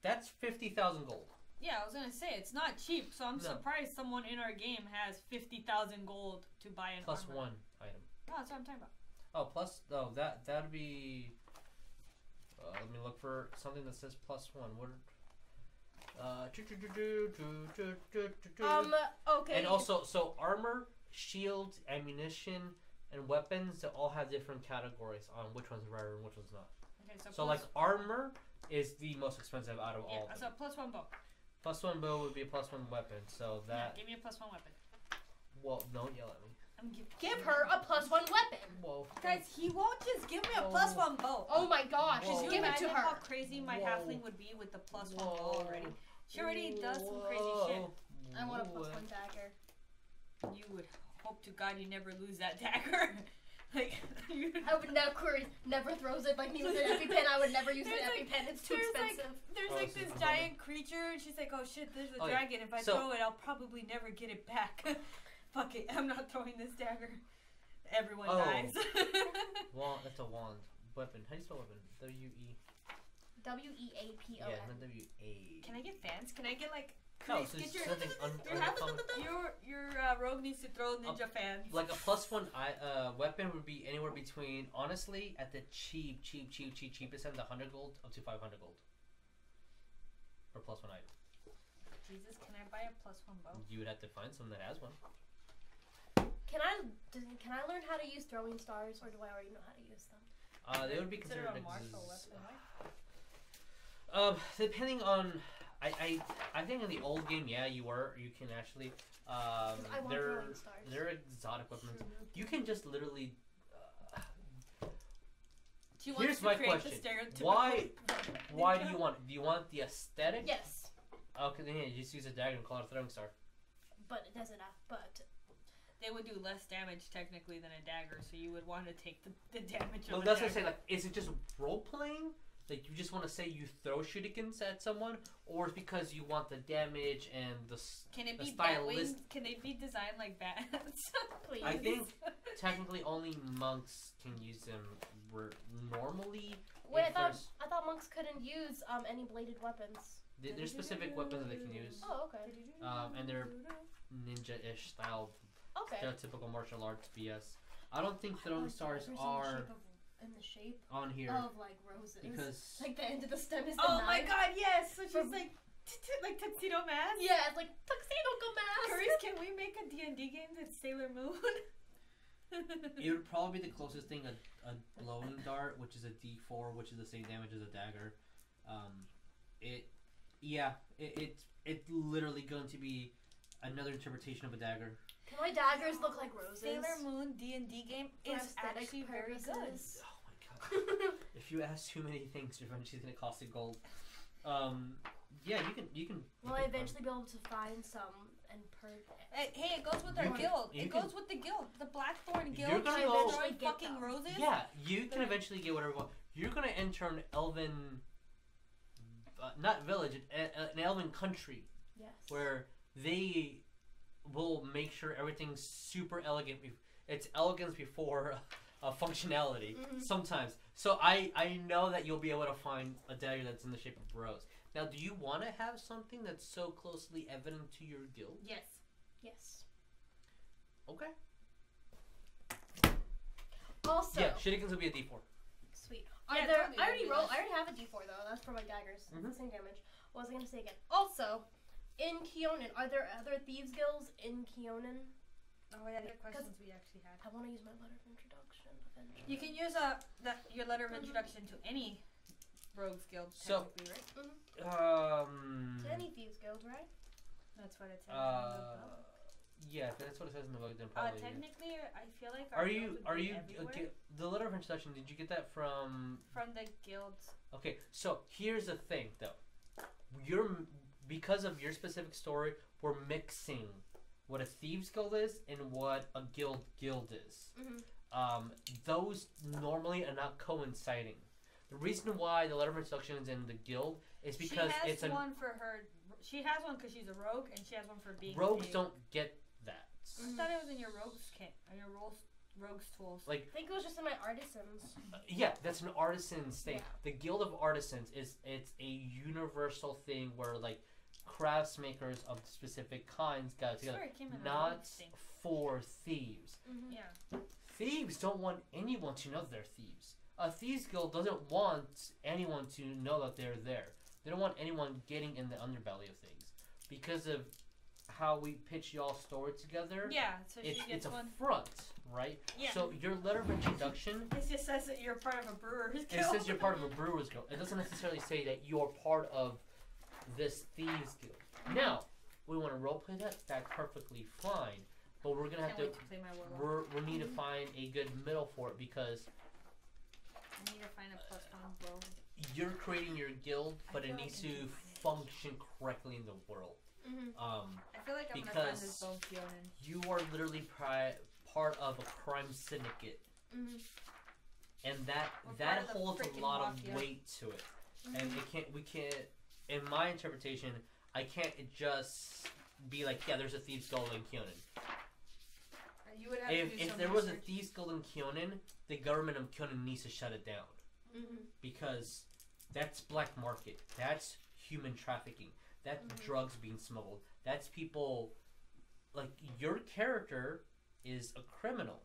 Speaker 1: that's 50,000 gold.
Speaker 2: Yeah, I was gonna say it's not cheap, so I'm surprised someone in our game has 50,000 gold to buy an
Speaker 1: plus
Speaker 2: armor.
Speaker 1: 1 item.
Speaker 2: Oh, that's what I'm talking about.
Speaker 1: Oh, plus that'd be. Let me look for something that says plus 1. What?
Speaker 3: Okay.
Speaker 1: And also, so armor, shields, ammunition, and weapons, they all have different categories on which one's rare and which one's not.
Speaker 2: Okay,
Speaker 1: so like armor is the most expensive out of all.
Speaker 2: Yeah, so plus 1 bow.
Speaker 1: Plus 1 bow would be a plus 1 weapon. So that.
Speaker 2: Yeah, give me a plus 1 weapon.
Speaker 1: Well, don't yell at me.
Speaker 3: Give her a plus 1 weapon.
Speaker 1: Whoa.
Speaker 2: Guys, he won't just give me a plus 1 bow.
Speaker 3: Oh my gosh, just give it to her.
Speaker 2: How crazy my halfling would be with the plus 1 bow already. She already does some crazy shit.
Speaker 3: I want a plus 1 dagger.
Speaker 2: You would hope to God you never lose that dagger. Like,
Speaker 3: I would never throws it like me with an EpiPen. I would never use an EpiPen. It's too expensive.
Speaker 2: There's this giant creature, and she's like, "Oh shit, there's a dragon. If I throw it, I'll probably never get it back. Fuck it, I'm not throwing this dagger." Everyone dies.
Speaker 1: Wand. That's a wand. Weapon. How do you spell weapon? W-E.
Speaker 3: W-E-A-P-O-N.
Speaker 1: Yeah, not W-A.
Speaker 2: Can I get fans? Can I get like?
Speaker 1: No, so it's something
Speaker 2: your rogue needs to throw ninja fans.
Speaker 1: Like a plus 1 weapon would be anywhere between, honestly, at the cheapest end, 100 gold up to 500 gold. For plus 1 item.
Speaker 2: Jesus, can I buy a plus 1 bow?
Speaker 1: You would have to find someone that has one.
Speaker 3: Can I learn how to use throwing stars, or do I already know how to use them?
Speaker 1: They would be considered
Speaker 2: a martial weapon,
Speaker 1: right? Depending on. I think in the old game, yeah, you can actually. They're exotic weapons. You can just literally. Here's my question: Why do you want? Do you want the aesthetic?
Speaker 3: Yes.
Speaker 1: Okay, then you just use a dagger and call it a throwing star.
Speaker 3: But it doesn't have. But
Speaker 2: they would do less damage technically than a dagger, so you would want to take the damage.
Speaker 1: Well, that's what I say. Like, is it just role playing? Like, you just want to say you throw shurikens at someone, or it's because you want the damage and the stylist?
Speaker 2: Can they be designed like bats? Please.
Speaker 1: I think technically only monks can use them. Normally,
Speaker 3: wait, I thought monks couldn't use any bladed weapons.
Speaker 1: There's specific weapons that they can use.
Speaker 3: Oh, okay.
Speaker 1: And they're ninja-ish style.
Speaker 3: Okay.
Speaker 1: They're typical martial arts BS. I don't think throwing stars are.
Speaker 3: in the shape
Speaker 1: on here
Speaker 3: of like roses.
Speaker 1: Because
Speaker 3: like the end of the stem is the
Speaker 2: Oh my
Speaker 3: knife.
Speaker 2: god, yes! So she's like tuxedo mask?
Speaker 3: Yeah, it's like tuxedo mask.
Speaker 2: Charis, can we make a D&D game that's Sailor Moon?
Speaker 1: it would probably be the closest thing a glowing dart, which is a D4, which is the same damage as a dagger. It's literally going to be another interpretation of a dagger.
Speaker 3: Can my daggers look like roses?
Speaker 2: Sailor Moon D&D game is actually very good.
Speaker 1: Oh my god! If you ask too many things, your eventually going to cost you gold. Yeah, you can.
Speaker 3: Will I eventually be able to find some and
Speaker 2: Hey, it goes with our guild. It goes with the guild, the Blackthorn Guild.
Speaker 1: You're gonna go
Speaker 2: fucking roses.
Speaker 1: Yeah, you can eventually get whatever you want. You're gonna enter an elven, not village, an elven country.
Speaker 3: Yes.
Speaker 1: Where they will make sure everything's super elegant. It's elegance before functionality. Sometimes. So I know that you'll be able to find a dagger that's in the shape of a rose. Now, do you want to have something that's so closely evident to your guild?
Speaker 2: Yes.
Speaker 3: Yes.
Speaker 1: Okay.
Speaker 3: Also.
Speaker 1: Yeah, shurikens will be a D4.
Speaker 3: Sweet.
Speaker 2: Yeah,
Speaker 3: I already have a D4 though. That's for my daggers. It's the same damage. What was I gonna say again? Also, in Keonan, are there other thieves guilds in Keonan?
Speaker 2: Oh yeah, good questions we actually had.
Speaker 3: I want to use my letter of introduction eventually.
Speaker 2: You can use your letter of introduction to any rogues guild, technically, right?
Speaker 3: To any thieves guild, right?
Speaker 2: That's what it says.
Speaker 1: Yeah, that's what it says in the book. Then probably.
Speaker 2: Technically, I feel like.
Speaker 1: Are you okay, the letter of introduction? Did you get that from?
Speaker 2: From the guilds.
Speaker 1: Okay, so here's the thing, though. Because of your specific story, we're mixing what a thieves guild is and what a guild is. Those normally are not coinciding. The reason why the letter of introduction is in the guild is because
Speaker 2: she has one for her. She has one because she's a rogue, and she has one for being.
Speaker 1: Rogues don't get that.
Speaker 2: I thought it was in your rogues kit, or your rogues tools.
Speaker 3: I think it was just in my artisans.
Speaker 1: Yeah, that's an artisan's thing.
Speaker 3: Yeah.
Speaker 1: The Guild of Artisans it's a universal thing where like crafts makers of specific kinds got together, not for thieves.
Speaker 2: Yeah.
Speaker 1: Thieves don't want anyone to know they're thieves. A thieves guild doesn't want anyone to know that they're there. They don't want anyone getting in the underbelly of things because of how we pitch y'all's story together.
Speaker 2: Yeah, so
Speaker 1: it's a front, right?
Speaker 2: Yeah.
Speaker 1: So your letter of introduction.
Speaker 2: It just says that you're part of a brewer's guild.
Speaker 1: It says you're part of a brewer's guild. It doesn't necessarily say that you're part of this thieves guild. Now, we want to roleplay that. That's perfectly fine. But we're gonna have to. We need to find a good middle for it because.
Speaker 2: I need to find a +1 bow.
Speaker 1: You're creating your guild, but it needs to function correctly in the world.
Speaker 2: I feel like I'm gonna find this bow Keonan.
Speaker 1: You are literally part of a crime syndicate, and that holds a lot of weight to it. And we can't. In my interpretation, I can't just be like, yeah, there's a thieves guild in Keonan.
Speaker 2: You would have to do
Speaker 1: if there was a thieves guild in Keonan, the government of Keonan needs to shut it down. Because that's black market. That's human trafficking. That's drugs being smuggled. That's people. Like, your character is a criminal.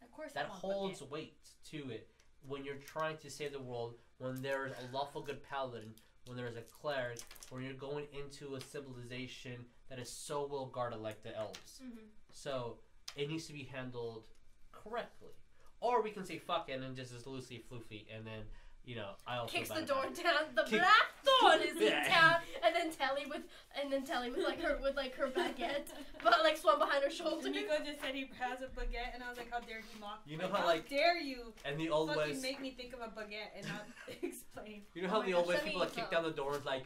Speaker 2: Of course.
Speaker 1: That holds weight to it when you're trying to save the world. When there's a lawful good paladin. When there's a cleric. When you're going into a civilization that is so well guarded, like the elves. So it needs to be handled correctly. Or we can say fuck it and then just as loosey floofy and then, you know, I also
Speaker 3: kicks the door down. The Blackthorn is in town, and then Telly with like her baguette, but like swung behind her shoulder.
Speaker 2: Nico just said he has a baguette, and I was like, how dare he mock?
Speaker 1: You know how like
Speaker 2: dare you?
Speaker 1: And the old ways
Speaker 2: make me think of a baguette and not explain.
Speaker 1: You know how the old ways people like kick down the doors like.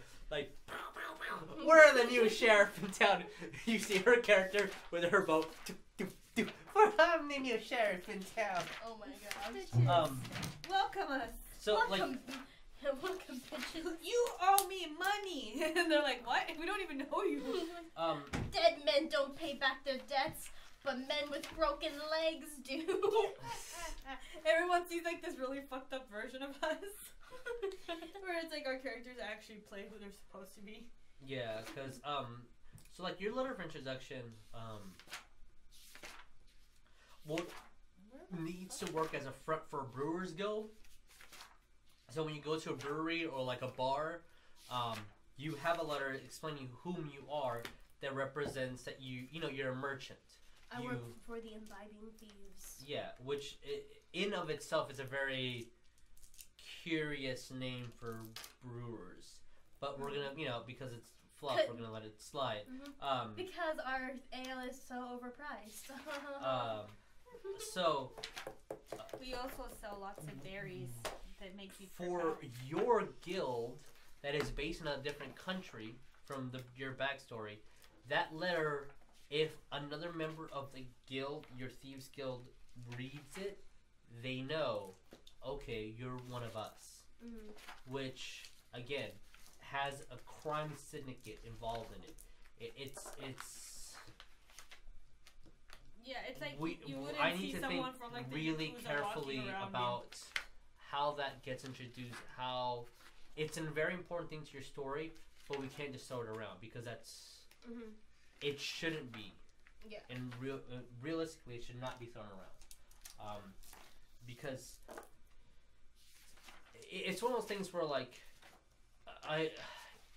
Speaker 1: We're the new sheriff in town. You see her character with her boat. I'm the new sheriff in town.
Speaker 3: Oh my god.
Speaker 2: Welcome us.
Speaker 1: So
Speaker 3: welcome bitches.
Speaker 2: You owe me money. And they're like, what? We don't even know you.
Speaker 3: Dead men don't pay back their debts, but men with broken legs do.
Speaker 2: Everyone sees like this really fucked up version of us. Where it's like our characters actually play who they're supposed to be.
Speaker 1: Yeah, because so like your letter of introduction, well,
Speaker 2: where
Speaker 1: needs to work as a front for a brewer's guild. So when you go to a brewery or like a bar, you have a letter explaining whom you are that represents that you're a merchant.
Speaker 3: I work for the Imbibing Thieves.
Speaker 1: Yeah, which in of itself is a very curious name for brewers. But we're gonna, because it's fluff, we're gonna let it slide.
Speaker 3: Mm-hmm. Because our ale is so overpriced.
Speaker 1: So
Speaker 2: we also sell lots of berries that make you
Speaker 1: for your guild that is based in a different country from your backstory. That letter, if another member of the guild, your thieves guild, reads it, they know, okay, you're one of us. Mm-hmm. Which again has a crime syndicate involved in it. It's
Speaker 2: yeah, it's like you wouldn't
Speaker 1: I need
Speaker 2: see
Speaker 1: to
Speaker 2: someone
Speaker 1: think
Speaker 2: from like the
Speaker 1: really
Speaker 2: Yakuza
Speaker 1: carefully about how that gets introduced. How it's a very important thing to your story, but we can't just throw it around because that's it shouldn't be.
Speaker 3: Yeah.
Speaker 1: And realistically, it should not be thrown around because it's one of those things where like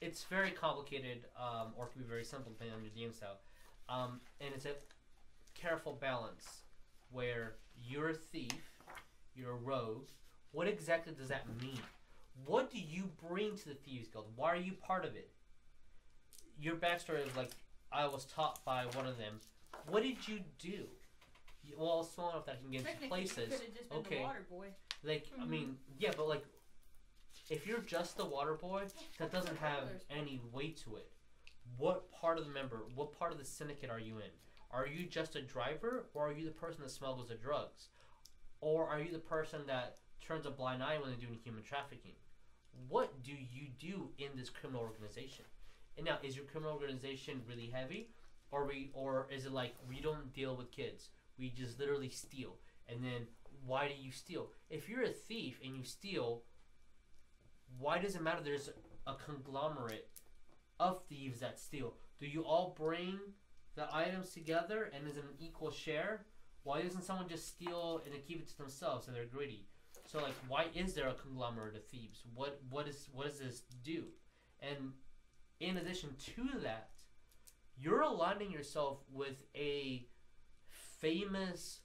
Speaker 1: it's very complicated or it can be very simple depending on your DM style, and it's a careful balance where you're a thief, you're a rogue. What exactly does that mean? What do you bring to the Thieves Guild? Why are you part of it? Your backstory is like, I was taught by one of them. What did you do? Well, small enough that I can get into places.
Speaker 2: You could have just been the water boy.
Speaker 1: Like, I mean, yeah, but like, if you're just the water boy, that doesn't have any weight to it. What part of the syndicate are you in? Are you just a driver, or are you the person that smuggles the drugs? Or are you the person that turns a blind eye when they're doing human trafficking? What do you do in this criminal organization? And now, is your criminal organization really heavy? Or is it like, we don't deal with kids, we just literally steal? And then, why do you steal? If you're a thief and you steal, why does it matter there's a conglomerate of thieves that steal? Do you all bring the items together and is it an equal share? Why doesn't someone just steal and then keep it to themselves and they're greedy? So like, why is there a conglomerate of thieves? What does this do? And in addition to that, you're aligning yourself with a famous,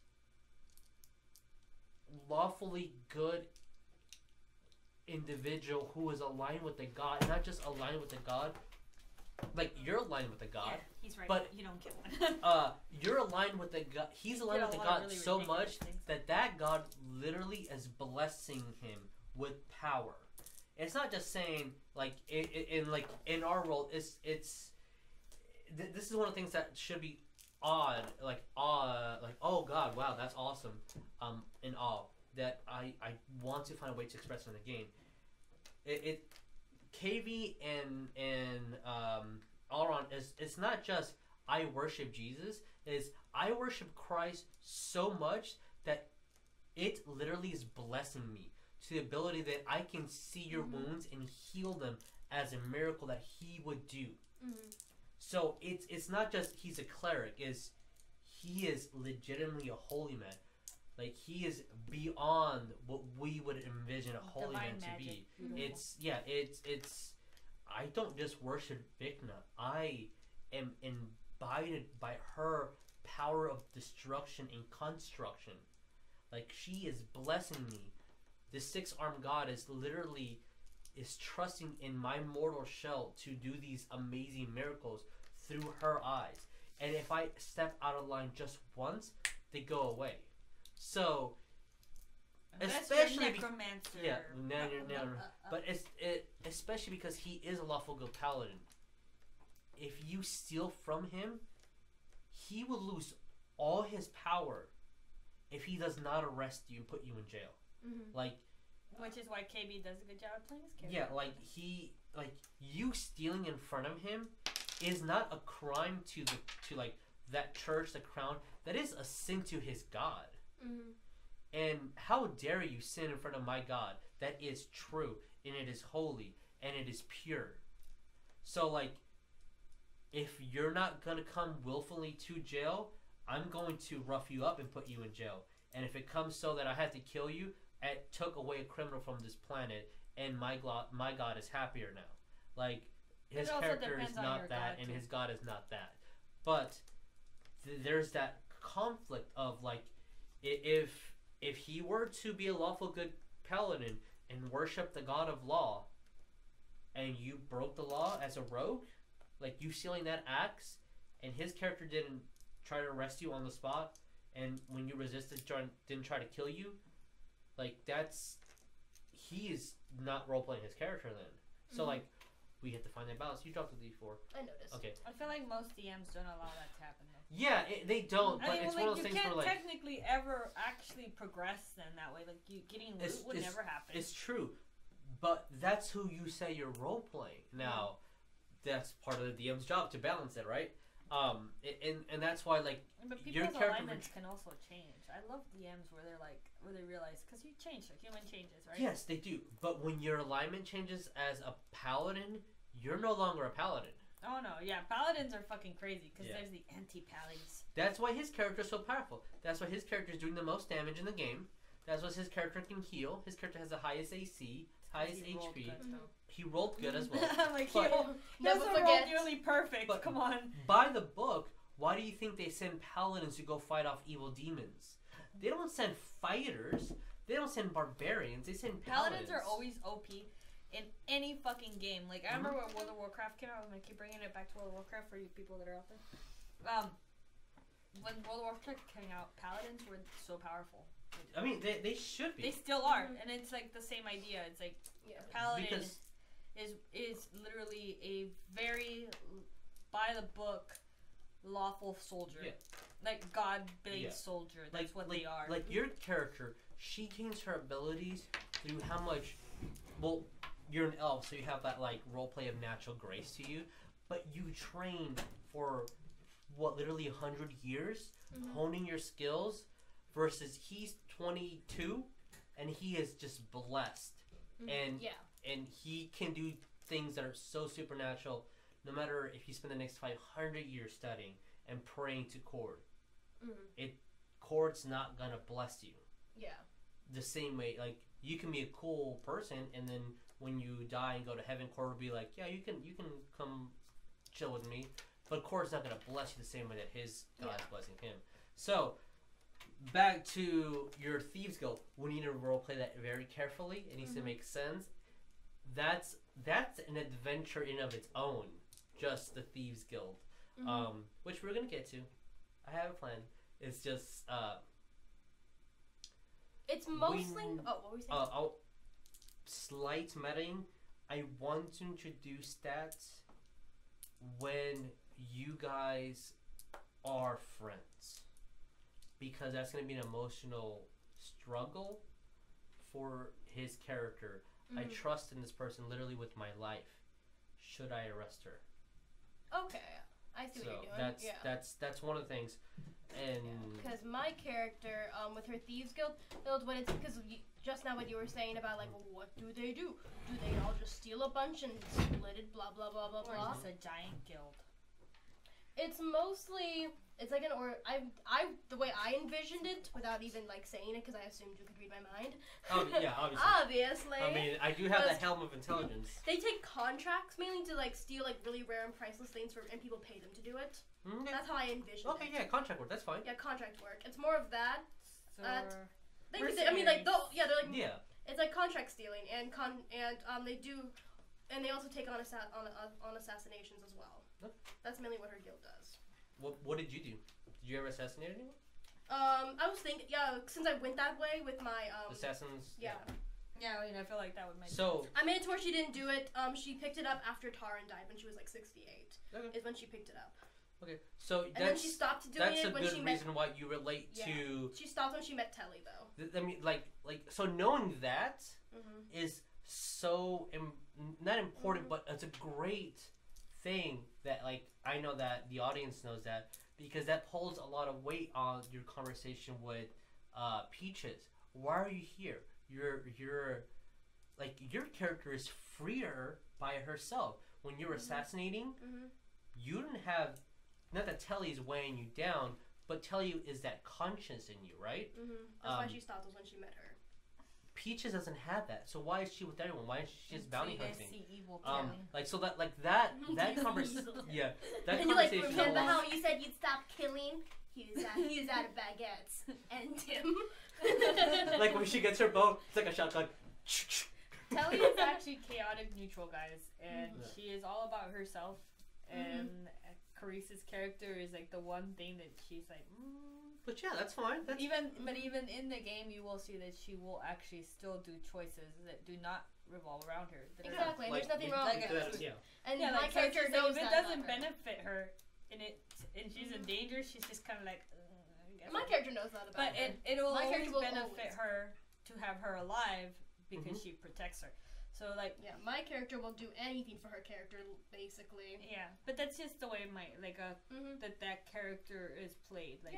Speaker 1: lawfully good individual who is aligned with the god, not just aligned with the god. Like, you're aligned with the god.
Speaker 2: Yeah, he's right.
Speaker 1: But
Speaker 2: you don't kill him.
Speaker 1: You're aligned with the god. He's aligned with the god really so much that god literally is blessing him with power. It's not just saying like in our world. This is one of the things that should be odd. Like oh god, wow, that's awesome. In awe that I want to find a way to express in the game. KV and Aleron it's not just I worship Jesus, it's I worship Christ so much that it literally is blessing me to the ability that I can see your wounds and heal them as a miracle that he would do. So it's not just he's a cleric, he is legitimately a holy man. Like, he is beyond what we would envision a holy man to be. It's I don't just worship Vikna. I am imbibed by her power of destruction and construction. Like, she is blessing me. The six-armed god is literally trusting in my mortal shell to do these amazing miracles through her eyes. And if I step out of line just once, they go away. So, especially especially because he is a lawful good paladin. If you steal from him, he will lose all his power if he does not arrest you and put you in jail.
Speaker 2: Which is why KB does a good job playing his character.
Speaker 1: Yeah, you stealing in front of him is not a crime to that church, the crown. That is a sin to his God. And how dare you sin in front of my God? That is true, and it is holy, and it is pure. So, like, if you're not going to come willfully to jail, I'm going to rough you up and put you in jail. and if it comes so that I have to kill you, it took away a criminal from this planet, and my god is happier now. Like, his character is not that, and his god is not that. But there's that conflict of, like, if he were to be a lawful good paladin and worship the god of law, and you broke the law as a rogue, like, you stealing that axe, and his character didn't try to arrest you on the spot, and when you resisted, didn't try to kill you, like, he is not role-playing his character then. So, like, we have to find that balance. You dropped the D4.
Speaker 3: I noticed.
Speaker 1: Okay.
Speaker 2: I feel like most DMs don't allow that to happen, though.
Speaker 1: Yeah, they don't, but it's one of those things where, like...
Speaker 2: you can't technically ever actually progress then that way. Like, getting loot would never happen.
Speaker 1: It's true, but that's who you say you're role-playing. Now, that's part of the DM's job to balance it, right? And that's why, like,
Speaker 2: but people's alignments can also change. I love DMs where they realize, because you change, like, human changes, right?
Speaker 1: Yes, they do. But when your alignment changes as a paladin, you're no longer a paladin.
Speaker 2: Oh no, yeah, paladins are fucking crazy because there's the anti-paladins.
Speaker 1: That's why his character is so powerful. That's why his character is doing the most damage in the game. That's why his character can heal. His character has the highest AC, highest HP. He rolled good as well.
Speaker 2: Like, he never rolled nearly perfect. But come on.
Speaker 1: By the book, why do you think they send paladins to go fight off evil demons? They don't send fighters. They don't send barbarians. They send paladins.
Speaker 2: Paladins are always OP in any fucking game. Like, I remember when World of Warcraft came out. I'm going to keep bringing it back to World of Warcraft for you people that are out there. When World of Warcraft came out, paladins were so powerful.
Speaker 1: I mean, they should be.
Speaker 2: They still are. And it's like the same idea. It's like, paladin is literally a very by-the-book lawful soldier. Yeah. Like, God-based soldier. That's what they are.
Speaker 1: Like, your character, she gains her abilities through how much... Well, you're an elf, so you have that, like, roleplay of natural grace to you. But you train for, what, literally 100 years? Honing your skills? Versus he's 22, and he is just blessed. And he can do things that are so supernatural, no matter if you spend the next 500 years studying and praying to Cord. Cord's not gonna bless you. Yeah. The same way, like, you can be a cool person, and then when you die and go to heaven, Cord will be like, yeah, you can come chill with me. But Cord's not gonna bless you the same way that his God is blessing him. So, back to your Thieves Guild. We need to roleplay that very carefully. It needs to make sense. That's an adventure in of its own. Just the Thieves Guild, which we're gonna get to. I have a plan. It's just
Speaker 3: it's mostly. What were you saying?
Speaker 1: Slight metaing. I want to introduce that when you guys are friends. Because that's going to be an emotional struggle for his character. I trust in this person literally with my life. Should I arrest her?
Speaker 3: Okay, I see what you're doing.
Speaker 1: That's one of the things. And
Speaker 3: because my character, with her Thieves Guild, when it's because just now what you were saying about, like, well, what do? Do they all just steal a bunch and split it? Blah blah blah blah blah.
Speaker 2: Or is it a giant guild?
Speaker 3: It's mostly. It's like the way I envisioned it, without even, like, saying it, because I assumed you could read my mind.
Speaker 1: Oh, yeah, obviously.
Speaker 3: Obviously.
Speaker 1: I mean, I do have the Helm of Intelligence.
Speaker 3: They take contracts, mainly to, like, steal, like, really rare and priceless things, and people pay them to do it. That's how I envisioned it.
Speaker 1: Okay, yeah, contract work, that's fine.
Speaker 3: Yeah, contract work. It's more of that.
Speaker 2: So,
Speaker 3: they're like, it's like contract stealing, and they do, and they also take on assassinations as well. Okay. That's mainly what her guild does.
Speaker 1: What did you do? Did you ever assassinate anyone?
Speaker 3: I was thinking, since I went that way with my
Speaker 1: assassins.
Speaker 3: Yeah.
Speaker 2: Yeah, I mean, I feel like that would make sense.
Speaker 3: I made it to where she didn't do it. She picked it up after Taran died when she was like 68. Okay. Is when she picked it up.
Speaker 1: Okay, so
Speaker 3: and then she stopped doing it when she met.
Speaker 1: That's a good reason why you relate to.
Speaker 3: She stopped when she met Telly, though.
Speaker 1: I mean, so knowing that is so not important, but it's a great thing that, like, I know that the audience knows that, because that holds a lot of weight on your conversation with Peaches. Why are you here? You're like, your character is freer by herself. When you're assassinating, you didn't have, not that Telly's weighing you down, but Netellie is that conscience in you, right?
Speaker 3: That's why she stopped us when she met her.
Speaker 1: Peaches doesn't have that, so why is she with everyone? Why is she just bounty hunting?
Speaker 2: Evil
Speaker 1: like so that conversation. Yeah, that
Speaker 3: and
Speaker 1: conversation.
Speaker 3: You like remember how you said you'd stop killing? He was out of baguettes and Tim.
Speaker 1: Like when she gets her bow, it's like a shotgun.
Speaker 2: Netellie is actually chaotic neutral, guys, and she is all about herself. And Charis's character is like the one thing that she's like.
Speaker 1: But yeah, that's fine.
Speaker 2: Even in the game, you will see that she will actually still do choices that do not revolve around her.
Speaker 3: Exactly, there's nothing wrong with that. And my
Speaker 2: like,
Speaker 3: character
Speaker 2: knows
Speaker 3: that
Speaker 2: if it doesn't benefit her, and she's in danger, she's just kind of like.
Speaker 3: My character knows that about her.
Speaker 2: But it will always benefit her to have her alive because she protects her. So like
Speaker 3: my character will do anything for her character basically.
Speaker 2: Yeah, but that's just the way that character is played. Like,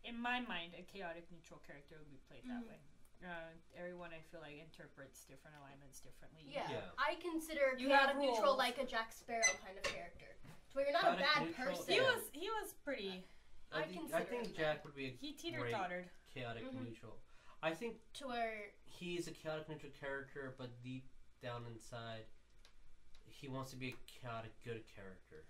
Speaker 2: in my mind, a chaotic neutral character would be played that way. Everyone I feel like interprets different alignments differently.
Speaker 3: Yeah. I consider chaotic neutral like a Jack Sparrow kind of character, where you're not chaotic a bad person.
Speaker 2: He was pretty.
Speaker 1: I think Jack would be
Speaker 2: he teeter-tottered.
Speaker 1: Chaotic neutral. I think
Speaker 3: to where
Speaker 1: he's a chaotic neutral character, but deep down inside, he wants to be a chaotic good character.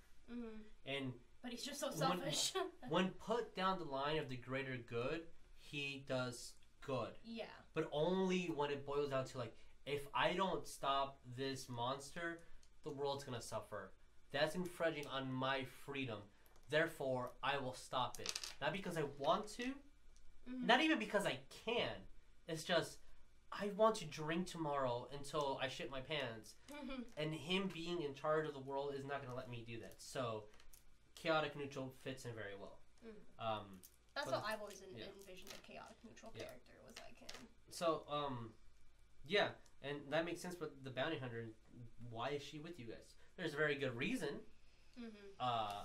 Speaker 1: But
Speaker 3: he's just so selfish.
Speaker 1: When put down the line of the greater good, he does good.
Speaker 3: Yeah.
Speaker 1: But only when it boils down to like, if I don't stop this monster, the world's gonna suffer. That's infringing on my freedom. Therefore, I will stop it. Not because I want to. Not even because I can. It's just, I want to drink tomorrow until I shit my pants. And him being in charge of the world is not going to let me do that. So, chaotic neutral fits in very well.
Speaker 3: That's what I've always envisioned a chaotic neutral character was I can.
Speaker 1: So, yeah. And that makes sense with the bounty hunter. Why is she with you guys? There's a very good reason.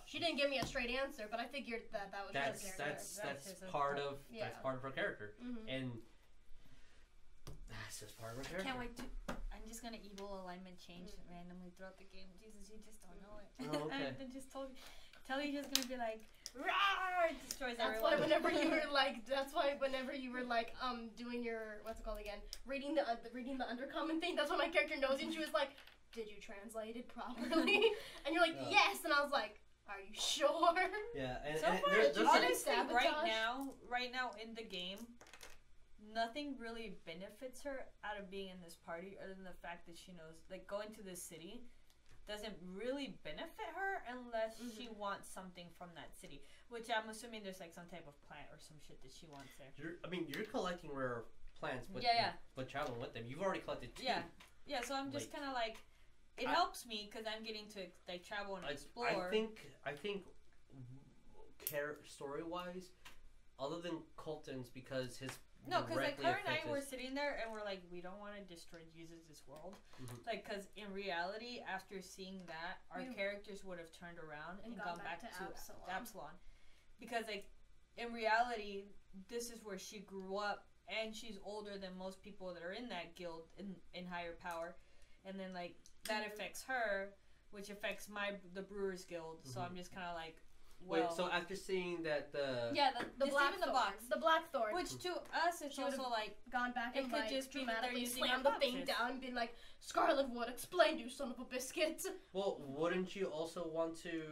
Speaker 3: She didn't give me a straight answer, but I figured that was her character.
Speaker 1: That's part of her character, and that's just part of her character.
Speaker 2: Can't wait to. I'm just gonna evil alignment change randomly throughout the game. Jesus, you just don't know it.
Speaker 1: Oh, okay.
Speaker 2: I just told you. Tellie's just gonna be like, "Rawr!" Destroys everyone.
Speaker 3: That's why whenever you were like, doing your what's it called again? Reading the undercommon thing. That's what my character knows, and she was like, did you translate it properly? And you're like, yes. And I was like, are you sure?
Speaker 1: Yeah. And,
Speaker 2: so far, honestly, right now in the game, nothing really benefits her out of being in this party other than the fact that she knows, like, going to this city doesn't really benefit her unless she wants something from that city. Which I'm assuming there's, like, some type of plant or some shit that she wants there.
Speaker 1: You're collecting rare plants, but traveling with them. You've already collected 2.
Speaker 2: Yeah, so I'm just kind of like... It helps me because I'm getting to like travel and explore.
Speaker 1: I think story-wise, other than Coleton's, because his
Speaker 2: because like her and I were sitting there and we're like, we don't want to destroy Jesus' world, like because in reality, after seeing that, our characters would have turned around and gone back to Absalom, because like in reality, this is where she grew up and she's older than most people that are in that guild in higher power, and then like. That affects her, which affects the Brewers Guild. So I'm just kind of like, well.
Speaker 1: Wait, so after seeing that
Speaker 2: the Blackthorn, which to us it's also like
Speaker 3: gone back and
Speaker 2: could just
Speaker 3: dramatically slam the thing down and be like, Scarlet Wood, explain, you son of a biscuit.
Speaker 1: Well, wouldn't you also want to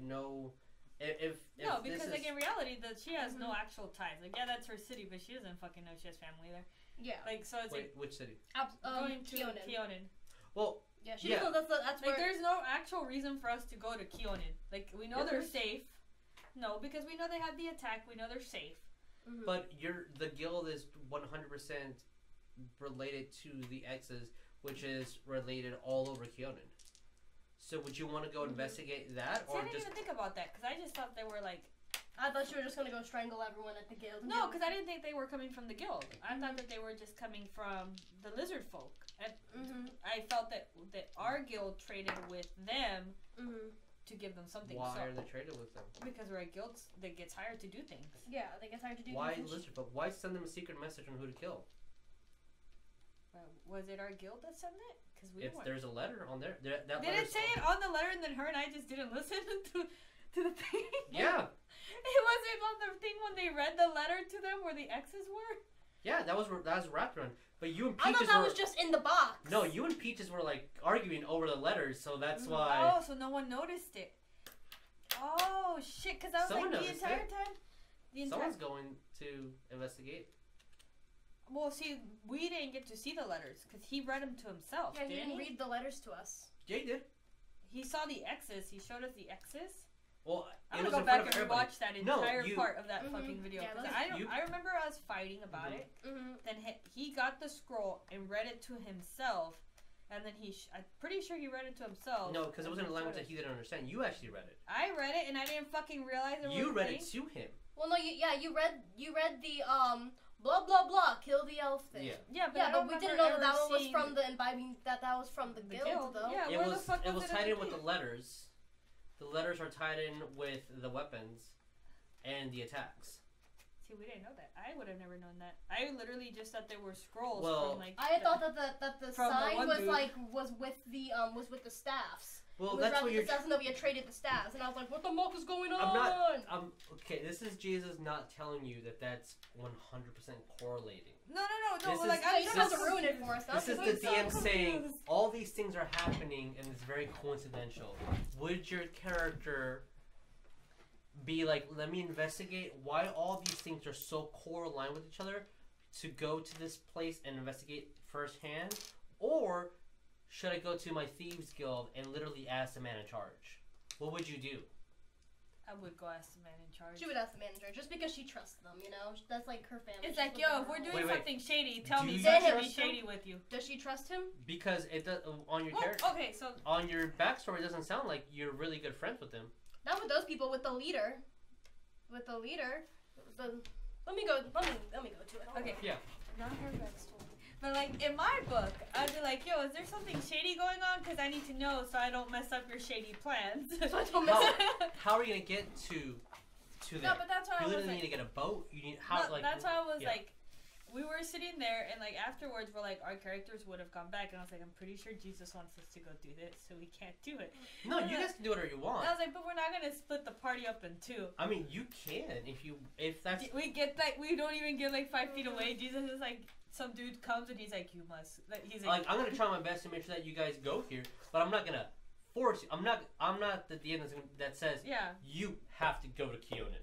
Speaker 1: know if
Speaker 2: no, because like in reality that she has no actual ties. Like that's her city, but she doesn't fucking know she has family there.
Speaker 3: Yeah.
Speaker 2: Like so it's like
Speaker 1: which city?
Speaker 2: Going to Keonan.
Speaker 1: Well.
Speaker 3: Yeah, she doesn't know that's
Speaker 2: like there's no actual reason for us to go to Keonan. Like we know they're safe. No, because we know they have the attack. We know they're safe.
Speaker 1: But the guild is 100% related to the X's, which is related all over Keonan. So would you want to go investigate that, or
Speaker 2: I didn't even think about that because I just thought they were like.
Speaker 3: I thought you were just gonna go strangle everyone at the guild.
Speaker 2: No, because I didn't think they were coming from the guild. I thought that they were just coming from the lizard folk. And I felt that our guild traded with them to give them something.
Speaker 1: Why are they traded with them?
Speaker 2: Because we're a guild that gets hired to do things.
Speaker 3: Yeah, they get hired to do
Speaker 1: Why
Speaker 3: things.
Speaker 1: lizard folk? Why send them a secret message on who to kill?
Speaker 2: Was it our guild that sent it? Because
Speaker 1: there's a letter on there.
Speaker 2: Did it say it on the letter and then her and I just didn't listen to the thing?
Speaker 1: Yeah.
Speaker 2: It wasn't on the thing when they read the letter to them where the X's were?
Speaker 1: Yeah, that was Raptor. But you and
Speaker 3: I
Speaker 1: Peaches
Speaker 3: thought that was just in the box.
Speaker 1: No, you and Peaches were like arguing over the letters, so that's why.
Speaker 2: Oh, so no one noticed it. Oh shit! Because I was
Speaker 1: Someone
Speaker 2: like the entire time.
Speaker 1: Someone's going to investigate.
Speaker 2: Well, see, we didn't get to see the letters because he read them to himself.
Speaker 3: Yeah, he didn't read the letters to us.
Speaker 1: Yeah, he did.
Speaker 2: He saw the X's. He showed us the X's.
Speaker 1: Well,
Speaker 2: I'm gonna go back and rewatch that entire part of that fucking video.
Speaker 3: Yeah,
Speaker 2: I remember us fighting about it. Then he got the scroll and read it to himself, and then I'm pretty sure he read it to himself.
Speaker 1: No, because it wasn't a language that he didn't understand. You actually read it.
Speaker 2: I read it and I didn't fucking realize it was.
Speaker 1: You read it to him.
Speaker 3: Well, no, you read the blah blah blah, kill the elf thing.
Speaker 2: Yeah,
Speaker 3: but we didn't know that one was from the imbibing. That was from the guild, though.
Speaker 2: Yeah,
Speaker 1: it was tied in with the letters. The letters are tied in with the weapons and the attacks.
Speaker 2: See, we didn't know that. I would have never known that. I literally just thought there were scrolls from like.
Speaker 3: I thought that the sign was with the staffs.
Speaker 1: Well, that's what you're.
Speaker 3: And that we had traded the staffs, and I was like, "What the fuck is going on?"
Speaker 1: Okay. This is Jesus not telling you that that's 100% correlating.
Speaker 2: No.
Speaker 3: You don't have to ruin it for us.
Speaker 1: This is the DM saying all these things are happening and it's very coincidental. Would your character be like, let me investigate why all these things are so correlated with each other to go to this place and investigate firsthand? Or should I go to my Thieves Guild and literally ask the man in charge? What would you do?
Speaker 2: I would go ask the man in charge.
Speaker 3: She would ask the manager just because she trusts them, you know? That's like her family.
Speaker 2: It's like, yo, if we're doing something shady, tell me.
Speaker 3: Does
Speaker 2: I'll be shady with you.
Speaker 3: Does she trust him?
Speaker 1: Because it does on your character.
Speaker 2: Okay, so
Speaker 1: on your backstory, it doesn't sound like you're really good friends with him.
Speaker 3: Not with those people. With the leader. Let me go to it.
Speaker 2: Okay.
Speaker 1: Yeah.
Speaker 2: Not her backstory. But, like, in my book, I'd be like, yo, is there something shady going on? Because I need to know so I don't mess up your shady plans.
Speaker 1: How are you going to get to that?
Speaker 2: No, but that's why I was
Speaker 1: literally need to get a boat? You need,
Speaker 2: that's why I was like, we were sitting there, and, like, afterwards, we're like, our characters would have gone back. And I was like, I'm pretty sure Jesus wants us to go do this, so we can't do it.
Speaker 1: No, you guys can do whatever you want.
Speaker 2: And I was like, but we're not going to split the party up in two.
Speaker 1: I mean, you can if that's...
Speaker 2: We don't even get, like, 5 feet away. Jesus is like... Some dude comes and he's like, you must. He's like,
Speaker 1: I'm gonna try my best to make sure that you guys go here, but I'm not gonna force you. I'm not the DM that says you have to go to Coleton.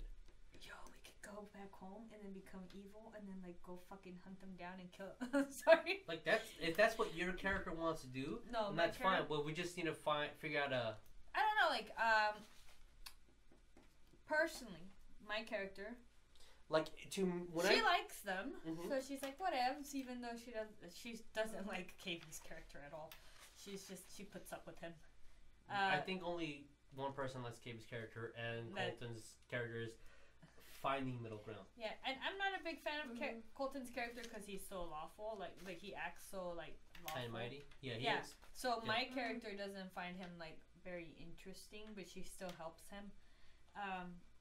Speaker 2: Yo, we could go back home and then become evil and then like go fucking hunt them down and kill. Sorry.
Speaker 1: Like if that's what your character wants to do, then that's fine. Well, we just need to figure out a.
Speaker 2: I don't know, like personally, my character.
Speaker 1: Like
Speaker 2: she likes them, so she's like whatevs. Even though she doesn't like Katie's character at all. She puts up with him.
Speaker 1: I think only one person likes Katie's character, and Coleton's character is finding middle ground.
Speaker 2: Yeah, and I'm not a big fan of Coleton's character because he's so lawful. Like he acts so like lawful.
Speaker 1: High and mighty. Yeah, he is.
Speaker 2: So my character doesn't find him like very interesting, but she still helps him.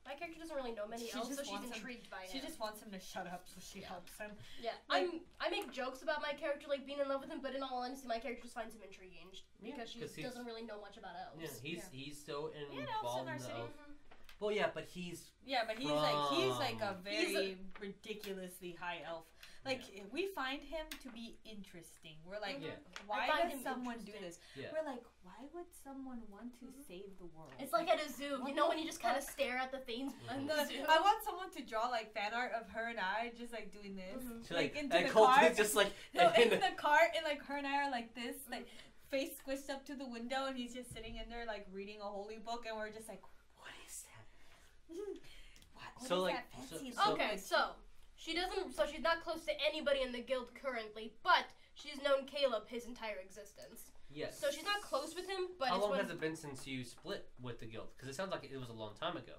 Speaker 3: My character doesn't really know many elves, so she's intrigued by him.
Speaker 2: She just wants him to shut up, so she helps him.
Speaker 3: Yeah, I make jokes about my character like being in love with him, but in all honesty, my character just finds him intriguing because she doesn't really know much about elves.
Speaker 1: Yeah, he's so involved
Speaker 2: in our city.
Speaker 1: Well, yeah, but he's
Speaker 2: like a very ridiculously high elf. Like we find him to be interesting. We're like, why does someone do this? Yeah. We're like, why would someone want to save the world?
Speaker 3: It's like at a zoo, you know, when you just kind of stare at the things.
Speaker 2: I want someone to draw like fan art of her and I just like doing this,
Speaker 1: like
Speaker 2: into the
Speaker 1: car,
Speaker 2: just like into the cart, and like her and I are like this, like face squished up to the window, and he's just sitting in there like reading a holy book, and we're just like, what is that?
Speaker 3: So she's not close to anybody in the guild currently, but she's known Caleb his entire existence.
Speaker 1: Yes.
Speaker 3: So she's not close with him, but
Speaker 1: how long has it been since you split with the guild? Because it sounds like it was a long time ago.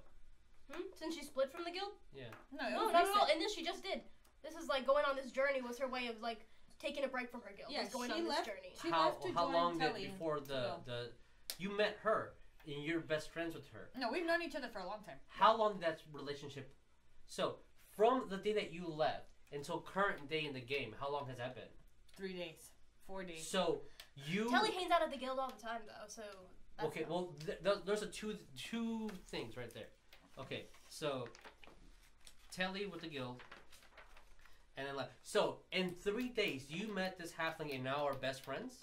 Speaker 3: Since she split from the guild?
Speaker 1: Yeah.
Speaker 3: No. And this she just did. This is like going on this journey was her way of like taking a break from her guild.
Speaker 2: Yeah,
Speaker 3: going on this journey.
Speaker 2: She left to
Speaker 1: how long
Speaker 2: Netellie
Speaker 1: before the you met her and you're best friends with her?
Speaker 2: No, we've known each other for a long time.
Speaker 1: How long did that relationship? So from the day that you left until current day in the game, how long has that been?
Speaker 2: 3 days, 4 days.
Speaker 1: So you.
Speaker 3: Netellie hangs out at the guild all the time though, so.
Speaker 1: Okay, well, those are two things right there. Okay, So, Netellie with the guild, and then like, so in 3 days you met this halfling and now are best friends.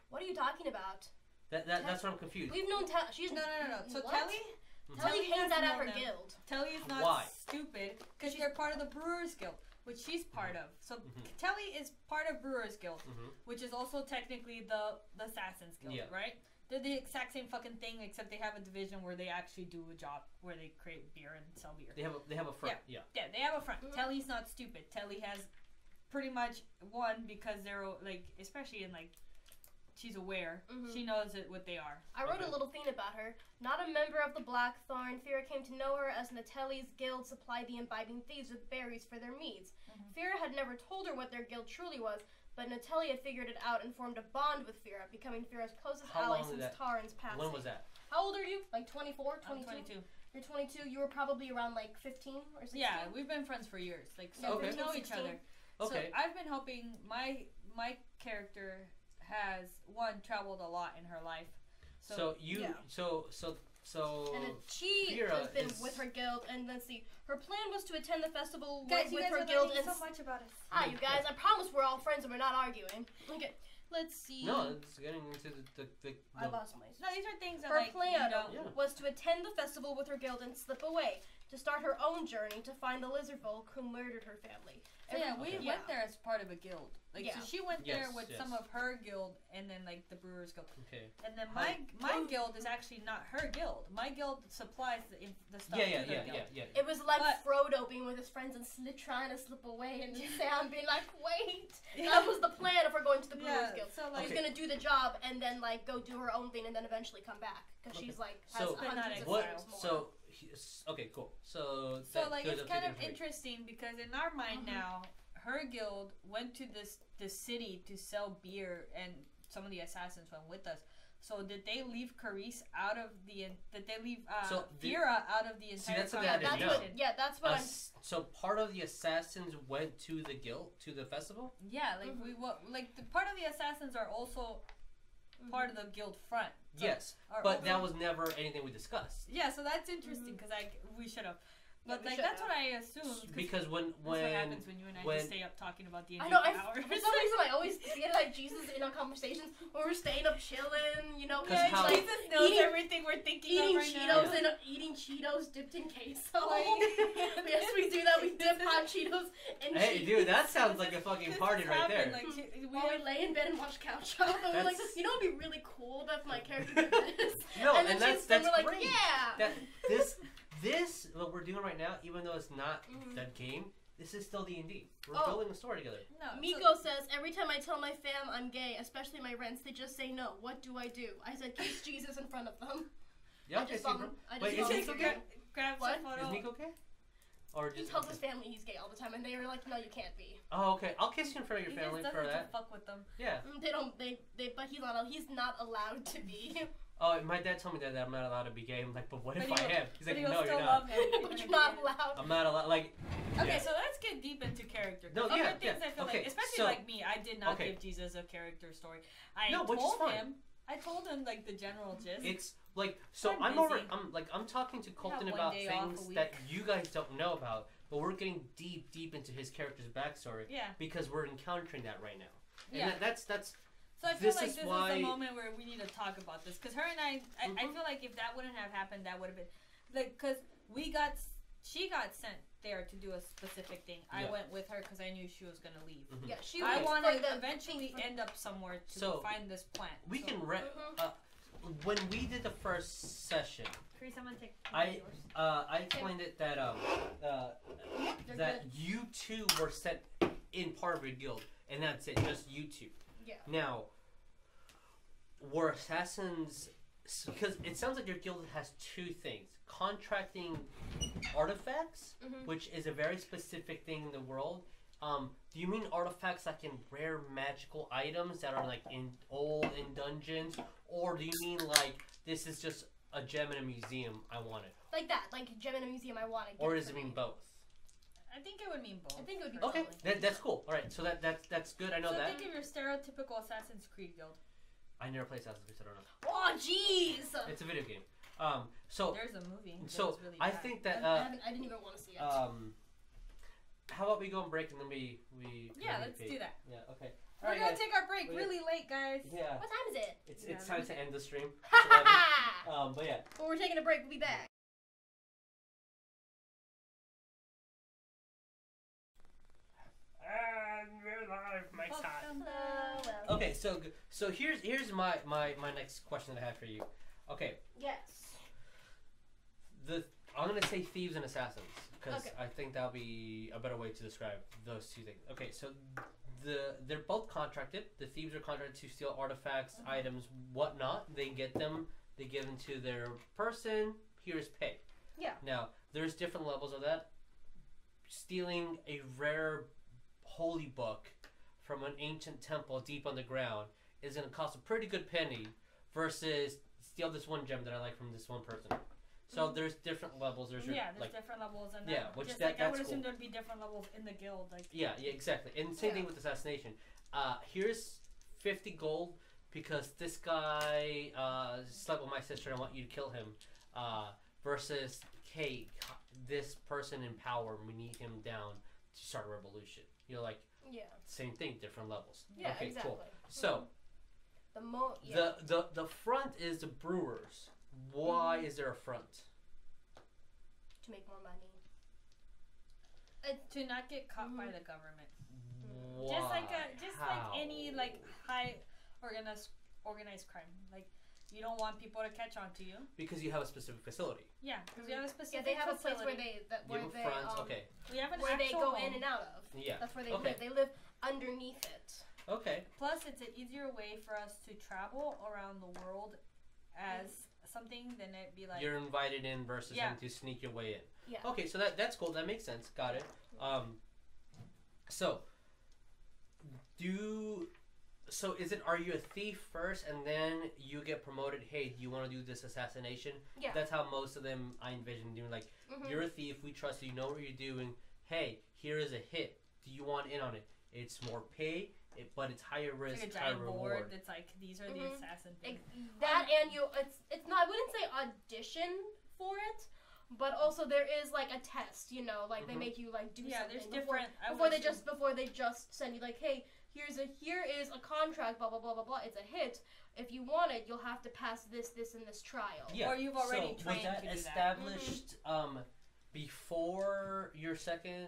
Speaker 3: What are you talking about?
Speaker 1: That's what I'm confused.
Speaker 3: We've known she's
Speaker 2: no. So
Speaker 3: what?
Speaker 2: Tellie
Speaker 3: hangs out at her guild.
Speaker 2: Tellie is not stupid because they're part of the Brewers Guild, which she's part of. So Tellie is part of Brewers Guild, which is also technically the Assassins Guild, right? They're the exact same fucking thing, except they have a division where they actually do a job where they create beer and sell beer. They have a front. Yeah, they have a front. Tellie's not stupid. Tellie has pretty much won because they're like, especially in like. She's aware. She knows what they are.
Speaker 3: I wrote a little thing about her. Not a member of the Blackthorn, Fyra came to know her as Netellie's guild supplied the imbibing thieves with berries for their meads. Fyra had never told her what their guild truly was, but Netellie had figured it out and formed a bond with Fyra, becoming Fyra's closest ally since Taran's passing.
Speaker 1: When was that?
Speaker 3: How old are you? Like 24, 22?
Speaker 2: I'm 22.
Speaker 3: You're 22. You were probably around like 15 or 16?
Speaker 2: Yeah, we've been friends for years. Like, so we know each other. Okay. So I've been helping my character has traveled a lot in her life. So
Speaker 3: and she has been with her guild, and let's see, her plan was to attend the festival with her guild. And
Speaker 2: so much about us.
Speaker 3: You guys, I promise we're all friends and we're not arguing. Okay, let's see.
Speaker 1: No, it's getting into the
Speaker 3: I lost my.
Speaker 2: No, these are things that
Speaker 3: her plan was to attend the festival with her guild and slip away to start her own journey to find the lizard folk who murdered her family.
Speaker 2: So we went there as part of a guild. Like, so she went there with some of her guild and then, like, the Brewers Guild. Okay. And then my guild is actually not her guild. My guild supplies the stuff to her guild. Yeah.
Speaker 3: It was like Frodo being with his friends and trying to slip away and Sam being like, wait. That was the plan of her going to the Brewers Guild. So, like, she's going to do the job and then, like, go do her own thing and then eventually come back. Because she's, like, has hundreds of miles more.
Speaker 1: Okay, cool. So
Speaker 2: like, it's kind of interesting because in our mind now, her guild went to this city to sell beer, and some of the assassins went with us. So did they leave Charis out of the? Did they leave Fyra out of the entire?
Speaker 3: That's what.
Speaker 1: So part of the assassins went to the guild, to the festival.
Speaker 2: Yeah, like the part of the assassins are also part of the guild front. So
Speaker 1: but that was never anything we discussed.
Speaker 2: Yeah, so that's interesting because we should have. But like that's what I assumed.
Speaker 1: Because when
Speaker 2: what happens when you and I just stay up talking about the
Speaker 3: I know. For some reason, I always get like Jesus in our conversations when we're staying up chilling. You know,
Speaker 2: Jesus knows everything we're thinking of right now.
Speaker 3: Eating Cheetos dipped in queso. Yes, we do that. We dip hot Cheetos in cheese.
Speaker 1: Hey, dude, that sounds like a fucking party right there.
Speaker 3: Like, we lay in bed and watch Couch Up, and we're like, you know, it'd be really cool if my character did this.
Speaker 1: No, and that's
Speaker 3: we're
Speaker 1: great.
Speaker 3: Like, yeah.
Speaker 1: This what we're doing right now, even though it's not that game, this is still D&D. We're building a story together.
Speaker 3: No, Miko says, every time I tell my fam I'm gay, especially my rents, they just say no. What do I do? I said, kiss Jesus in front of them.
Speaker 1: Yeah,
Speaker 3: Wait,
Speaker 1: is Miko gay?
Speaker 2: What?
Speaker 1: Is Miko gay? Or
Speaker 3: he tells his family he's gay all the time, and they are like, no, you can't be.
Speaker 1: Oh, okay. I'll kiss you in front of your family for that.
Speaker 2: Fuck with them.
Speaker 1: Yeah.
Speaker 3: But he's not allowed to be.
Speaker 1: Oh, my dad told me that I'm not allowed to be gay. I'm like, but what if I am? He's like, no, you're
Speaker 3: not. But you're not allowed.
Speaker 1: I'm not allowed. Like.
Speaker 2: Okay, so let's get deep into character.
Speaker 1: No,
Speaker 2: I feel like, especially like me, I did not give Jesus a character story. I told him like the general gist.
Speaker 1: It's like I'm talking to Coleton about things that you guys don't know about, but we're getting deep into his character's backstory.
Speaker 2: Yeah.
Speaker 1: Because we're encountering that right now. And that's.
Speaker 2: So I feel like this is the moment where we need to talk about this, because her and I feel like if that wouldn't have happened, that would have been like, because she got sent there to do a specific thing. I went with her because I knew she was gonna leave.
Speaker 3: Yeah,
Speaker 2: I want to eventually end up somewhere to find this plant.
Speaker 1: We can when we did the first session, I explained it that that you two were sent in part of your guild, and that's it, just you two.
Speaker 3: Yeah.
Speaker 1: Now, were assassins... Because it sounds like your guild has two things. Contracting artifacts, which is a very specific thing in the world. Do you mean artifacts like in rare magical items that are like in dungeons? Or do you mean like, this is just a gem in a museum, I want it?
Speaker 3: Like that, like a gem in a museum, I want it.
Speaker 1: Or does it mean both?
Speaker 2: I think it would mean both.
Speaker 3: I think it would be
Speaker 1: okay. That's cool. All right, so that's good. I know that.
Speaker 2: So think of your stereotypical Assassin's Creed guild.
Speaker 1: I never played Assassin's Creed, so I don't know.
Speaker 3: Oh, jeez!
Speaker 1: It's a video game. So
Speaker 2: there's a movie.
Speaker 1: So
Speaker 2: really
Speaker 1: I
Speaker 2: bad.
Speaker 1: think that
Speaker 3: I didn't even want to see it.
Speaker 1: How about we go and break and then we
Speaker 2: let's do that.
Speaker 1: Yeah, okay.
Speaker 2: We're gonna take our break really late, guys.
Speaker 1: Yeah.
Speaker 3: What time is it?
Speaker 1: It's time to end the stream. But yeah.
Speaker 3: Well, we're taking a break. We'll be back.
Speaker 1: Mike's hot. Okay, so here's my next question that I have for you. Okay.
Speaker 3: Yes.
Speaker 1: I'm gonna say thieves and assassins because I think that'll be a better way to describe those two things. Okay, so they're both contracted. The thieves are contracted to steal artifacts, items, whatnot. They get them. They give them to their person. Here's pay.
Speaker 3: Yeah.
Speaker 1: Now there's different levels of that. Stealing a rare holy book from an ancient temple deep underground is going to cost a pretty good penny versus steal this one gem that I like from this one person. So there's different levels. There's
Speaker 2: different levels, and
Speaker 1: which
Speaker 2: just
Speaker 1: that's
Speaker 2: I would assume
Speaker 1: cool.
Speaker 2: there'd be different levels in the guild.
Speaker 1: Yeah, exactly. And same thing with assassination. Here's 50 gold because this guy slept with my sister and I want you to kill him. Versus, hey, this person in power, we need him down to start a revolution. Same thing, different levels.
Speaker 3: Yeah,
Speaker 1: okay,
Speaker 3: exactly.
Speaker 1: Cool. So the front is the brewers. Why is there a front?
Speaker 3: To make more money.
Speaker 2: To not get caught by the government.
Speaker 1: Why?
Speaker 2: Just like any high organized crime. You don't want people to catch on to you.
Speaker 1: Because you have a specific facility.
Speaker 2: Yeah, because we have a specific
Speaker 3: they have
Speaker 2: facility.
Speaker 3: a place where
Speaker 2: We have
Speaker 3: where they go
Speaker 2: home.
Speaker 3: in and out of.
Speaker 1: Yeah.
Speaker 3: That's where they live. They live underneath it.
Speaker 1: Okay.
Speaker 2: Plus, it's an easier way for us to travel around the world as something than it be like...
Speaker 1: You're invited in versus having to sneak your way in.
Speaker 3: Yeah.
Speaker 1: Okay, so that's cool. That makes sense. Got it. So is it, are you a thief first and then you get promoted? Hey, do you want to do this assassination?
Speaker 3: Yeah.
Speaker 1: That's how most of them I envision doing. Like, you're a thief, we trust you, you know what you're doing. Hey, here is a hit. Do you want in on it? It's more pay, but it's higher risk,
Speaker 2: it's like a
Speaker 1: higher
Speaker 2: giant
Speaker 1: reward.
Speaker 2: board that's like, these are the assassin things.
Speaker 3: It's not, I wouldn't say audition for it, but also there is like a test, they make you like do something.
Speaker 2: There's different
Speaker 3: Before they just send you like, hey, here is a contract, blah blah blah blah blah. It's a hit. If you want it, you'll have to pass this and this trial.
Speaker 1: Yeah.
Speaker 2: Or you've already trained
Speaker 1: was that
Speaker 2: to do
Speaker 1: established before your second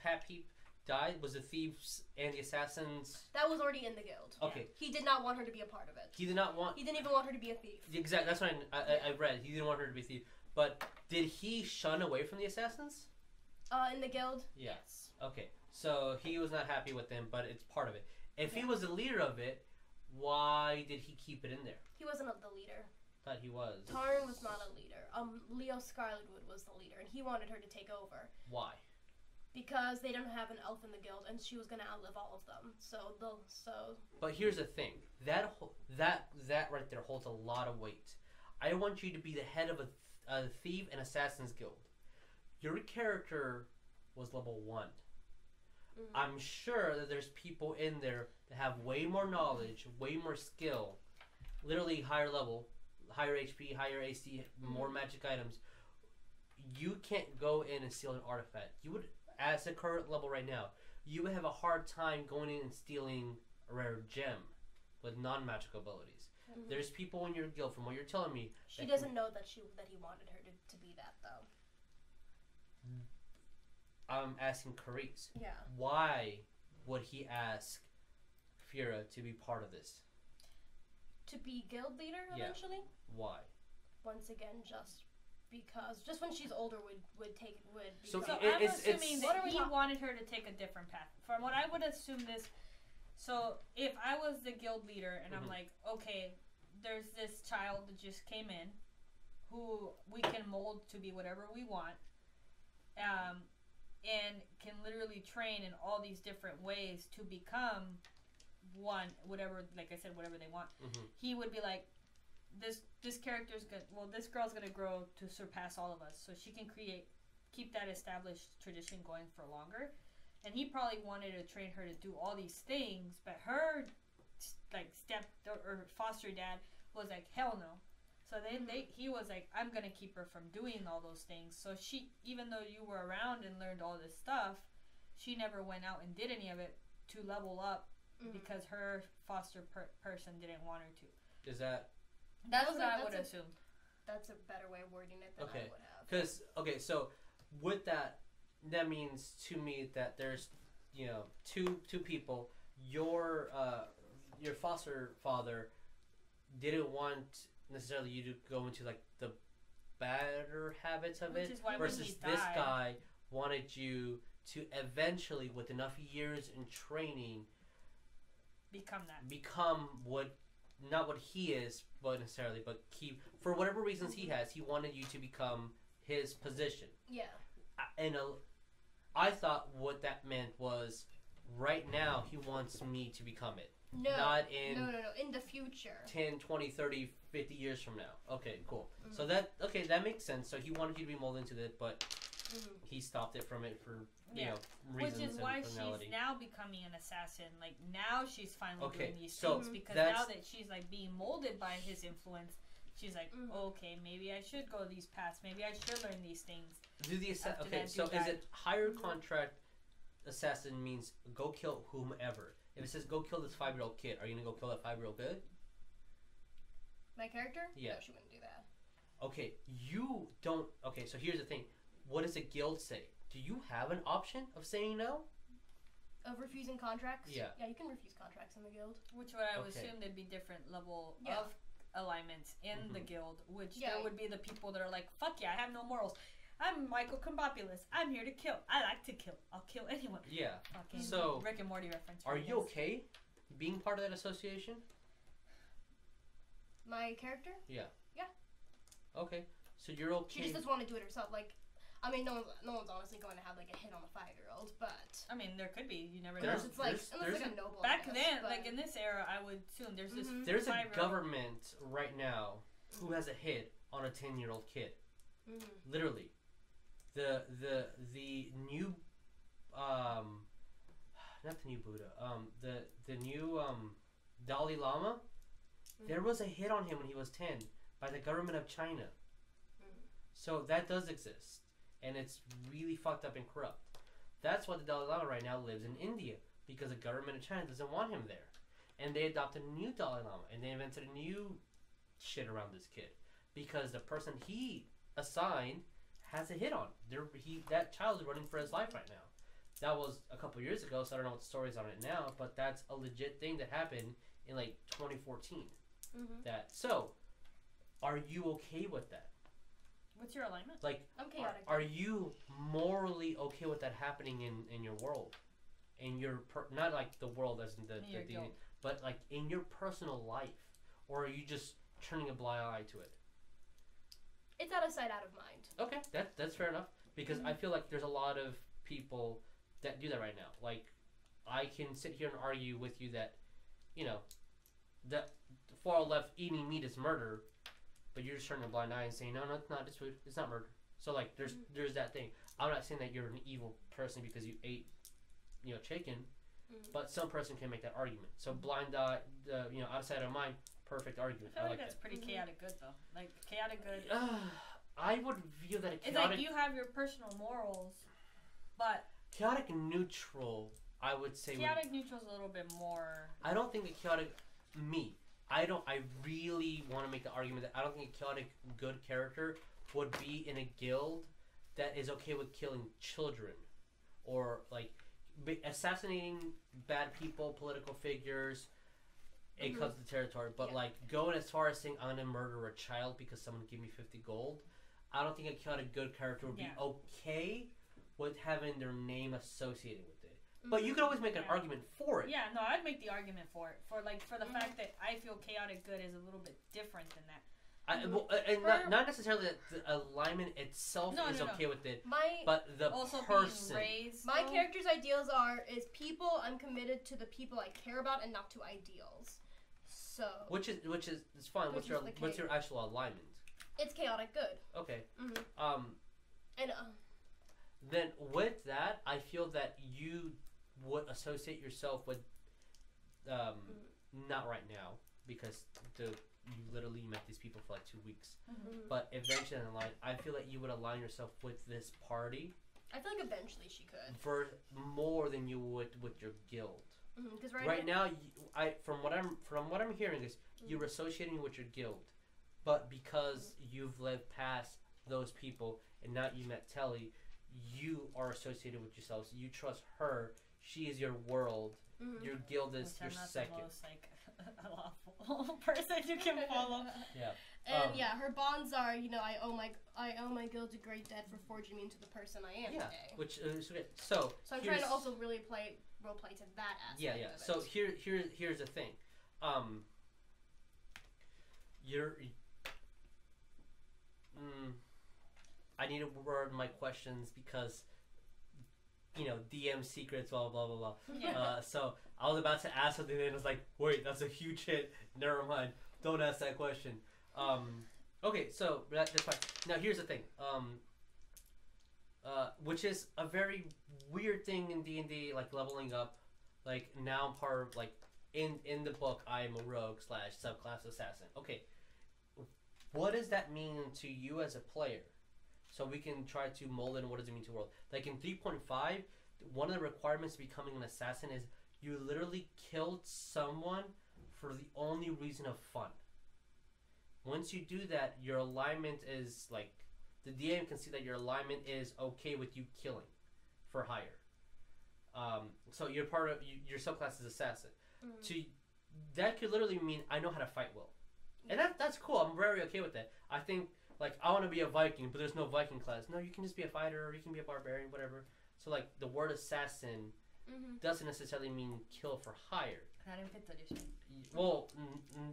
Speaker 1: Pat Peep died? Was the thieves and the assassins?
Speaker 3: That was already in the guild.
Speaker 1: Okay.
Speaker 3: He did not want her to be a part of it.
Speaker 1: He did not want.
Speaker 3: He didn't even want her to be a thief.
Speaker 1: Exactly. That's what I read. He didn't want her to be a thief. But did he shun away from the assassins?
Speaker 3: In the guild.
Speaker 1: Yeah. Yes. Okay. So he was not happy with them, but it's part of it. If he was the leader of it, why did he keep it in there?
Speaker 3: He wasn't the leader.
Speaker 1: Thought he was.
Speaker 3: Tarn was not a leader. Leo Scarletwood was the leader, and he wanted her to take over.
Speaker 1: Why?
Speaker 3: Because they don't have an elf in the guild, and she was gonna outlive all of them.
Speaker 1: But here's the thing. That right there holds a lot of weight. I want you to be the head of a thief and assassins guild. Your character was level 1. I'm sure that there's people in there that have way more knowledge, way more skill, literally higher level, higher HP, higher AC, more magic items. You can't go in and steal an artifact. You would, as a current level right now, you would have a hard time going in and stealing a rare gem with non-magical abilities. There's people in your guild, from what you're telling me.
Speaker 3: She doesn't know that he wanted her to be that, though.
Speaker 1: I'm asking Charis.
Speaker 3: Yeah.
Speaker 1: Why would he ask Fyra to be part of this?
Speaker 3: To be guild leader eventually?
Speaker 1: Why?
Speaker 3: Once again, just because. Just when she's older would take.
Speaker 2: So I'm assuming that he wanted her to take a different path. From what I would assume this. So if I was the guild leader and I'm like, okay, there's this child that just came in, who we can mold to be whatever we want, and can literally train in all these different ways to become one, whatever, like I said, whatever they want. He would be like, this character's good. Well, this girl's gonna grow to surpass all of us, so she can keep that established tradition going for longer. And he probably wanted to train her to do all these things, but her foster dad was like, hell no. So he was like, I'm gonna keep her from doing all those things. So she, even though you were around and learned all this stuff, she never went out and did any of it to level up because her foster person didn't want her to.
Speaker 1: Is that?
Speaker 2: That's what I would assume.
Speaker 3: That's a better way of wording it than I would have.
Speaker 1: Because so with that means to me that there's two people. Your foster father didn't want necessarily you to go into like the badder habits of it, versus this guy wanted you to eventually, with enough years in training, become what, not what he is, but necessarily, but for whatever reasons he has, he wanted you to become his position.
Speaker 3: Yeah.
Speaker 1: And I thought what that meant was, right now he wants me to become it.
Speaker 3: No.
Speaker 1: Not in...
Speaker 3: No. In the future.
Speaker 1: 10, 20, 30, 50 years from now. Okay, cool. So that makes sense. So he wanted you to be molded into it, but he stopped it from it for, you know, reasons.
Speaker 2: Which is why she's now becoming an assassin. Like, now she's finally doing these things. Because now that she's, like, being molded by his influence, she's like, okay, maybe I should go these paths. Maybe I should learn these things. Is it higher contract assassin means go kill whomever? If it says go kill this 5-year-old kid, are you gonna go kill that 5-year-old kid?
Speaker 3: My character?
Speaker 1: Yeah.
Speaker 3: No, she wouldn't do that.
Speaker 1: Okay, you don't... Okay, so here's the thing. What does a guild say? Do you have an option of saying no?
Speaker 3: Of refusing contracts?
Speaker 1: Yeah.
Speaker 3: Yeah, you can refuse contracts in the guild.
Speaker 2: Which I would assume there'd be different level of alignments in the guild. Which there would be the people that are like, fuck yeah, I have no morals. I'm Michael Combopulus. I'm here to kill. I like to kill. I'll kill anyone.
Speaker 1: Yeah.
Speaker 2: Fucking
Speaker 1: so,
Speaker 2: Rick and Morty reference.
Speaker 1: Are you okay being part of that association?
Speaker 3: My character?
Speaker 1: Yeah.
Speaker 3: Yeah.
Speaker 1: Okay. So you're okay.
Speaker 3: She just doesn't want to do it herself. Like, I mean, no one's honestly going to have like a hit on a 5-year-old, but
Speaker 2: I mean, there could be. You never know.
Speaker 3: Unless it's like a noble.
Speaker 2: Back then, like in this era, I would assume there's this.
Speaker 1: There's a government right now who has a hit on a 10-year-old kid. Literally. The new not the new Buddha, the new Dalai Lama, there was a hit on him when he was 10 by the government of China. So that does exist, and it's really fucked up and corrupt. That's why the Dalai Lama right now lives in India, because the government of China doesn't want him there, and they adopted a new Dalai Lama, and they invented a new shit around this kid, because the person he assigned has a hit on. That child is running for his life right now. That was a couple years ago, so I don't know what the story is on it now, but that's a legit thing that happened in like 2014. So, are you okay with that?
Speaker 2: What's your alignment?
Speaker 1: Like,
Speaker 3: I'm chaotic.
Speaker 1: Are you morally okay with that happening in your world? In your not like the world as in the but like in your personal life, or are you just turning a blind eye to it?
Speaker 3: It's out of sight, out of mind.
Speaker 1: Okay, that's fair enough, because I feel like there's a lot of people that do that right now. Like, I can sit here and argue with you that, you know, that far left eating meat is murder, but you're just turning a blind eye and saying, no, it's not, it's food, it's not murder. So, like, there's that thing. I'm not saying that you're an evil person because you ate, you know, chicken, but some person can make that argument. So, blind eye, you know, out of sight, out of mind, perfect argument.
Speaker 2: I feel like that's pretty chaotic good, though. Like, chaotic good.
Speaker 1: I would view that
Speaker 2: it's like you have your personal morals, but
Speaker 1: chaotic neutral, I would say.
Speaker 2: Chaotic neutral is a little bit more.
Speaker 1: I don't think the chaotic I really want to make the argument that I don't think a chaotic good character would be in a guild that is okay with killing children, or like assassinating bad people, political figures. It comes to the territory, but like going as far as saying I'm gonna murder a child because someone gave me 50 gold, I don't think a chaotic good character would be okay with having their name associated with it. But you can always make an argument for it.
Speaker 2: Yeah, no, I'd make the argument for it. For the fact that I feel chaotic good is a little bit different than that.
Speaker 1: Not necessarily that the alignment itself is okay with it, but the
Speaker 2: also
Speaker 1: person.
Speaker 2: Being raised,
Speaker 3: my character's ideals is people. I'm committed to the people I care about and not to ideals. So
Speaker 1: which is it's fine. What's your actual alignment?
Speaker 3: It's chaotic good.
Speaker 1: Okay.
Speaker 3: And
Speaker 1: then with that, I feel that you would associate yourself with not right now, because the you literally met these people for like 2 weeks. But eventually in the line, I feel like you would align yourself with this party.
Speaker 3: I feel like eventually she could.
Speaker 1: For more than you would with your guild.
Speaker 3: Because
Speaker 1: right now, from what I'm hearing is you're associating with your guild, but because you've lived past those people and now you met Netellie, you are associated with yourself. So you trust her. She is your world. Your guild is your second.
Speaker 2: The most, like, a lawful person you can follow.
Speaker 1: Yeah.
Speaker 3: And her bonds are, I owe my guild a great debt for forging me into the person I am today.
Speaker 1: Which so I'm
Speaker 3: trying to also really role play to that aspect.
Speaker 1: Yeah.
Speaker 3: Of
Speaker 1: So
Speaker 3: it.
Speaker 1: here's the thing. I need to word my questions because DM secrets, blah blah blah blah.
Speaker 2: Yeah.
Speaker 1: So I was about to ask something and it was like, wait, that's a huge hit. Never mind. Don't ask that question. Okay, so that's fine. Now here's the thing. Which is a very weird thing in D&D, like leveling up. Like now I'm part of, like in the book I am a rogue / subclass assassin. Okay, what does that mean to you as a player? So we can try to mold in what does it mean to the world. Like in 3.5, one of the requirements to becoming an assassin is you literally killed someone for the only reason of fun. Once you do that, your alignment is like, the DM can see that your alignment is okay with you killing for hire. So you're part of, your subclass is assassin. That could literally mean I know how to fight well. And that's cool. I'm very okay with that. I think, like, I want to be a Viking, but there's no Viking class. No, you can just be a fighter, or you can be a barbarian, whatever. So, like, the word assassin doesn't necessarily mean kill for hire.
Speaker 2: Not in 5th edition.
Speaker 1: Well,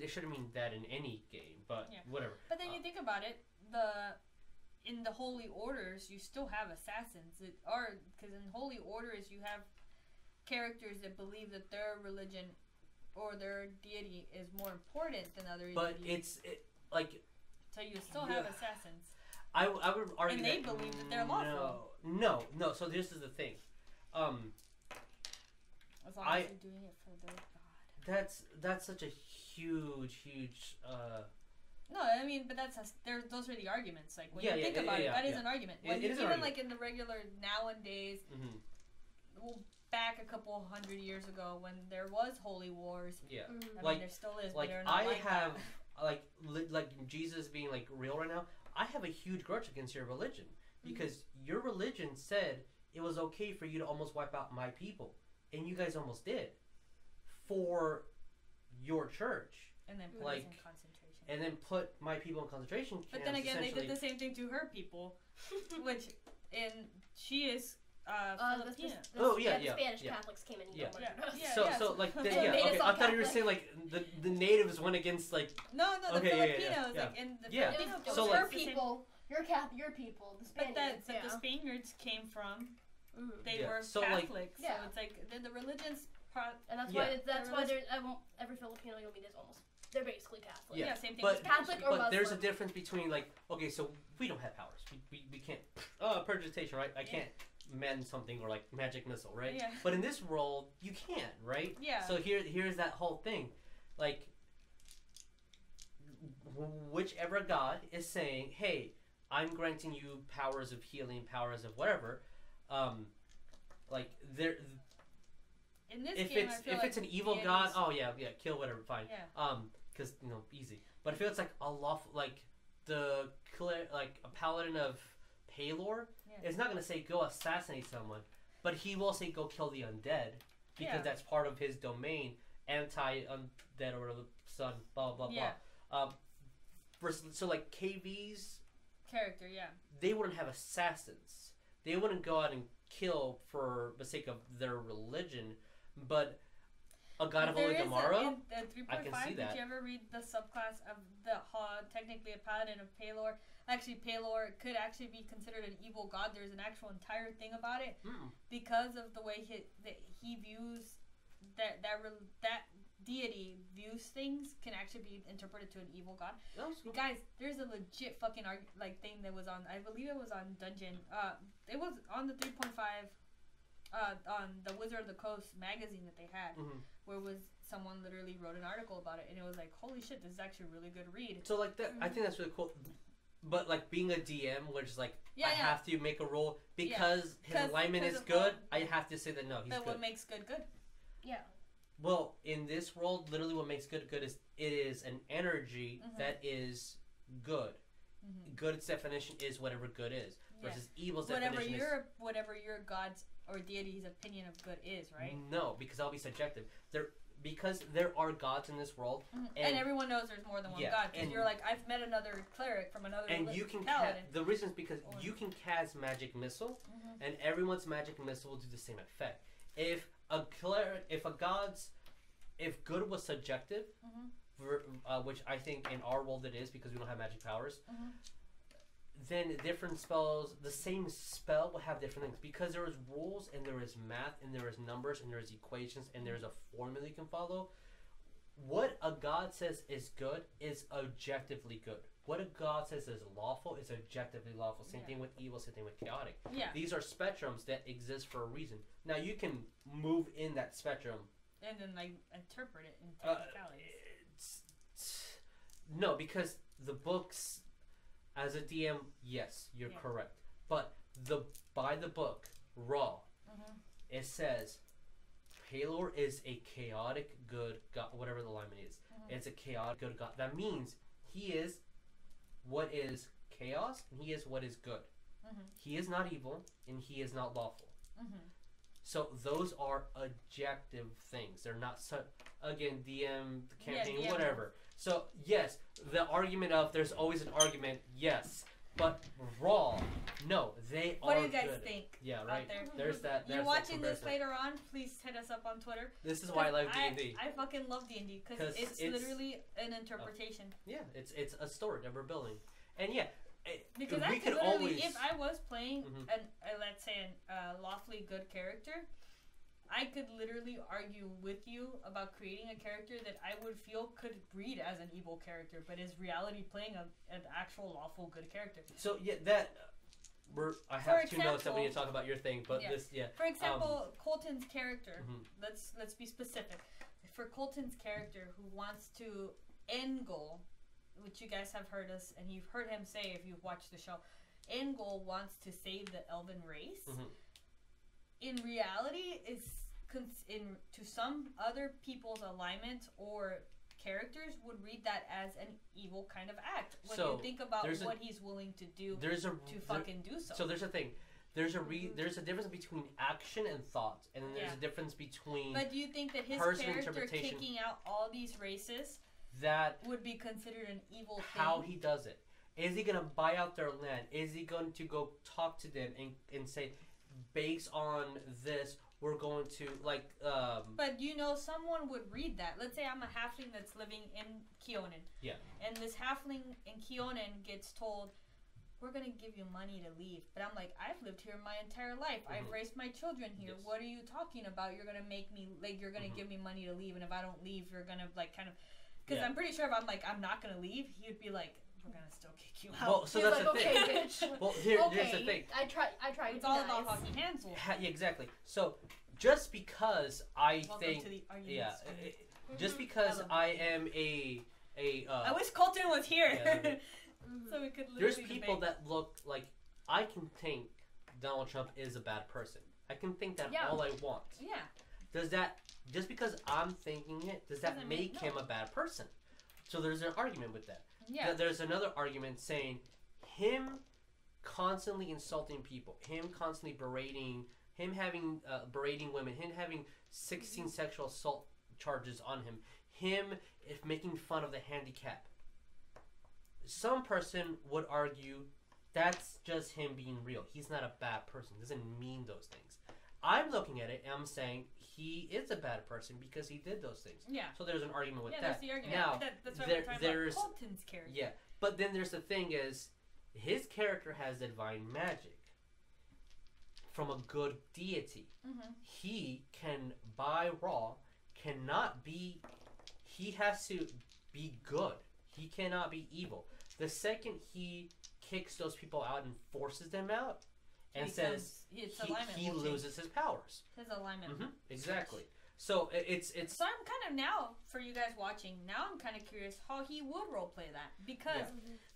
Speaker 1: it shouldn't mean that in any game, but whatever.
Speaker 2: But then you think about it, in the Holy Orders, you still have assassins. Because in Holy Orders, you have characters that believe that their religion or their deity is more important than other deities.
Speaker 1: But
Speaker 2: so you still have assassins.
Speaker 1: I would argue
Speaker 2: and they believe that they're lawful.
Speaker 1: No. So this is the thing.
Speaker 2: As long as you're doing it for their god.
Speaker 1: That's such a huge.
Speaker 2: No, I mean, but those are the arguments. Like when you think about it, that is an argument. Even like in the regular nowadays, back a couple hundred years ago when there was holy wars. Yeah, I mean, there still is.
Speaker 1: Like
Speaker 2: but they're not
Speaker 1: like Jesus being like real right now. I have a huge grudge against your religion because your religion said it was okay for you to almost wipe out my people, and you guys almost did for your church.
Speaker 2: And then put us in concentration.
Speaker 1: And then put my people in concentration camps.
Speaker 2: But then again, they did the same thing to her people, which she is Filipina.
Speaker 3: The Spanish Catholics came in and
Speaker 1: So okay. I thought you were saying like the natives went against like
Speaker 2: the Filipinos like in the Filipinos.
Speaker 3: So her people, your people, the Spaniards.
Speaker 2: But the Spaniards came from. They were Catholic, so it's like the religions.
Speaker 3: And that's why every Filipino you'll meet is almost. They're basically Catholic.
Speaker 2: Yeah, same thing.
Speaker 1: But
Speaker 3: Catholic or Muslim.
Speaker 1: There's a difference between like, okay, so we don't have powers. We can't. Prestidigitation, right? I can't mend something or like magic missile, right?
Speaker 2: Yeah.
Speaker 1: But in this world, you can, right?
Speaker 2: Yeah.
Speaker 1: So here's that whole thing, like, whichever god is saying, hey, I'm granting you powers of healing, powers of whatever, like there.
Speaker 2: In this
Speaker 1: if
Speaker 2: game,
Speaker 1: it's an evil god, kill whatever, fine. Yeah. Because easy. But if it's like a lawful, like a paladin of Palor, is not gonna say go assassinate someone, but he will say go kill the undead because that's part of his domain, anti-undead or the sun, blah blah blah. So like KV's
Speaker 2: character,
Speaker 1: they wouldn't have assassins. They wouldn't go out and kill for the sake of their religion. But a god of Oligamara, I can see that.
Speaker 2: Did you ever read the subclass of technically a paladin of Palor? Actually, Palor could actually be considered an evil god. There's an actual entire thing about it because of the way he views that deity views things can actually be interpreted to an evil god. Cool. Guys, there's a legit fucking thing that was on. I believe it was on Dungeon. It was on the 3.5. On the Wizard of the Coast magazine that they had, where it was someone literally wrote an article about it, and it was like, holy shit, this is actually a really good read.
Speaker 1: So like that, I think that's really cool. But like being a DM, which is like I have to make a rule because his alignment is good. I have to say that no, he's good.
Speaker 2: But what makes good good?
Speaker 3: Yeah.
Speaker 1: Well, in this world, literally, what makes good good is it is an energy that is good. Good's definition is whatever good is, versus evil's definition is
Speaker 2: whatever your god's or deity's opinion of good is, right?
Speaker 1: No, because that'll be subjective. Because there are gods in this world,
Speaker 2: and everyone knows there's more than one god. Because you're like, I've met another cleric from another
Speaker 1: you can
Speaker 2: paladin.
Speaker 1: The reason is because you can cast magic missile, and everyone's magic missile will do the same effect. If a cleric, if good was subjective, which I think in our world it is because we don't have magic powers, then different spells, the same spell will have different things because there is rules and there is math and there is numbers and there is equations and there is a formula you can follow. What a god says is good is objectively good. What a god says is lawful is objectively lawful. Same thing with evil, same thing with chaotic. Yeah. These are spectrums that exist for a reason. Now you can move in that spectrum.
Speaker 2: And then like interpret it in technicalities.
Speaker 1: No, because the books, as a DM, yes, you're correct. But by the book, raw, it says Palor is a chaotic good god, whatever the alignment is. It's a chaotic good god. That means he is what is chaos and he is what is good. He is not evil and he is not lawful. So those are objective things. They're not again DM, the campaign, whatever. So yes, the argument of there's always an argument, yes. But raw, no, they
Speaker 2: what
Speaker 1: are.
Speaker 2: What do you guys
Speaker 1: good.
Speaker 2: think?
Speaker 1: Yeah, right.
Speaker 2: There's that. You're watching this later on. Please hit us up on Twitter.
Speaker 1: This is why I love D&D.
Speaker 2: I fucking love D&D because it's literally an interpretation.
Speaker 1: Yeah, it's a story that we're building, and
Speaker 2: because I could literally, if I was playing let's say a lawfully good character, I could literally argue with you about creating a character that I would feel could read as an evil character, but is reality playing an actual lawful good character.
Speaker 1: So I have two notes that we need to talk about your thing, but
Speaker 2: For example, Coleton's character. Let's be specific. For Coleton's character, who wants to end goal, which you guys have heard us, and you've heard him say if you've watched the show, end goal wants to save the elven race. In reality, to some other people's alignment or characters would read that as an evil kind of act when you think about what he's willing to do to fucking do so.
Speaker 1: So there's a thing. There's a difference between action and thought, and then there's a difference between.
Speaker 2: But do you think that his character kicking out all these races that would be considered an evil thing?
Speaker 1: How he does it? Is he gonna buy out their land? Is he going to go talk to them and say, based on this, we're going to
Speaker 2: But someone would read that. Let's say I'm a halfling that's living in Keonan. Yeah. And this halfling in Keonan gets told, we're going to give you money to leave. But I'm like, I've lived here my entire life. I've raised my children here. Yes. What are you talking about? You're going to make me, you're going to give me money to leave. And if I don't leave, you're going to, because I'm pretty sure if I'm like, I'm not going to leave, he'd be like, we're going to still kick you out.
Speaker 1: Well, so that's the thing.
Speaker 3: Okay, bitch.
Speaker 1: Well, here's the thing.
Speaker 3: I try.
Speaker 2: It's all about hockey hands.
Speaker 1: Yeah, exactly. So, just because I think... just because I am
Speaker 2: I wish Coleton was here. Yeah, so we could
Speaker 1: there's people that look like I can think Donald Trump is a bad person. I can think that all I want. Yeah. Does that just because I'm thinking it, does that make him a bad person? So there's an argument with that. Yeah. There's another argument saying him constantly insulting people, him constantly berating, him having berating women, him having 16 sexual assault charges on him making fun of the handicap. Some person would argue that's just him being real. He's not a bad person. He doesn't mean those things. I'm looking at it and I'm saying he is a bad person because he did those things. Yeah. So there's an argument with that.
Speaker 2: That's the argument.
Speaker 1: Now,
Speaker 2: that's why we're talking about Coleton's character.
Speaker 1: Yeah. But then there's the thing is, his character has divine magic from a good deity. He can, by raw, cannot be... He has to be good. He cannot be evil. The second he kicks those people out and forces them out and says he loses his powers.
Speaker 2: His alignment.
Speaker 1: Exactly. So it's.
Speaker 2: So I'm kind of now for you guys watching. Now I'm kind of curious how he would roleplay that because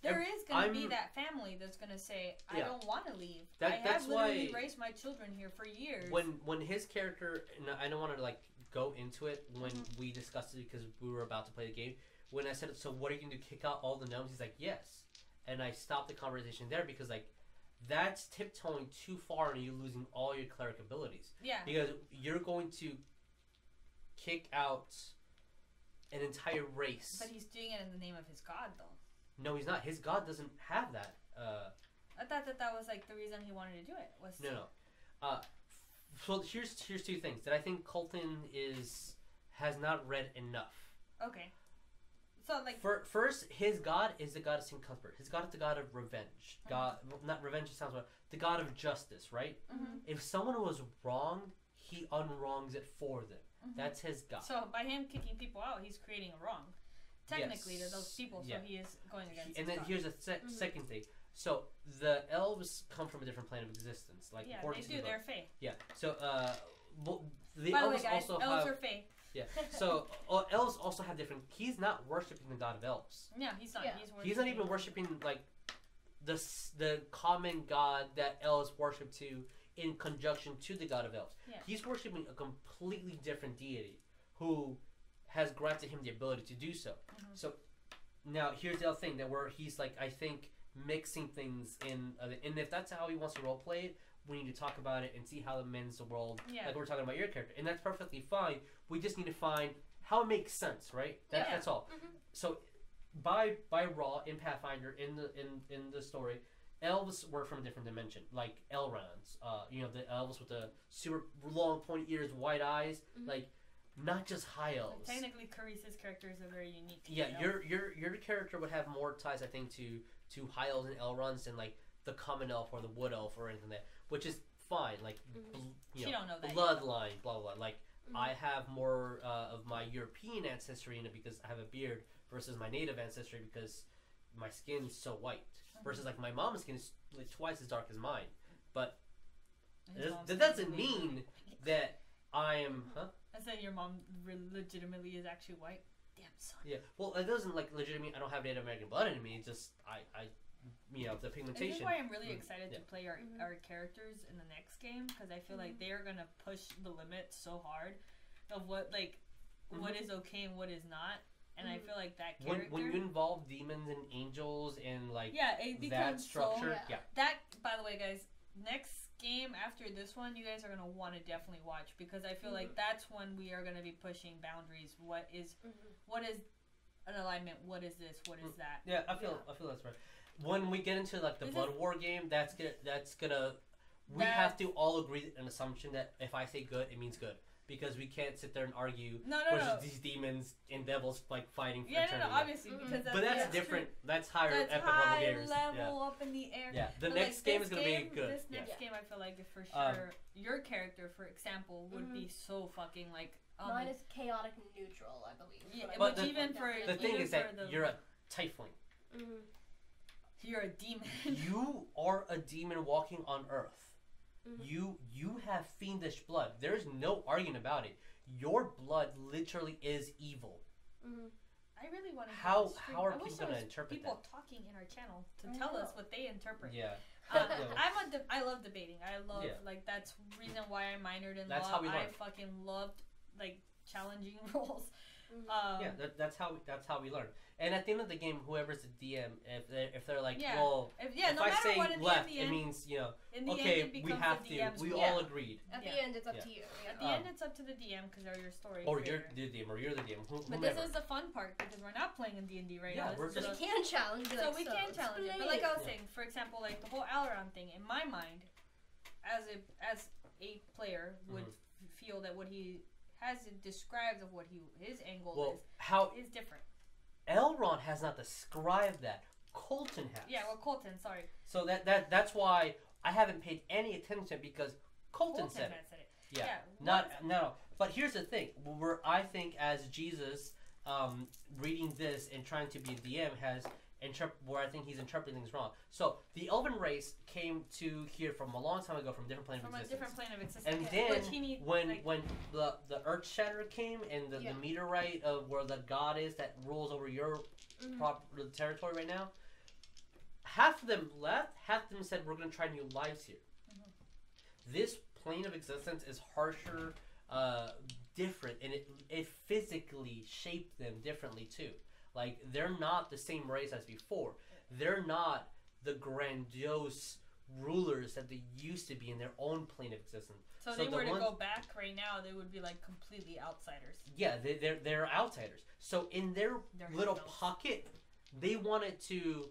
Speaker 2: there is going to be that family that's going to say, "I don't want to leave. I have literally raised my children here for years."
Speaker 1: When his character, and I don't want to like go into it when we discussed it because we were about to play the game. When I said, "So what are you going to do? Kick out all the gnomes?" He's like, "Yes," and I stopped the conversation there because like. That's tiptoeing too far and you losing all your cleric abilities.
Speaker 2: Yeah.
Speaker 1: Because you're going to kick out an entire race.
Speaker 2: But he's doing it in the name of his god, though.
Speaker 1: No, he's not. His god doesn't have that.
Speaker 2: I thought that was like the reason he wanted to do it. Was
Speaker 1: No. So here's two things that I think Coleton has not read enough.
Speaker 2: Okay. So like
Speaker 1: first, his god is the god of St. Cuthbert. His god is the god of revenge. God, not revenge. It sounds well. The god of justice, right? If someone was wronged, he unwrongs it for them. That's his god.
Speaker 2: So by him kicking people out, he's creating a wrong, technically, to those people. So he is going against.
Speaker 1: And then
Speaker 2: god.
Speaker 1: Here's a second thing. So the elves come from a different plane of existence. Like
Speaker 2: they do. They're fae.
Speaker 1: Yeah. So the
Speaker 2: By the
Speaker 1: elves
Speaker 2: way, guys,
Speaker 1: also
Speaker 2: elves
Speaker 1: have.
Speaker 2: are fae.
Speaker 1: Yeah. So elves also have different. He's not worshiping the god of elves.
Speaker 2: Yeah, he's not.
Speaker 3: Yeah.
Speaker 1: He's not even worshiping like the common god that elves worship to in conjunction to the god of elves.
Speaker 2: Yeah.
Speaker 1: He's worshiping a completely different deity who has granted him the ability to do so. So now here's the other thing that where he's like I think mixing things in, and if that's how he wants to roleplay it. We need to talk about it and see how it mends the world.
Speaker 2: Yeah.
Speaker 1: Like we're talking about your character, and that's perfectly fine. We just need to find how it makes sense, right? That's all. So, by raw in Pathfinder in the story, elves were from a different dimension, like Elrons. The elves with the super long pointy ears, white eyes, like not just high elves.
Speaker 2: Like, technically, Charis's character is a very unique.
Speaker 1: Yeah, your character would have more ties, I think, to high elves and Elrons than like the common elf or the wood elf or anything like that. Which is fine, like
Speaker 2: you don't know that
Speaker 1: bloodline, blah blah blah. Like I have more of my European ancestry in it because I have a beard versus my native ancestry because my skin's so white. Versus like my mom's skin is like twice as dark as mine. But that doesn't mean that I am. Huh?
Speaker 2: I said your mom legitimately is actually white. Damn son.
Speaker 1: Yeah. Well, it doesn't like legitimately. I don't have Native American blood in me. It's just I the pigmentation.
Speaker 2: This is why I'm really excited to play our characters in the next game because I feel like they are gonna push the limit so hard of what what is okay and what is not, and I feel like that character
Speaker 1: when you involve demons and angels and like
Speaker 2: it becomes
Speaker 1: that structure.
Speaker 2: So, that by the way, guys, next game after this one, you guys are gonna want to definitely watch because I feel like that's when we are gonna be pushing boundaries. What is an alignment? What is this? What is that?
Speaker 1: Yeah, I feel that's right. When we get into like the Blood War game, that's gonna we have to all agree an assumption that if I say good, it means good because we can't sit there and argue versus these demons and devils like fighting for eternity.
Speaker 2: Obviously because
Speaker 1: that's different.
Speaker 2: True.
Speaker 1: That's higher
Speaker 2: that's
Speaker 1: epic
Speaker 2: high
Speaker 1: level games.
Speaker 2: level up in the air.
Speaker 1: Yeah, the next game is gonna be good.
Speaker 2: This next game, I feel like for sure, your character, for example, would be so fucking like.
Speaker 3: Mine is chaotic neutral, I believe.
Speaker 2: Yeah, but even
Speaker 1: the thing is that you're a tiefling.
Speaker 2: You're a demon.
Speaker 1: You are a demon walking on Earth. You have fiendish blood. There's no arguing about it. Your blood literally is evil.
Speaker 2: I really want to.
Speaker 1: How are people going to interpret
Speaker 2: people
Speaker 1: that?
Speaker 2: talking in our channel to tell us what they interpret.
Speaker 1: Yeah.
Speaker 2: I love debating. I love like that's reason why I minored in law.
Speaker 1: How we learn.
Speaker 2: I fucking loved like challenging roles.
Speaker 1: That's how we learn. And at the end of the game, whoever's the DM, if they're like, if
Speaker 2: no
Speaker 1: I say
Speaker 2: what,
Speaker 1: left,
Speaker 2: it
Speaker 1: means
Speaker 2: okay,
Speaker 1: we have to. We all agreed.
Speaker 3: At the end, it's up to you.
Speaker 2: At the end, it's up to the DM because they're your story.
Speaker 1: Or you're the DM, or you're the DM.
Speaker 2: But this is the fun part because we're not playing in D&D right now.
Speaker 3: We can challenge it.
Speaker 2: So we can challenge it. But like I was saying, for example, like the whole Aleron thing, in my mind, as a player would feel that what he has described of what his angle is different.
Speaker 1: Elrond has not described that. Coleton has.
Speaker 2: Yeah, well, Coleton, sorry.
Speaker 1: So that's why I haven't paid any attention because Coleton said it. Yeah. No. But here's the thing: where I think as Jesus, reading this and trying to be a DM has where I think he's interpreting things wrong. So the Elven race came to here from a long time ago from a different plane of existence.
Speaker 2: From a different plane of existence.
Speaker 1: And then when the Earth Shatter came and the meteorite of where the god is that rules over your territory right now, half of them left, half of them said we're going to try new lives here. This plane of existence is harsher, different, and it physically shaped them differently too. Like, they're not the same race as before. They're not the grandiose rulers that they used to be in their own plane of existence.
Speaker 2: So if they were to go back right now, they would be like completely outsiders.
Speaker 1: Yeah, they're outsiders. So in their little pocket, they wanted to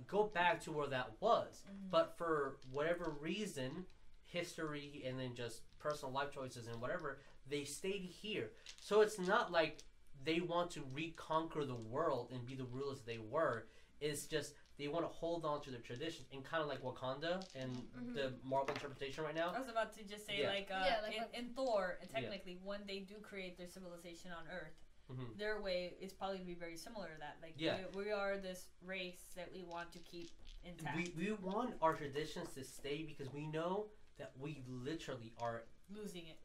Speaker 1: go back to where that was. But for whatever reason, history and then just personal life choices and whatever, they stayed here. So it's not like they want to reconquer the world and be the rulers they were. It's just they want to hold on to their traditions, and kind of like Wakanda and the Marvel interpretation right now.
Speaker 2: I was about to just say, in Thor, technically, when they do create their civilization on Earth, their way is probably to be very similar to that. Like, we are this race that we want to keep intact.
Speaker 1: We want our traditions to stay because we know that we literally are
Speaker 2: losing it.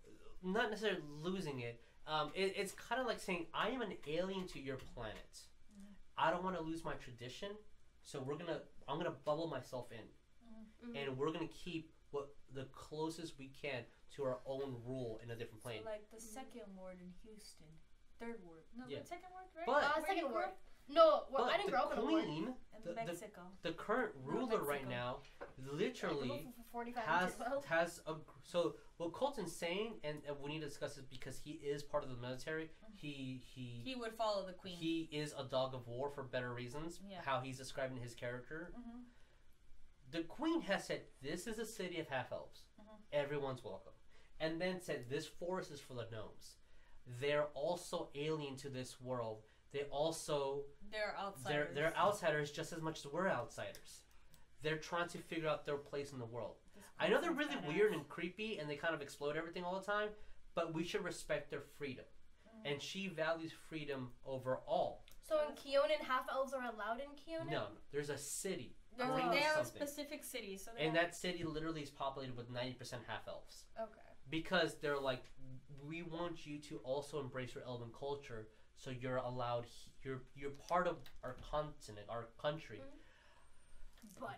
Speaker 1: Not necessarily losing it. It's kind of like saying, I am an alien to your planet. I don't want to lose my tradition, so I'm gonna bubble myself in, and we're gonna keep the closest we can to our own rule in a different plane.
Speaker 2: So like the second ward in Houston, third ward. No, the second ward, right?
Speaker 1: But
Speaker 3: second ward. No, well, I didn't grow up in a ward.
Speaker 2: Mexico.
Speaker 1: The current ruler right now, literally has a. So what Coleton's saying, and we need to discuss this because he is part of the military. He
Speaker 2: would follow the queen.
Speaker 1: He is a dog of war for better reasons. Yeah. How he's describing his character. The queen has said, "This is a city of half elves. Everyone's welcome," and then said, "This forest is full of gnomes. They're also alien to this world. They're outsiders. They're outsiders just as much as we're outsiders. They're trying to figure out their place in the world. I know they're really weird and creepy, and they kind of explode everything all the time, but we should respect their freedom." And she values freedom over all.
Speaker 3: So in Keonan, half-elves are allowed in Keonan?
Speaker 1: No. There's a city.
Speaker 2: They have a specific city. So
Speaker 1: and that city literally is populated with 90% half-elves.
Speaker 3: Okay.
Speaker 1: Because they're like, we want you to also embrace your elven culture, so you're allowed, you're part of our continent, our country.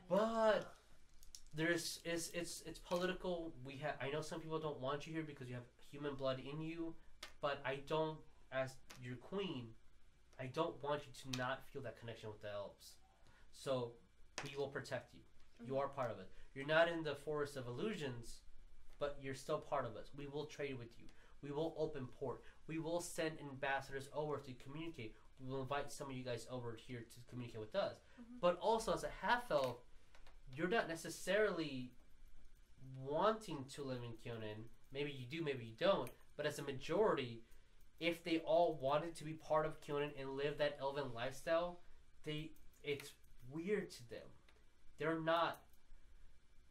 Speaker 1: But there's it's political. I know some people don't want you here because you have human blood in you, but I don't, as your queen, I don't want you to not feel that connection with the elves. So we will protect you. You are part of it. You're not in the Forest of Illusions, but you're still part of us. We will trade with you. We will open port. We will send ambassadors over to communicate. We will invite some of you guys over here to communicate with us. But also, as a half-elf, you're not necessarily wanting to live in Keonan. Maybe you do, maybe you don't. But as a majority, if they all wanted to be part of Keonan and live that elven lifestyle, it's weird to them. They're not...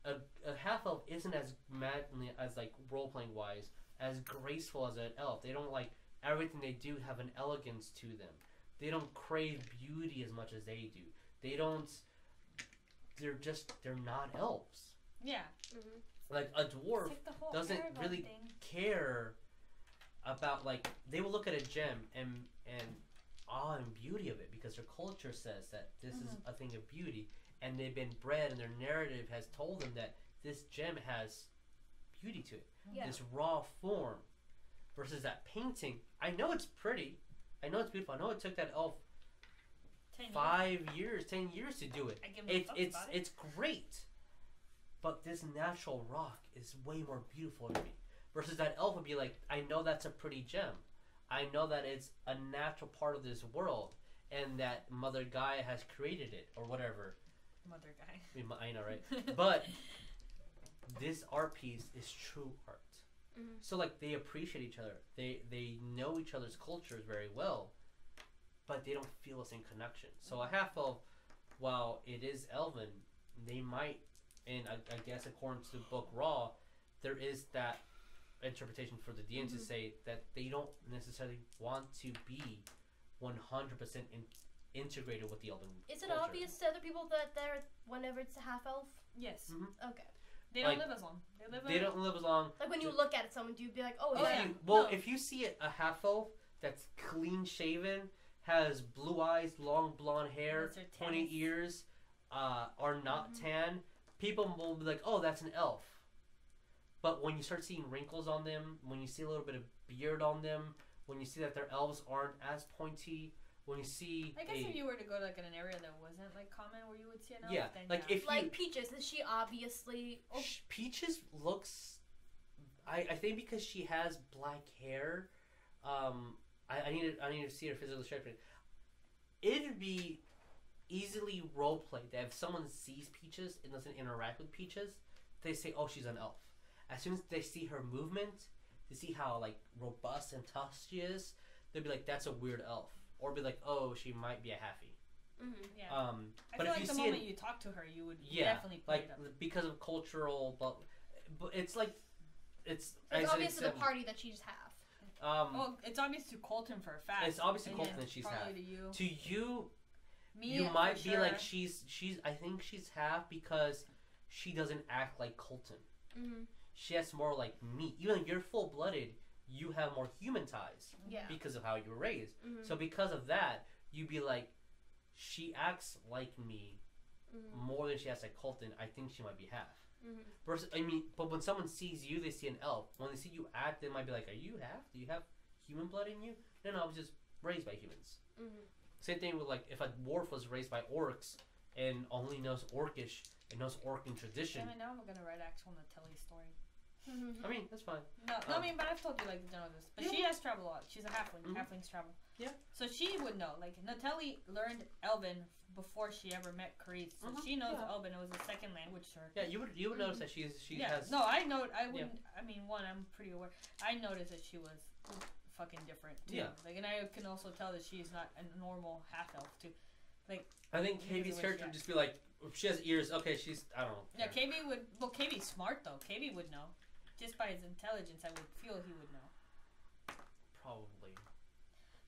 Speaker 1: A half-elf isn't as madly, as like role-playing wise, as graceful as an elf. They don't like everything they do have an elegance to them. They don't crave beauty as much as they do. They don't. They're not elves.
Speaker 2: Yeah.
Speaker 1: Like a dwarf doesn't really care about, like, they will look at a gem and awe and beauty of it because their culture says that this is a thing of beauty, and they've been bred and their narrative has told them that this gem has beauty to it. This raw form versus that painting. I know it's pretty. I know it's beautiful. I know it took that elf 10 years to do it. It's great. But this natural rock is way more beautiful to me. Versus that elf would be like, I know that's a pretty gem. I know that it's a natural part of this world and that Mother Gaia has created it or whatever.
Speaker 2: Mother Gaia.
Speaker 1: I know, right? But this art piece is true art. So like they appreciate each other. They know each other's cultures very well, but they don't feel the same connection. So a half elf, while it is elven, they might, and I guess according to the book Raw, there is that interpretation for the DM to say that they don't necessarily want to be 100% integrated with the elven
Speaker 3: Is it
Speaker 1: culture.
Speaker 3: obvious to other people that they're whenever it's a half elf?
Speaker 2: Yes.
Speaker 1: Mm-hmm.
Speaker 3: Okay.
Speaker 2: They don't live as long.
Speaker 1: They don't live as long.
Speaker 3: Like when you look at someone, do you be like, oh,
Speaker 1: If you see a half elf that's clean shaven, has blue eyes, long blonde hair, pointy ears, are not tan, people will be like, oh, that's an elf. But when you start seeing wrinkles on them, when you see a little bit of beard on them, when you see that their elves aren't as pointy, when you see...
Speaker 2: I guess if you were to go like in an area that wasn't like common where you would see an elf,
Speaker 1: yeah,
Speaker 2: then
Speaker 1: like if you...
Speaker 3: Like Peaches, is she obviously...
Speaker 1: Oh. Peaches looks... I think because she has black hair, I need to see her physical structure. It'd be easily roleplayed that if someone sees Peaches and doesn't interact with Peaches, they say, oh, she's an elf. As soon as they see her movement, they see how like robust and tough she is, they'll be like, that's a weird elf. Or be like, oh, she might be a halfie.
Speaker 2: Mm-hmm, yeah.
Speaker 1: But
Speaker 2: I feel
Speaker 1: if
Speaker 2: like
Speaker 1: you
Speaker 2: the
Speaker 1: see
Speaker 2: moment you talk to her, you would definitely play it up.
Speaker 1: Because of cultural, but it's like it's
Speaker 3: obvious to the party that she's half.
Speaker 2: Well, it's obvious to Coleton for a fact.
Speaker 1: It's obvious to Coleton that she's half. To you, you might be like she's. I think she's half because she doesn't act like Coleton.
Speaker 3: Mm-hmm.
Speaker 1: She has more like me. Even if you're full blooded, you have more human ties.
Speaker 3: Yeah.
Speaker 1: Because of how you were raised.
Speaker 3: Mm-hmm.
Speaker 1: So because of that, you'd be like, she acts like me more than she acts like Coleton. I think she might be half.
Speaker 3: Mm-hmm.
Speaker 1: Versus, I mean, but when someone sees you, they see an elf. When they see you act, they might be like, are you half? Do you have human blood in you? No, I was just raised by humans.
Speaker 3: Mm-hmm.
Speaker 1: Same thing with like if a dwarf was raised by orcs and only knows orcish and knows orcan tradition.
Speaker 2: Damn it, now I'm gonna write actual Netellie story.
Speaker 1: I mean, that's fine.
Speaker 2: No, I mean, but I've told you like the general this. But she has traveled a lot. She's a halfling. Halflings travel.
Speaker 1: Yeah.
Speaker 2: So she would know. Like Netellie learned Elven before she ever met Charis. So she knows Elven. It was a second language to her.
Speaker 1: Yeah, you would notice that she has.
Speaker 2: No, I know. I wouldn't. Yeah. I mean, one, I'm pretty aware. I noticed that she was fucking different too. Yeah. Like, and I can also tell that she's not a normal half elf too. Like.
Speaker 1: I think KB's character would just be like, if she has ears. Okay, she's. I don't know.
Speaker 2: Yeah, KB would. Well, KB's smart though. KB would know. Just by his intelligence, I would feel he would know.
Speaker 1: Probably.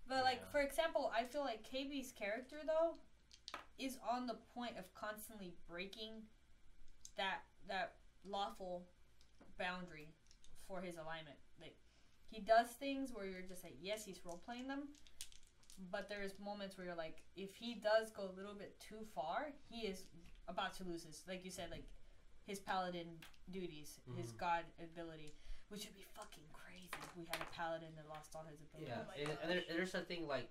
Speaker 2: But, like, for example, I feel like KB's character, though, is on the point of constantly breaking that lawful boundary for his alignment. Like, he does things where you're just like, yes, he's role-playing them, but there's moments where you're like, if he does go a little bit too far, he is about to lose his, like you said, like, his paladin duties, his god ability, which would be fucking crazy if we had a paladin that lost all his abilities.
Speaker 1: Yeah, and there's something like...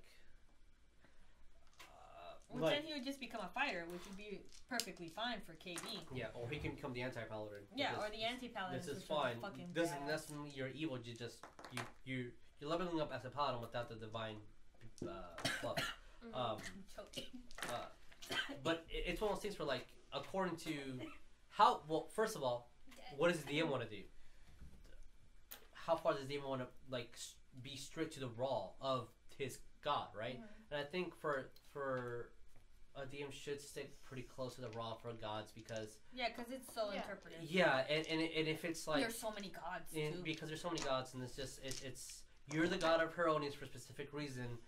Speaker 2: then he would just become a fighter, which would be perfecly fine for KB.
Speaker 1: Yeah, or he can become the anti-paladin.
Speaker 2: Yeah, or the anti-paladin.
Speaker 1: This is fine. Doesn't necessarily you're evil. You're leveling up as a paladin without the divine fluff. But it's one of those things where, like, according to how first of all, what does the DM want to do? How far does the DM want to like be strict to the raw of his god, right? And I think for a DM should stick pretty close to the raw for gods because
Speaker 2: because it's so interpretive.
Speaker 1: Yeah, and if it's like
Speaker 2: there's so many gods too.
Speaker 1: Because there's so many gods, and it's just it's you're the god of Heronius for a specific reason.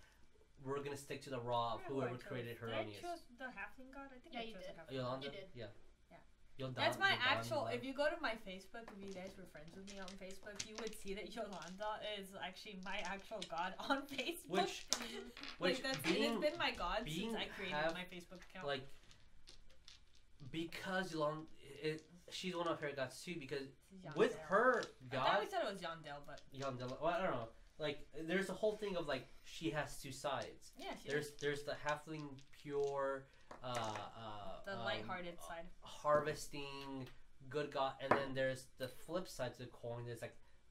Speaker 1: We're gonna stick to the raw of whoever created Heronius.
Speaker 2: Did I choose the halfling god? I think I chose the halfling.
Speaker 1: Yolanda?
Speaker 3: You did.
Speaker 1: Yeah.
Speaker 2: That's my actual. If you go to my Facebook, if you guys were friends with me on Facebook, you would see that Yolanda is actually my actual god on Facebook. Which it's been my god since I created my Facebook account.
Speaker 1: Like, because Yolanda, she's one of her gods too. Because with her god,
Speaker 2: I thought we said it was Yandel, but
Speaker 1: Yandel. Well, I don't know. Like, there's a whole thing of like she has two sides.
Speaker 2: Yeah.
Speaker 1: There's the halfling pure.
Speaker 2: The lighthearted side.
Speaker 1: Harvesting, good god, and then there's the flip side to the coin.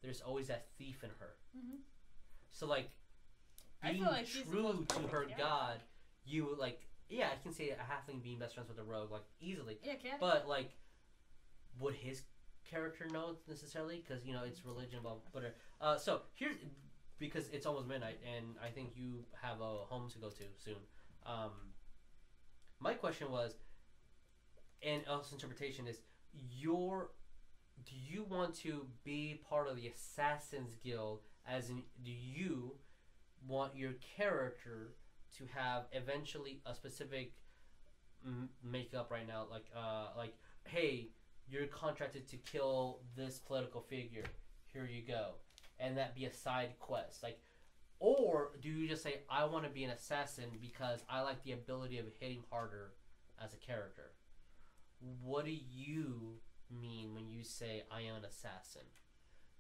Speaker 1: There's always that thief in her. So like, being true to her god, you like, I can say a halfling being best friends with a rogue like easily.
Speaker 2: Yeah, can.
Speaker 1: But like, would his character know necessarily? Because it's religion, but so here's because it's almost midnight, and I think you have a home to go to soon. My question was, and also interpretation is, do you want to be part of the Assassin's Guild, as in, do you want your character to have eventually a specific makeup right now, like hey, you're contracted to kill this political figure. Here you go, and that be a side quest, like. Or do you just say, I want to be an assassin because I like the ability of hitting harder as a character? What do you mean when you say, I am an assassin?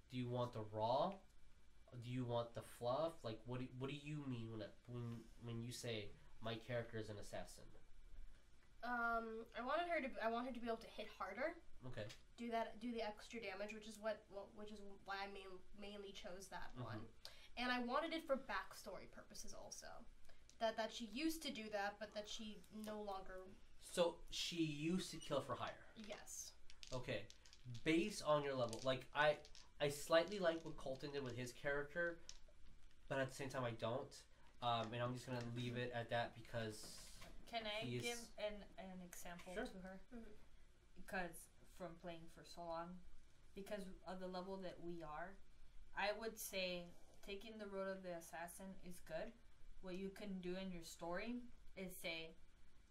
Speaker 1: Do you want the raw? Do you want the fluff? Like, what do you mean when you say, my character is an assassin?
Speaker 3: I want her to be able to hit harder.
Speaker 1: Okay.
Speaker 3: Do the extra damage, which is why I mainly chose that one. And I wanted it for backstory purposes also. That she used to do that, but that she no longer...
Speaker 1: So, she used to kill for hire?
Speaker 3: Yes.
Speaker 1: Okay. Based on your level, like, I slightly like what Coleton did with his character, but at the same time I don't. And I'm just going to leave it at that because...
Speaker 2: Can I give an example to her? Because from playing for so long, because of the level that we are, I would say... Taking the road of the assassin is good. What you can do in your story is say,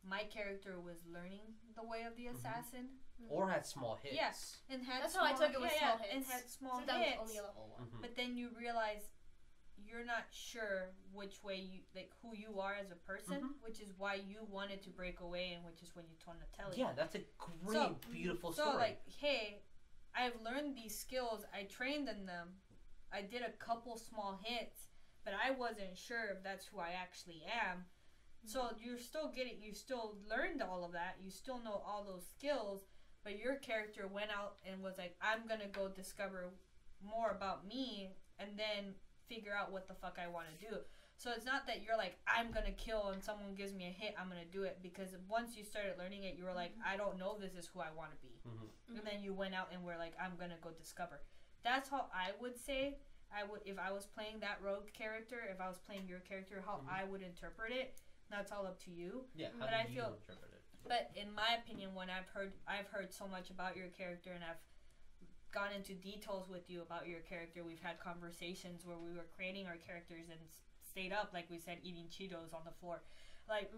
Speaker 2: my character was learning the way of the assassin.
Speaker 1: Or had small hits.
Speaker 2: Yes. Yeah. And had
Speaker 3: That's how I took it with small hits.
Speaker 2: And had small hits.
Speaker 3: That was only a level 1.
Speaker 2: But then you realize you're not sure which way you, like, who you are as a person, which is why you wanted to break away, and which is when you told Netellie.
Speaker 1: Yeah, that's a great, beautiful story.
Speaker 2: So, like, hey, I've learned these skills. I trained in them. I did a couple small hits, but I wasn't sure if that's who I actually am. So you still learned all of that. You still know all those skills, but your character went out and was like, I'm going to go discover more about me and then figure out what the fuck I want to do. So it's not that you're like, I'm going to kill and someone gives me a hit, I'm going to do it. Because once you started learning it, you were like, I don't know this is who I want to be. And then you went out and were like, I'm going to go discover. That's how I would say, if I was playing that rogue character, if I was playing your character, how I would interpret it. That's all up to you.
Speaker 1: Yeah, how do you interpret it?
Speaker 2: But in my opinion, when I've heard so much about your character, and I've gone into details with you about your character. We've had conversations where we were creating our characters and stayed up, like we said, eating Cheetos on the floor. Like,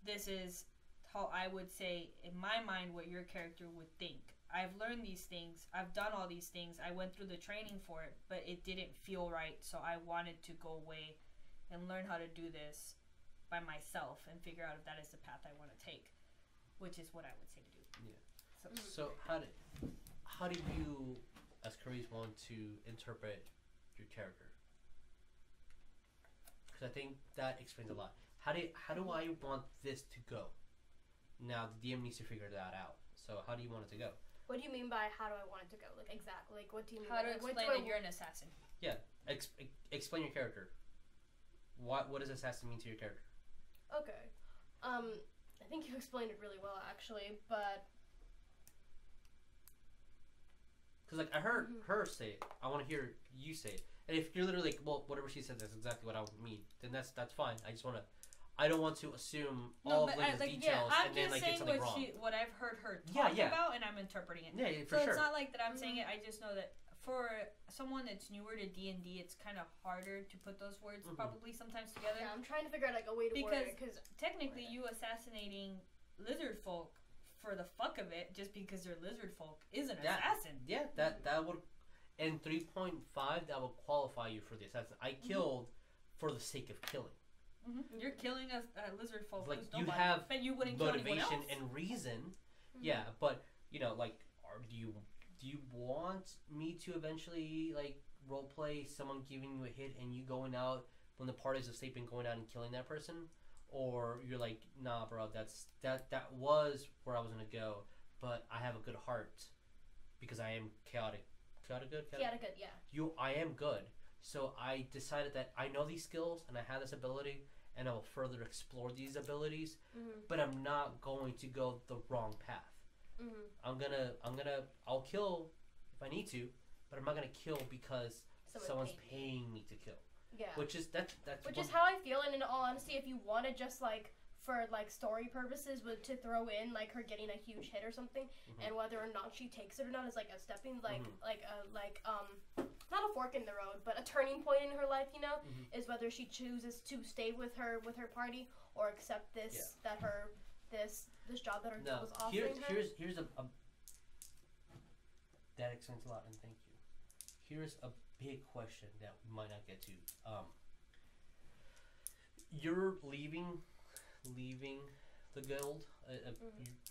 Speaker 2: this is how I would say, in my mind, what your character would think. I've learned these things. I've done all these things. I went through the training for it, but it didn't feel right. So I wanted to go away and learn how to do this by myself and figure out if that is the path I want to take, which is what I would say to do.
Speaker 1: Yeah. So how do you, as Charis, want to interpret your character? Because I think that explains a lot. How do I want this to go? Now the DM needs to figure that out. So how do you want it to go?
Speaker 3: What do you mean by how do I want it to go? Like, exactly. Like, what do you mean?
Speaker 2: How to explain that you're an assassin?
Speaker 1: Yeah. Explain your character. What does assassin mean to your character?
Speaker 3: Okay. I think you explained it really well, actually, but...
Speaker 1: Because, like, I heard her say it. I want to hear you say it. And if you're literally like, well, whatever she said, that's exactly what I mean, then that's fine. I just want to... I don't want to assume all of Lydia's details and then like get something wrong.
Speaker 2: What I've heard her talk about, and I'm interpreting it.
Speaker 1: Yeah, for
Speaker 2: sure. So
Speaker 1: it's
Speaker 2: not like that I'm saying it. I just know that for someone that's newer to D&D, it's kind of harder to put those words probably sometimes together.
Speaker 3: Yeah, I'm trying to figure out like a way to word it.
Speaker 2: Because technically, you assassinating lizard folk for the fuck of it, just because they're lizard folk, is an assassin.
Speaker 1: Yeah, that would, in 3.5, that would qualify you for the assassin. I killed for the sake of killing.
Speaker 2: You're killing a lizard folk.
Speaker 1: Like,
Speaker 2: you
Speaker 1: have
Speaker 2: but you wouldn't
Speaker 1: motivation and reason. Yeah, but you know, like, do you want me to eventually like roleplay someone giving you a hit and you going out when the party's asleep and going out and killing that person, or you're like, nah, bro, that was where I was gonna go, but I have a good heart because I am chaotic. Chaotic good, yeah. I am good. So I decided that I know these skills and I have this ability, and I will further explore these abilities, but I'm not going to go the wrong path. I'll kill if I need to, but I'm not gonna kill because someone's paying me to kill.
Speaker 3: Yeah.
Speaker 1: Which is
Speaker 3: how I feel, and in all honesty, if you want to just like for like story purposes, to throw in like her getting a huge hit or something, and whether or not she takes it or not is like a stepping not a fork in the road, but a turning point in her life, you know, is whether she chooses to stay with her party or accept this that her this job that her guild was offering her.
Speaker 1: Here's a that explains a lot, and thank you. Here's a big question that we might not get to. You're leaving the guild.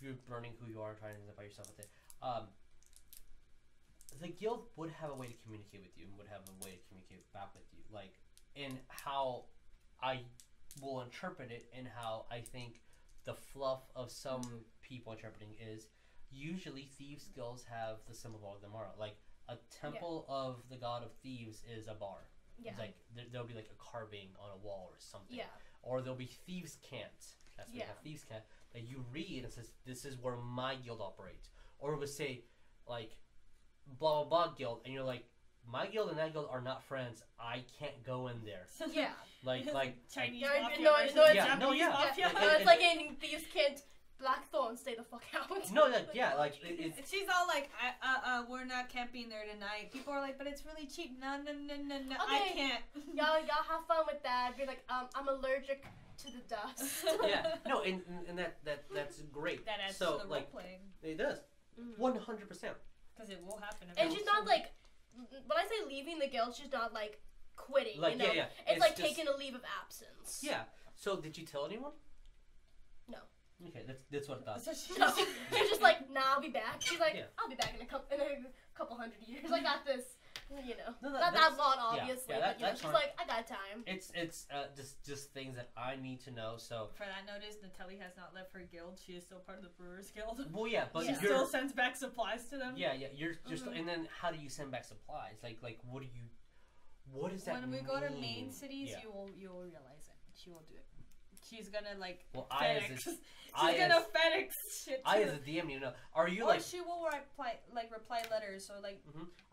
Speaker 1: You're learning who you are and trying to identify yourself with it. The guild would have a way to communicate with you and would have a way to communicate back with you. Like, and how I will interpret it and how I think the fluff of some people interpreting is usually thieves guilds have the symbol of them are. Like, a temple of the god of thieves is a bar. Yeah. It's like there'll be like a carving on a wall or something. Yeah. Or there'll be thieves' cant. That's what we have, thieves' cant. That you read and says, this is where my guild operates. Or it would say, like, blah blah blah guild, and you're like, my guild and that guild are not friends. I can't go in there.
Speaker 3: Yeah.
Speaker 1: Like
Speaker 2: Chinese
Speaker 3: mafia.
Speaker 2: It's
Speaker 3: like in thieves' cant. Blackthorn, stay the fuck out.
Speaker 1: No, like,
Speaker 2: she's all like, we're not camping there tonight. People are like, but it's really cheap. No, okay. I can't.
Speaker 3: Y'all have fun with that. Be like, I'm allergic to the dust.
Speaker 1: Yeah, no, and that's great.
Speaker 2: That adds
Speaker 1: to
Speaker 2: the
Speaker 1: role
Speaker 2: playing.
Speaker 1: It does, 100%.
Speaker 2: Because it will happen.
Speaker 3: And she's not like, when I say leaving the guild, she's not like quitting.
Speaker 1: Like,
Speaker 3: you know? It's like just taking a leave of absence.
Speaker 1: Yeah. So did you tell anyone?
Speaker 3: No.
Speaker 1: Okay, that's what I thought.
Speaker 3: So she's just like, nah, I'll be back. She's like, I'll be back in a couple hundred years. I got this. You know, not that long, obviously, but you know, she's like, I got time.
Speaker 1: It's just things that I need to know. So
Speaker 2: for that notice, Netellie has not left her guild. She is still part of the Brewers Guild.
Speaker 1: Well, yeah, but
Speaker 2: she still sends back supplies to them.
Speaker 1: Yeah, you're just, and then how do you send back supplies? Like what does that mean?
Speaker 2: When we go to main cities, you will realize it. She will do it. She's gonna like FedEx. She's gonna FedEx shit.
Speaker 1: As a DM, you know, are you like?
Speaker 2: She will reply letters. So like,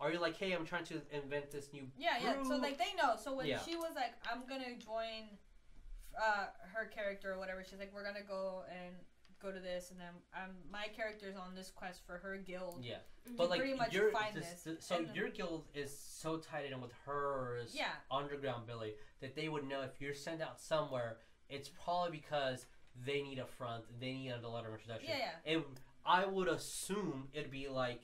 Speaker 1: are you like, hey, I'm trying to invent this new?
Speaker 2: Yeah. So like they know. So when she was like, I'm gonna join, her character or whatever, she's like, we're gonna go to this, and then my character's on this quest for her guild. Yeah.
Speaker 1: But like,
Speaker 2: pretty much find this.
Speaker 1: So your guild is so tied in with hers. Yeah. Underground Billy that they would know if you're sent out somewhere. It's probably because they need a front, they need a letter of introduction. Yeah. And I would assume it'd be like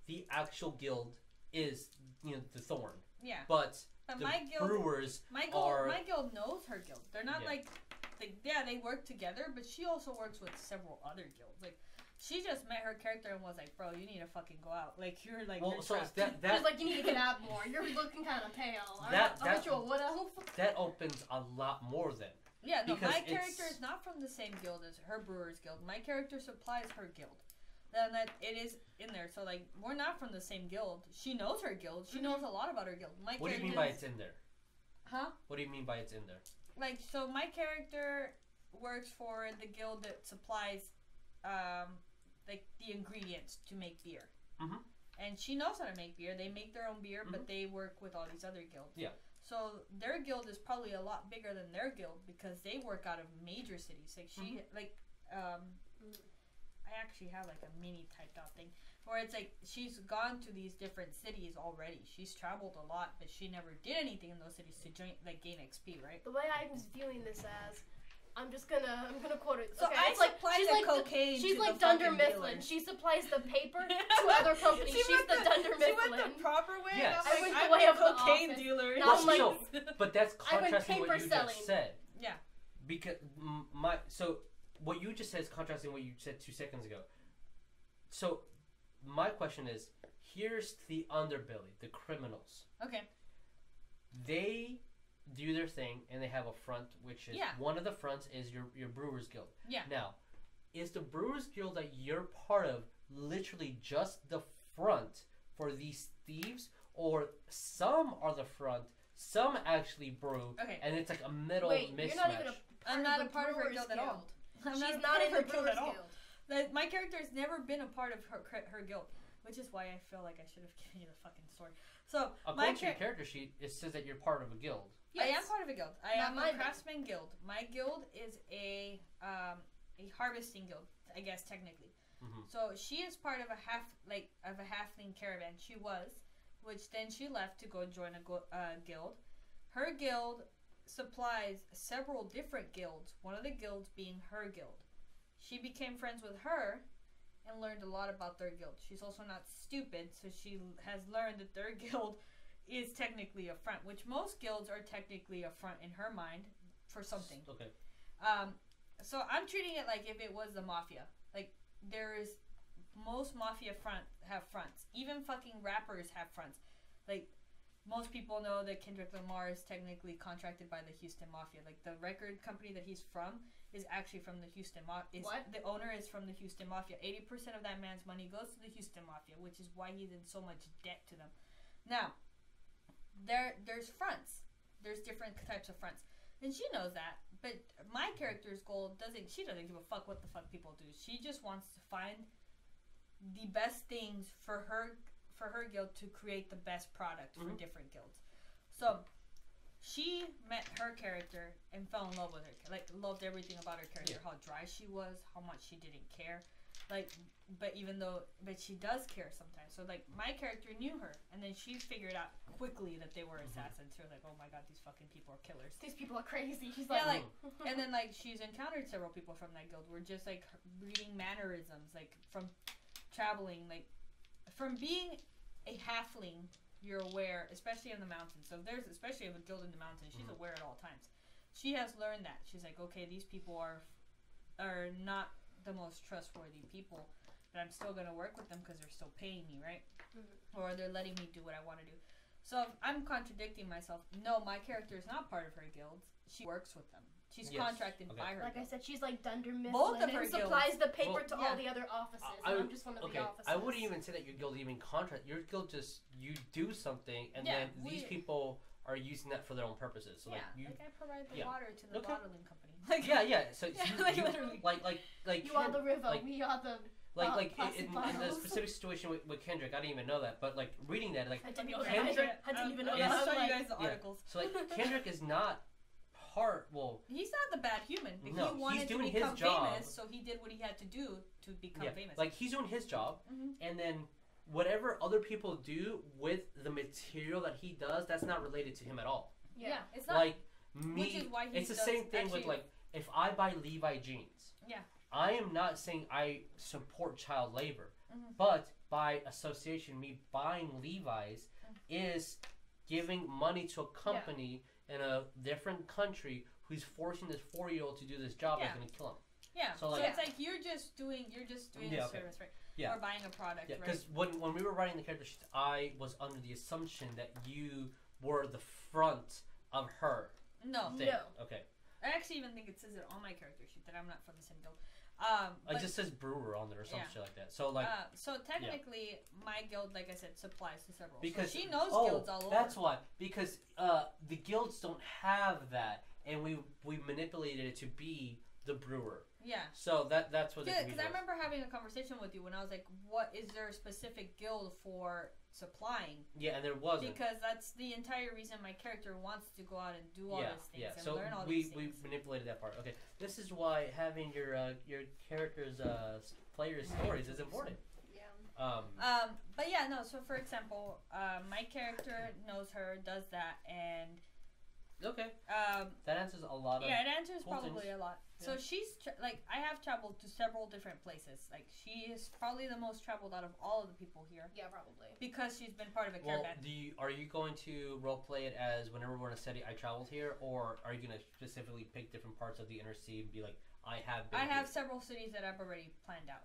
Speaker 1: the actual guild is, you know, the Thorn. Yeah. But the
Speaker 2: my guild,
Speaker 1: Brewers
Speaker 2: my guild knows her guild. They're not like they work together, but she also works with several other guilds. Like, she just met her character and was like, bro, you need to fucking go out. Like, you're like, well,
Speaker 3: so that like, you need to get out more. You're looking kind of pale. Aren't you a wood elf?
Speaker 1: That opens a lot more then.
Speaker 2: Yeah, no, my character is not from the same guild as her Brewers Guild. My character supplies her guild. Then that it is in there. So, like, we're not from the same guild. She knows her guild. She knows a lot about her guild.
Speaker 1: What do you mean by it's in there?
Speaker 2: Huh?
Speaker 1: What do you mean by it's in there?
Speaker 2: Like, so my character works for the guild that supplies, like, the ingredients to make beer. Mm-hmm. And she knows how to make beer. They make their own beer, but they work with all these other guilds. Yeah. So their guild is probably a lot bigger than their guild because they work out of major cities. Like she, I actually have like a mini typed out thing where it's like she's gone to these different cities already. She's traveled a lot, but she never did anything in those cities to gain XP, right?
Speaker 3: The way I'm viewing this as, I'm gonna quote it.
Speaker 2: So I supply the cocaine.
Speaker 3: She's like Dunder Mifflin. She supplies the paper to other companies. She's the Dunder Mifflin.
Speaker 2: She went the proper way.
Speaker 1: Yes.
Speaker 3: I went the way of the
Speaker 2: cocaine dealer.
Speaker 1: But that's contrasting what you just said. Yeah. Because so what you just said is contrasting what you said 2 seconds ago. So my question is, here's the underbelly, the criminals. Okay. They do their thing, and they have a front, which is one of the fronts is your Brewers Guild. Yeah. Now, is the Brewers Guild that you're part of literally just the front for these thieves, or some are the front, some actually brew, and it's like a middle mismatch?
Speaker 3: You're not even
Speaker 2: I'm not a part of her guild at all.
Speaker 3: She's not in the Brewers Guild.
Speaker 2: My character's never been a part of her guild, which is why I feel like I should have given you the fucking story. So
Speaker 1: according to your character sheet, it says that you're part of a guild.
Speaker 2: Yes. I am part of a guild. I am a craftsman guild. My guild is a harvesting guild, I guess technically. Mm-hmm. So she is part of a halfling caravan. She was. which then she left to go join a guild. Her guild supplies several different guilds, one of the guilds being her guild. She became friends with her and learned a lot about their guild. She's also not stupid, so she has learned that their guild is technically a front, which most guilds are technically a front in her mind for something.
Speaker 1: Okay.
Speaker 2: So I'm treating it like if it was the mafia. Like, most mafia have fronts. Even fucking rappers have fronts. Like, most people know that Kendrick Lamar is technically contracted by the Houston Mafia. Like, the record company that he's from is actually from the Houston Mafia.
Speaker 3: What?
Speaker 2: The owner is from the Houston Mafia. 80% of that man's money goes to the Houston Mafia, which is why he's in so much debt to them. Now, there's fronts. There's different types of fronts. And she knows that. But my character's goal she doesn't give a fuck what the fuck people do. She just wants to find the best things for her guild to create the best product for different guilds. So she met her character and fell in love with her. Like, loved everything about her character. How dry she was, how much she didn't care. Like, but she does care sometimes. So, like, my character knew her, and then she figured out quickly that they were assassins. She was like, oh my god, these fucking people are killers.
Speaker 3: These people are crazy. She's
Speaker 2: like, and then, like, she's encountered several people from that guild. We're just, like, reading mannerisms, like, from traveling, like, from being a halfling, you're aware, especially in the mountains. So there's, especially a guild in the mountains, she's aware at all times. She has learned that. She's like, okay, these people are not the most trustworthy people, but I'm still going to work with them because they're still paying me, right? Or they're letting me do what I want to do. So if I'm contradicting myself. No, my character is not part of her guild. She works with them. She's contracted by her.
Speaker 3: Like
Speaker 2: guild.
Speaker 3: I said, she's like Dunder Mifflin.
Speaker 2: Both of her
Speaker 3: supplies the paper to all the other offices. I'm just one of the offices.
Speaker 1: I wouldn't even say that your guild even contract. Your guild just, you do something, and then these people are using that for their own purposes. So like
Speaker 2: I provide the water to the bottling company.
Speaker 1: Like So you literally. Like
Speaker 3: you are the river. We are the.
Speaker 1: In the specific situation with Kendrick, I didn't even know that, but like reading that, like
Speaker 3: I didn't even know that.
Speaker 2: I'll show you guys the articles.
Speaker 1: So like Kendrick is not part. Well,
Speaker 2: he's not the bad human, but he wanted to become famous, so he did what he had to do to become famous.
Speaker 1: Like he's doing his job, and then whatever other people do with the material that he does, that's not related to him at all.
Speaker 2: Yeah, it's not.
Speaker 1: Like me,
Speaker 2: which is why
Speaker 1: it's the same thing with like if I buy Levi jeans.
Speaker 2: Yeah.
Speaker 1: I am not saying I support child labor, but by association, me buying Levi's is giving money to a company in a different country who's forcing this 4-year-old to do this job that's going to kill him.
Speaker 2: Yeah. So it's like you're just doing a service, right?
Speaker 1: Yeah.
Speaker 2: Or buying a product,
Speaker 1: right?
Speaker 2: Because
Speaker 1: when we were writing the character sheet, I was under the assumption that you were the front of her.
Speaker 2: No.
Speaker 1: Thing. No. Okay.
Speaker 2: I actually even think it says it on my character sheet that I'm not from the same guild.
Speaker 1: It just says brewer on there or some shit like that. So like,
Speaker 2: so technically, my guild, like I said, supplies to several.
Speaker 1: Because
Speaker 2: so she knows guilds all over.
Speaker 1: That's why. Because the guilds don't have that, and we manipulated it to be the brewer.
Speaker 2: Yeah.
Speaker 1: So that's what.
Speaker 2: Yeah, because I remember having a conversation with you when I was like, "What is there a specific guild for supplying?"
Speaker 1: Yeah, and there wasn't.
Speaker 2: Because that's the entire reason my character wants to go out and do all these things and learn all these things.
Speaker 1: We manipulated that part. Okay, this is why having your character's players' stories is important.
Speaker 2: Yeah. But yeah, no. So for example, my character knows her, does that, and.
Speaker 1: Okay. That answers a lot of.
Speaker 2: Yeah, it answers
Speaker 1: cool
Speaker 2: probably
Speaker 1: things.
Speaker 2: a lot. Yeah. So she's like, I have traveled to several different places. Like, she is probably the most traveled out of all of the people here.
Speaker 3: Yeah, probably.
Speaker 2: Because she's been part of a caravan.
Speaker 1: Are you going to roleplay it as whenever we're in a city, I traveled here, or are you going to specifically pick different parts of the inner sea and be like, I have been here?
Speaker 2: Several cities that I've already planned out.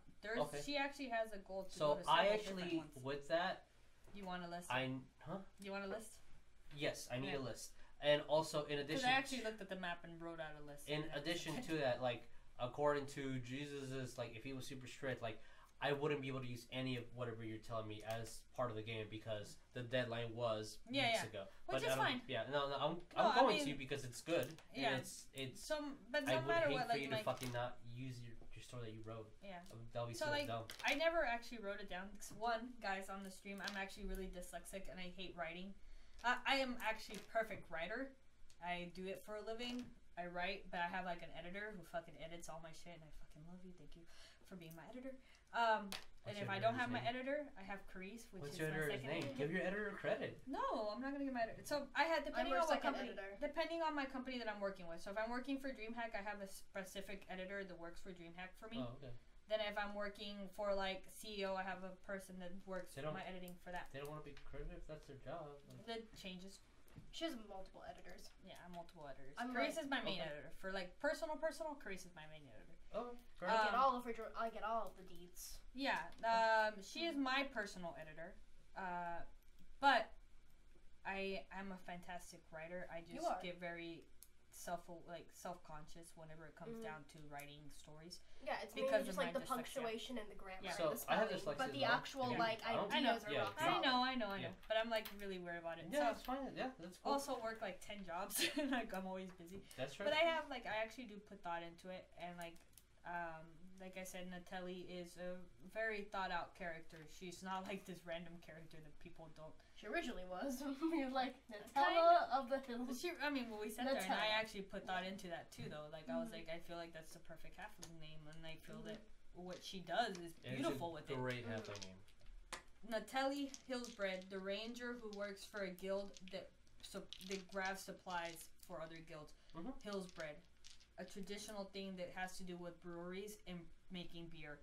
Speaker 2: She actually has a goal to go to
Speaker 1: several
Speaker 2: different ones.
Speaker 1: with that.
Speaker 2: You want a list? You want a list?
Speaker 1: Yes, I need a list. And also, in addition,
Speaker 2: because I actually looked at the map and wrote out a list.
Speaker 1: In addition to that, like according to Jesus's, like if he was super strict, like I wouldn't be able to use any of whatever you're telling me as part of the game because the deadline was weeks ago.
Speaker 2: Which is fine.
Speaker 1: Yeah, I'm going to because it's good.
Speaker 2: Yeah,
Speaker 1: and it's.
Speaker 2: But no
Speaker 1: I
Speaker 2: matter
Speaker 1: would hate
Speaker 2: what,
Speaker 1: for you to fucking not use your story that you wrote.
Speaker 2: Yeah,
Speaker 1: that'll be so dumb.
Speaker 2: I never actually wrote it down. One, guys, on the stream, I'm actually really dyslexic and I hate writing. I am actually a perfect writer. I do it for a living. I write, but I have like an editor who fucking edits all my shit, and I fucking love you. Thank you for being my editor. And if I don't have my editor, I have Charis, which is my second editor.
Speaker 1: Give your editor credit.
Speaker 2: No, I'm not gonna give my editor. So I had depending on my company that I'm working with. So if I'm working for DreamHack, I have a specific editor that works for DreamHack for me.
Speaker 1: Oh, okay.
Speaker 2: Then if I'm working for like CEO, I have a person that works my editing for that.
Speaker 1: They don't want to be credited if that's their job.
Speaker 2: That changes.
Speaker 3: She has multiple editors.
Speaker 2: Yeah, multiple editors. Charis is my main editor. For like personal, Charis is my main editor.
Speaker 3: Oh, great. I get all of the deeds.
Speaker 2: Yeah, she is my personal editor. But I'm a fantastic writer. I just get very self-conscious whenever it comes down to writing stories.
Speaker 3: Yeah, it's because just like the punctuation and the grammar. Yeah.
Speaker 1: So I have dyslexia,
Speaker 3: but the actual ideas are rock
Speaker 2: solid. I know. But I'm like really worried about it.
Speaker 1: Yeah, that's fine. Yeah, that's cool.
Speaker 2: Also work like 10 jobs. Like I'm always busy.
Speaker 1: That's right.
Speaker 2: But I actually do put thought into it, and like I said, Netellie is a very thought out character. She's not like this random character that people don't.
Speaker 3: She originally was. We were like Netellie of the Hills.
Speaker 2: We said there, and I actually put thought into that too, though. Like I was like, I feel like that's the perfect halfling name, and I feel that what she does is beautiful with it.
Speaker 1: Great halfling name.
Speaker 2: Netellie HillsBread, the ranger who works for a guild that grabs supplies for other guilds. HillsBread. A traditional thing that has to do with breweries and making beer.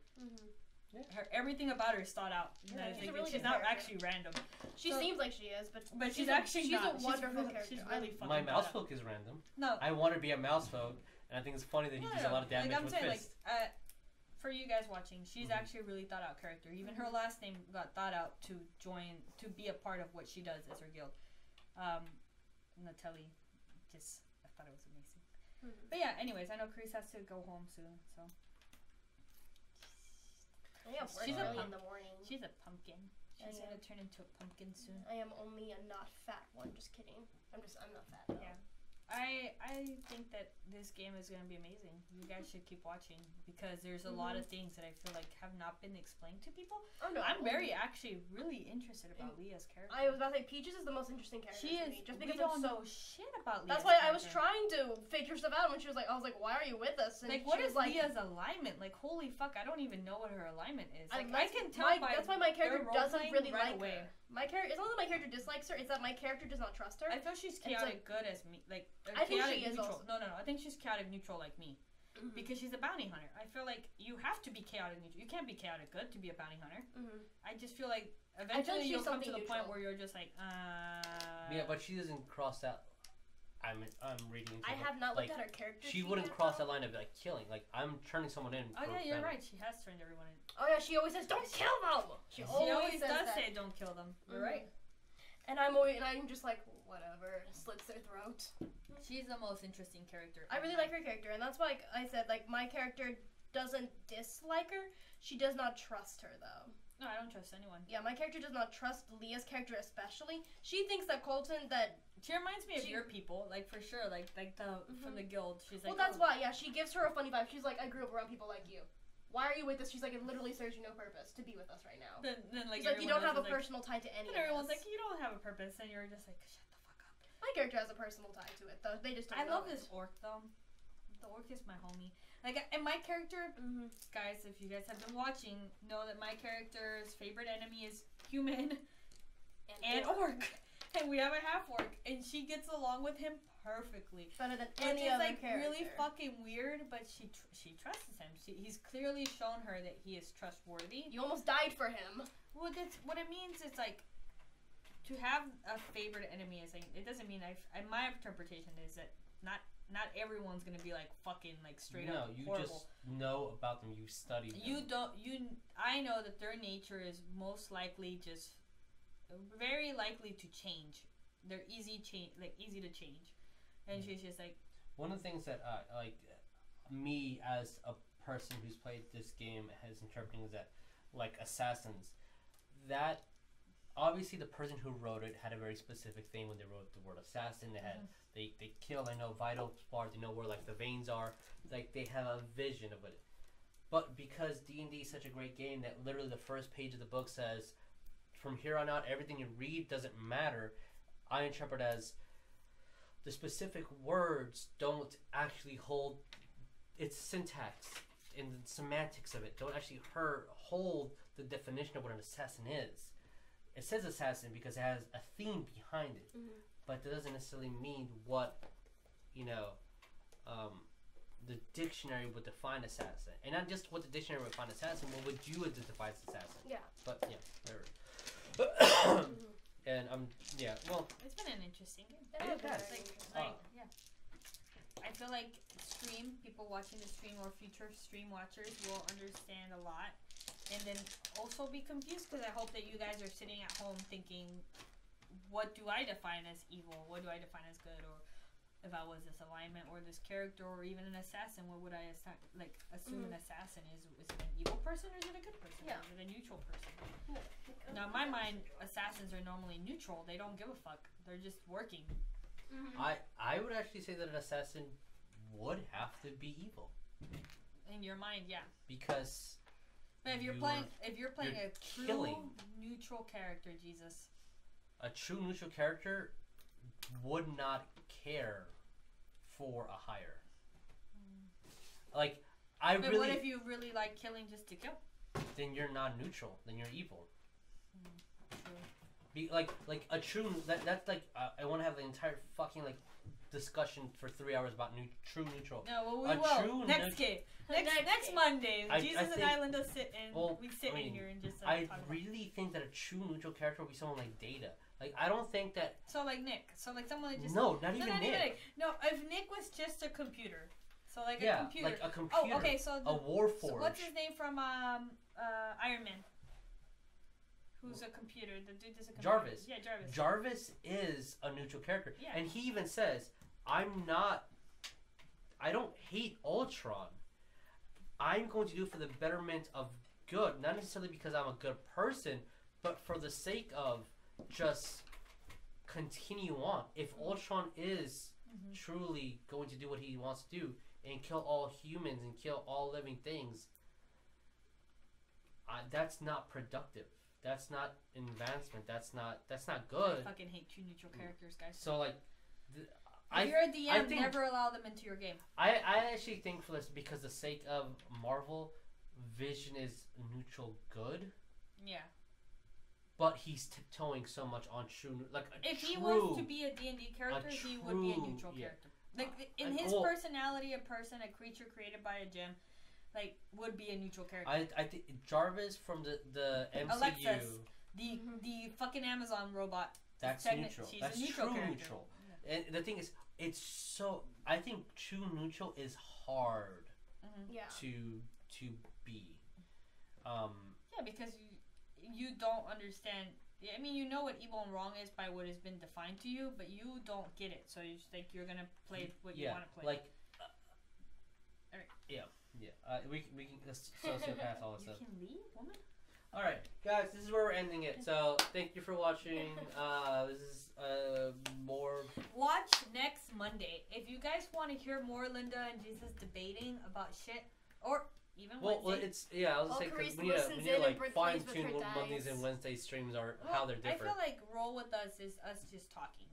Speaker 2: Yeah. Everything about her is thought out.
Speaker 3: Yeah,
Speaker 2: she's not actually random.
Speaker 3: She seems like she is, but
Speaker 2: she's actually
Speaker 3: not. She's a wonderful character.
Speaker 2: She's really fucking
Speaker 1: my mouse folk is random.
Speaker 2: No,
Speaker 1: I want to be a mouse folk, and I think it's funny that he does a lot of damage with fists.
Speaker 2: For you guys watching, she's actually a really thought out character. Even her last name got thought out to be a part of what she does as her guild. Netellie, I thought it was amazing. But yeah, anyways, I know Charis has to go home soon, so.
Speaker 3: She's early in the morning.
Speaker 2: She's a pumpkin. She's gonna turn into a pumpkin soon.
Speaker 3: I am only a not fat one. Just kidding. I'm not fat. Though.
Speaker 2: Yeah. I think that this game is going to be amazing. You guys should keep watching because there's a lot of things that I feel like have not been explained to people. Oh no, I'm actually really interested about Leihia's character.
Speaker 3: I was about to say Peaches is the most interesting character.
Speaker 2: She is.
Speaker 3: Just because
Speaker 2: we don't know shit about Leihia's
Speaker 3: That's why
Speaker 2: character.
Speaker 3: I was trying to figure stuff out when she was like, I was like, why are you with us? And
Speaker 2: like, what is Leihia's alignment? Like, holy fuck, I don't even know what her alignment is. Like, I can tell
Speaker 3: that's why my character doesn't really like
Speaker 2: her.
Speaker 3: My character, it's not that my character dislikes her, it's that my character does not trust her.
Speaker 2: I feel she's chaotic good as me. Like,
Speaker 3: I think she is
Speaker 2: neutral.
Speaker 3: also.
Speaker 2: No. I think she's chaotic neutral like me. Because she's a bounty hunter. I feel like you have to be chaotic neutral. You can't be chaotic good to be a bounty hunter. I just feel like eventually you'll come to the point where you're just like,
Speaker 1: Yeah, but she doesn't cross that. I'm reading into
Speaker 3: I have not looked at her character.
Speaker 1: She wouldn't cross that line of like killing. Like I'm turning someone in.
Speaker 2: Oh yeah, you're right. She has turned everyone in.
Speaker 3: Oh yeah, she always says, "Don't kill them."
Speaker 2: She always does say, "Don't kill them." You're right.
Speaker 3: And I'm just like, whatever, slits their throat.
Speaker 2: She's the most interesting character.
Speaker 3: I really like her character, and that's why I said, like, my character doesn't dislike her. She does not trust her, though.
Speaker 2: No, I don't trust anyone.
Speaker 3: Yeah, my character does not trust Leihia's character especially. She thinks that Coleton,
Speaker 2: She reminds me of your people, like, for sure, like the from the guild. She's like,
Speaker 3: well, that's why, yeah, she gives her a funny vibe. She's like, I grew up around people like you. Why are you with us? She's like, it literally serves you no purpose to be with us right now.
Speaker 2: Then like,
Speaker 3: she's like, you don't have a personal tie to any of us.
Speaker 2: And everyone's like, you don't have a purpose, and you're just like, shut the fuck up.
Speaker 3: My character has a personal tie to it, though. They just don't know
Speaker 2: love this orc, though. The orc is my homie. Like, and my character, guys, if you guys have been watching, know that my character's favorite enemy is human and orc. And we have a half orc, and she gets along with him perfectly.
Speaker 3: Better than any other character.
Speaker 2: It's really fucking weird, but she trusts him. He's clearly shown her that he is trustworthy.
Speaker 3: You almost died for him.
Speaker 2: Well, that's what it means. It's like to have a favorite enemy is like, it doesn't mean my interpretation is that not everyone's gonna be like fucking like straight up horrible.
Speaker 1: No, you just know about them. You study them.
Speaker 2: I know that their nature is most likely just very likely to change. They're easy to change. And she's just like,
Speaker 1: one of the things that like me as a person who's played this game has interpreted is that, like, assassins, that obviously the person who wrote it had a very specific thing when they wrote the word assassin. They had they kill. They know vital parts. They know where like the veins are. Like they have a vision of it. But because D&D is such a great game that literally the first page of the book says, from here on out, everything you read doesn't matter. I interpret as the specific words don't actually hold its syntax and the semantics of it don't actually hold the definition of what an assassin is. It says assassin because it has a theme behind it, but that doesn't necessarily mean what, the dictionary would define assassin. And not just what the dictionary would define assassin, what would you define as assassin? Yeah. But, yeah, whatever. And, well...
Speaker 2: It's been an interesting game.
Speaker 1: It has.
Speaker 2: Yeah. I feel like people watching the stream or future stream watchers will understand a lot. And then also be confused because I hope that you guys are sitting at home thinking, what do I define as evil? What do I define as good? Or if I was this alignment or this character or even an assassin, what would I assume an assassin is? Is it an evil person or is it a good person? Yeah. Is it a neutral person? Yeah. Now, in my mind, assassins are normally neutral. They don't give a fuck. They're just working.
Speaker 1: I would actually say that an assassin would have to be evil.
Speaker 2: In your mind, yeah.
Speaker 1: Because
Speaker 2: but if you're playing a true neutral character, Jesus.
Speaker 1: A true neutral character would not care for a hire. Like,
Speaker 2: but what if you really like killing just to kill?
Speaker 1: Then you're not neutral. Then you're evil. Like a true that's like I want to have the entire fucking discussion for 3 hours about true neutral.
Speaker 2: No, well we will next game. Next Monday, Jesus and I, Linda, sit and we sit in here and just.
Speaker 1: I really think that a true neutral character would be someone like Data. Like, I don't think that.
Speaker 2: So like Nick. So like someone that just.
Speaker 1: No, not even Nick.
Speaker 2: No, if Nick was just a computer. So like a computer.
Speaker 1: Like a computer.
Speaker 2: Oh, okay. So
Speaker 1: a Warforged.
Speaker 2: So what's his name from Iron Man? Who's a computer? The dude is a computer.
Speaker 1: Jarvis.
Speaker 2: Yeah, Jarvis.
Speaker 1: Jarvis is a neutral character.
Speaker 2: Yeah.
Speaker 1: And he even says, I don't hate Ultron. I'm going to do it for the betterment of good. Not necessarily because I'm a good person, but for the sake of just continue on. If Ultron is truly going to do what he wants to do and kill all humans and kill all living things, that's not productive. That's not advancement. That's not good.
Speaker 2: I fucking hate true neutral characters, guys.
Speaker 1: So like,
Speaker 2: if you're a DM, never allow them into your game.
Speaker 1: I actually think for this, because the sake of Marvel, Vision is neutral good.
Speaker 2: Yeah.
Speaker 1: But he's tiptoeing so much on true,
Speaker 2: if he was to be a D&D character, he would be a neutral character. Like in his personality, a person, a creature created by a gem, would be a neutral character.
Speaker 1: I think Jarvis from the MCU.
Speaker 2: Alexis, the fucking Amazon robot.
Speaker 1: That's neutral. That's true neutral. Yeah. And the thing is, I think true neutral is hard. To be.
Speaker 2: Yeah, because you don't understand. I mean, you know what evil and wrong is by what has been defined to you, but you don't get it. So you just think you're gonna play what you want to play.
Speaker 1: Like, all right. Yeah. We can sociopath all this stuff.
Speaker 2: You can leave, woman.
Speaker 1: All right, guys. This is where we're ending it. So thank you for watching. This is more.
Speaker 2: Watch next Monday if you guys want to hear more Linda and Jesus debating about shit, or even Wednesday.
Speaker 1: I was saying because we need to fine tune what Mondays and Wednesday streams are, how they're different.
Speaker 2: I feel like roll with us is us just talking,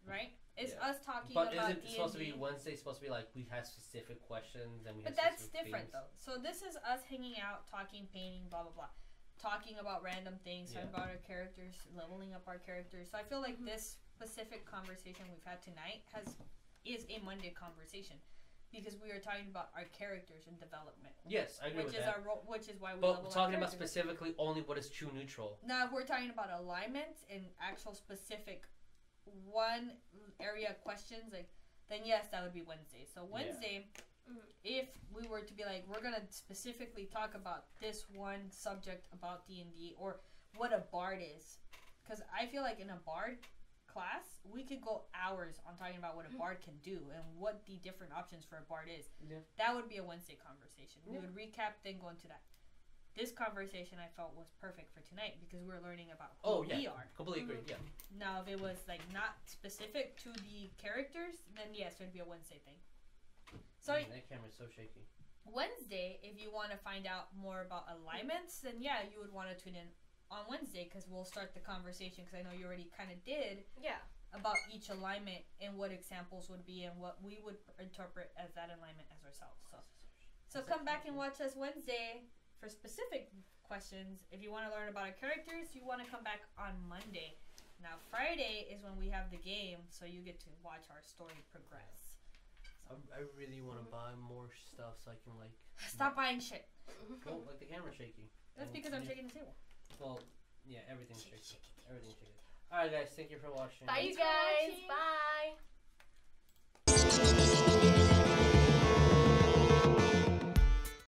Speaker 2: right? It's us talking about D&D. But is it supposed
Speaker 1: to be Wednesday? Supposed to be we have specific questions and we.
Speaker 2: But that's different though. So this is us hanging out, talking, painting, blah blah blah, talking about random things, talking about our characters, leveling up our characters. So I feel like this specific conversation we've had tonight is a Monday conversation. Because we are talking about our characters and development.
Speaker 1: Yes, I agree with that.
Speaker 2: Which is why we
Speaker 1: level our talking about specifically only what is true neutral.
Speaker 2: Now, if we're talking about alignments and actual specific one area questions, then yes, that would be Wednesday. So Wednesday, if we were to be we're going to specifically talk about this one subject about D&D or what a bard is. Because I feel like in a bard class, we could go hours on talking about what a bard can do and what the different options for a bard is. Yeah. That would be a Wednesday conversation. We would recap, then go into that. This conversation I felt was perfect for tonight because we were learning about who we are.
Speaker 1: Completely agree. Yeah.
Speaker 2: Now, if it was not specific to the characters, then yes, it would be a Wednesday thing. So
Speaker 1: that camera's so shaky.
Speaker 2: Wednesday, if you want to find out more about alignments, then yeah, you would want to tune in on Wednesday because we'll start the conversation because I know you already kind of did about each alignment and what examples would be and what we would interpret as that alignment as ourselves. So come back and watch us Wednesday for specific questions. If you want to learn about our characters, you want to come back on Monday. Now Friday is when we have the game, so you get to watch our story progress. So.
Speaker 1: I really want to buy more stuff so I can like...
Speaker 2: Stop buying shit.
Speaker 1: Well, like the camera's shaky.
Speaker 2: That's because I'm shaking the table.
Speaker 1: Well, yeah, everything's shaky. Everything's shaky. Alright guys, thank you for watching.
Speaker 3: Bye you guys. Bye.